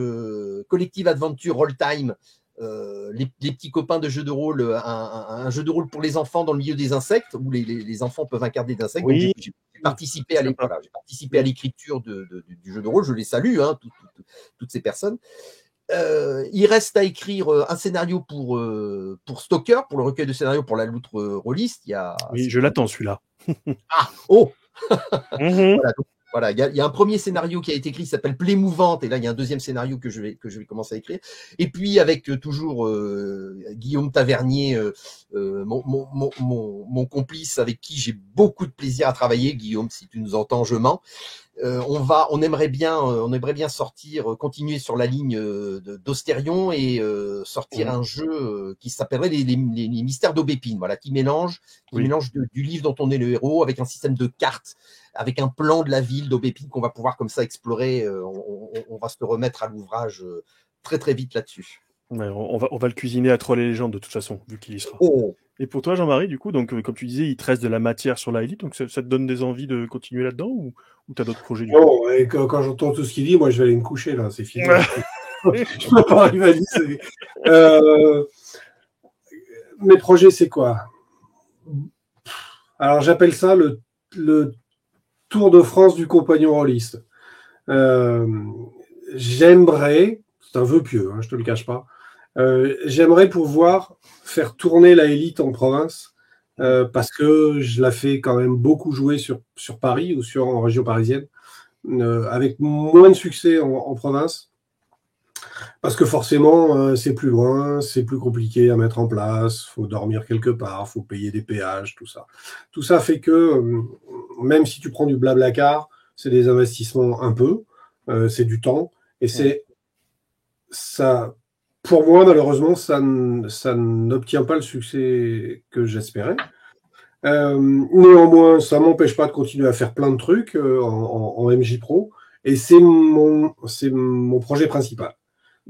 Collective Adventure Roll Time, les petits copains de jeux de rôle, un jeu de rôle pour les enfants dans le milieu des insectes, où les enfants peuvent incarner des insectes. Oui. J'ai participé à l'écriture du jeu de rôle. Je les salue, hein, toutes ces personnes. Il reste à écrire un scénario pour Stalker, pour le recueil de scénarios pour la loutre rôliste. Je l'attends celui-là. Il y a un premier scénario qui a été écrit, qui s'appelle Plaie mouvante, et là il y a un deuxième scénario que je vais commencer à écrire. Et puis avec toujours Guillaume Tavernier, mon complice, avec qui j'ai beaucoup de plaisir à travailler. Guillaume, si tu nous entends, je mens. On aimerait bien continuer sur la ligne d'Austérion et sortir un jeu qui s'appellerait les mystères d'Aubépine, qui mélange du livre dont on est le héros avec un système de cartes, avec un plan de la ville d'Aubépine qu'on va pouvoir comme ça explorer. On va se remettre à l'ouvrage très très vite là-dessus. Ouais, on va le cuisiner à Troll et Légendes de toute façon, vu qu'il y sera. Oh, Et pour toi, Jean-Marie, du coup, donc comme tu disais, il te reste de la matière sur la Elite, donc ça te donne des envies de continuer là-dedans ou tu as d'autres projets du coup? Non, et quand j'entends tout ce qu'il dit, moi, je vais aller me coucher, là, c'est fini. Je peux pas rivaliser. Mes projets, c'est quoi? Alors, j'appelle ça le Tour de France du compagnon rôliste. J'aimerais, c'est un vœu pieux, hein, je te le cache pas, j'aimerais pouvoir faire tourner la Elite en province, parce que je la fais quand même beaucoup jouer sur Paris ou en région parisienne, avec moins de succès en province. Parce que forcément, c'est plus loin, c'est plus compliqué à mettre en place, faut dormir quelque part, faut payer des péages, tout ça. Tout ça fait que, même si tu prends du Blablacar, c'est des investissements un peu, c'est du temps, et c'est ça. Pour moi, malheureusement, ça n'obtient pas le succès que j'espérais. Néanmoins, ça m'empêche pas de continuer à faire plein de trucs en MJ Pro, et c'est mon projet principal.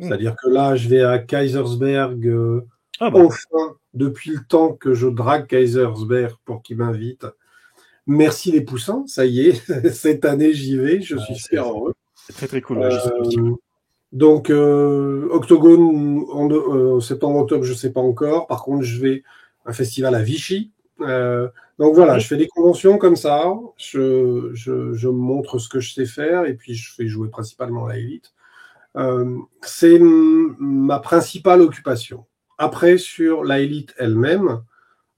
C'est-à-dire que là, je vais à Kaisersberg, enfin, depuis le temps que je drague Kaisersberg pour qu'il m'invite. Merci les poussins, ça y est, cette année j'y vais, je suis super heureux. C'est très très cool. Ouais, donc, Octogone, en septembre-octobre, je sais pas encore. Par contre, je vais à un festival à Vichy. Donc voilà, je fais des conventions comme ça, je montre ce que je sais faire et puis je fais jouer principalement la Elite. C'est ma principale occupation. Après, sur la Elite elle-même,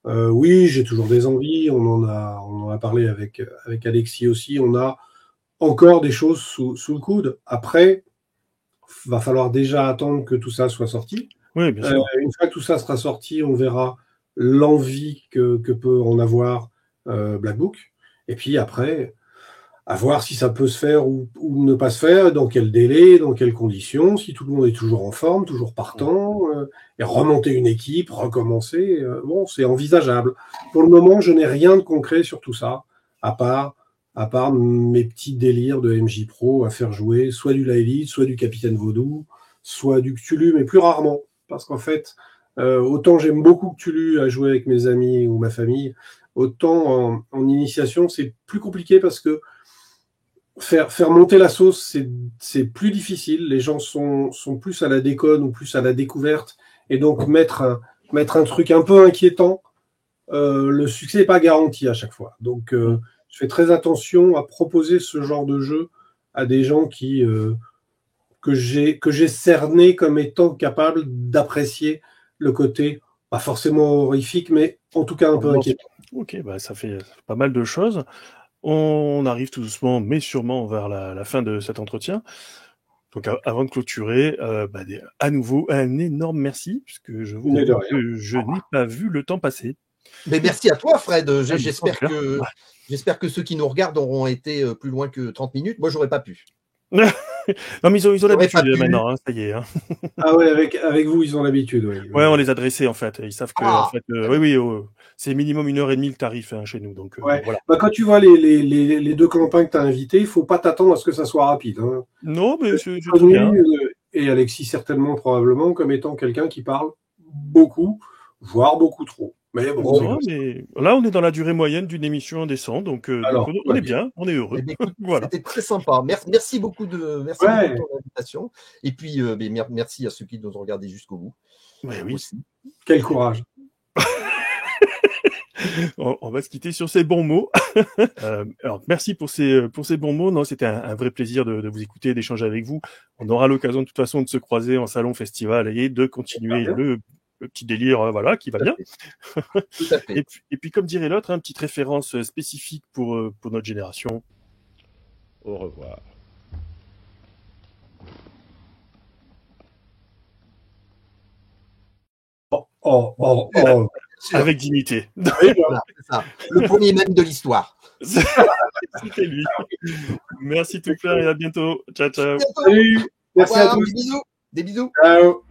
oui, j'ai toujours des envies. On en a parlé avec Alexis aussi. On a encore des choses sous le coude. Après, va falloir déjà attendre que tout ça soit sorti. Oui, bien sûr. Une fois que tout ça sera sorti, on verra l'envie que peut en avoir Black Book. Et puis après, à voir si ça peut se faire ou ne pas se faire, dans quel délai, dans quelles conditions, si tout le monde est toujours en forme, toujours partant, et remonter une équipe, recommencer, bon, c'est envisageable. Pour le moment, je n'ai rien de concret sur tout ça, à part mes petits délires de MJ Pro à faire jouer soit du Laelite, soit du Capitaine Vaudou, soit du Cthulhu, mais plus rarement. Parce qu'en fait, autant j'aime beaucoup Cthulhu à jouer avec mes amis ou ma famille, autant en initiation, c'est plus compliqué parce que faire monter la sauce, c'est plus difficile. Les gens sont plus à la déconne ou plus à la découverte. Et donc, mettre un truc un peu inquiétant, le succès n'est pas garanti à chaque fois. Donc, je fais très attention à proposer ce genre de jeu à des gens que j'ai cerné comme étant capables d'apprécier le côté, pas forcément horrifique, mais en tout cas un peu inquiétant. Ok, bah ça fait pas mal de choses. On arrive tout doucement, mais sûrement vers la fin de cet entretien. Donc avant de clôturer, à nouveau, un énorme merci, puisque je vous avoue que je n'ai pas vu le temps passer. Mais merci à toi, Fred. J'espère que ceux qui nous regardent auront été plus loin que 30 minutes. Moi, j'aurais pas pu. Non, mais ils ont l'habitude maintenant, hein, ça y est. Hein. Ah ouais, avec vous, ils ont l'habitude. Oui. Ouais, on les a dressés en fait. Ils savent que en fait, oui, c'est minimum 1h30 le tarif chez nous. Donc ouais. voilà. Bah, quand tu vois les deux campagnes que tu as invités, il faut pas t'attendre à ce que ça soit rapide. Hein. Non, mais c'est bien. Et Alexis certainement, probablement, comme étant quelqu'un qui parle beaucoup, voire beaucoup trop. Mais bon, mais là, on est dans la durée moyenne d'une émission indécente, donc on est bien, on est heureux. Eh bien, écoute, voilà. C'était très sympa. Merci beaucoup de ton invitation. Et puis, merci à ceux qui nous ont regardés jusqu'au bout. Ouais, oui. Aussi. Quel courage. On va se quitter sur ces bons mots. Alors, merci pour ces bons mots. Non, c'était un vrai plaisir de vous écouter, d'échanger avec vous. On aura l'occasion de toute façon de se croiser en salon festival et de continuer le petit délire, voilà, qui va bien. Tout à fait. Et puis, comme dirait l'autre, une petite référence spécifique pour notre génération. Au revoir. Avec dignité. Voilà, c'est ça. Le premier même de l'histoire. C'était lui. Merci tout plein et à bientôt. Ciao, ciao. Salut. Merci à tous. Des bisous. Ciao.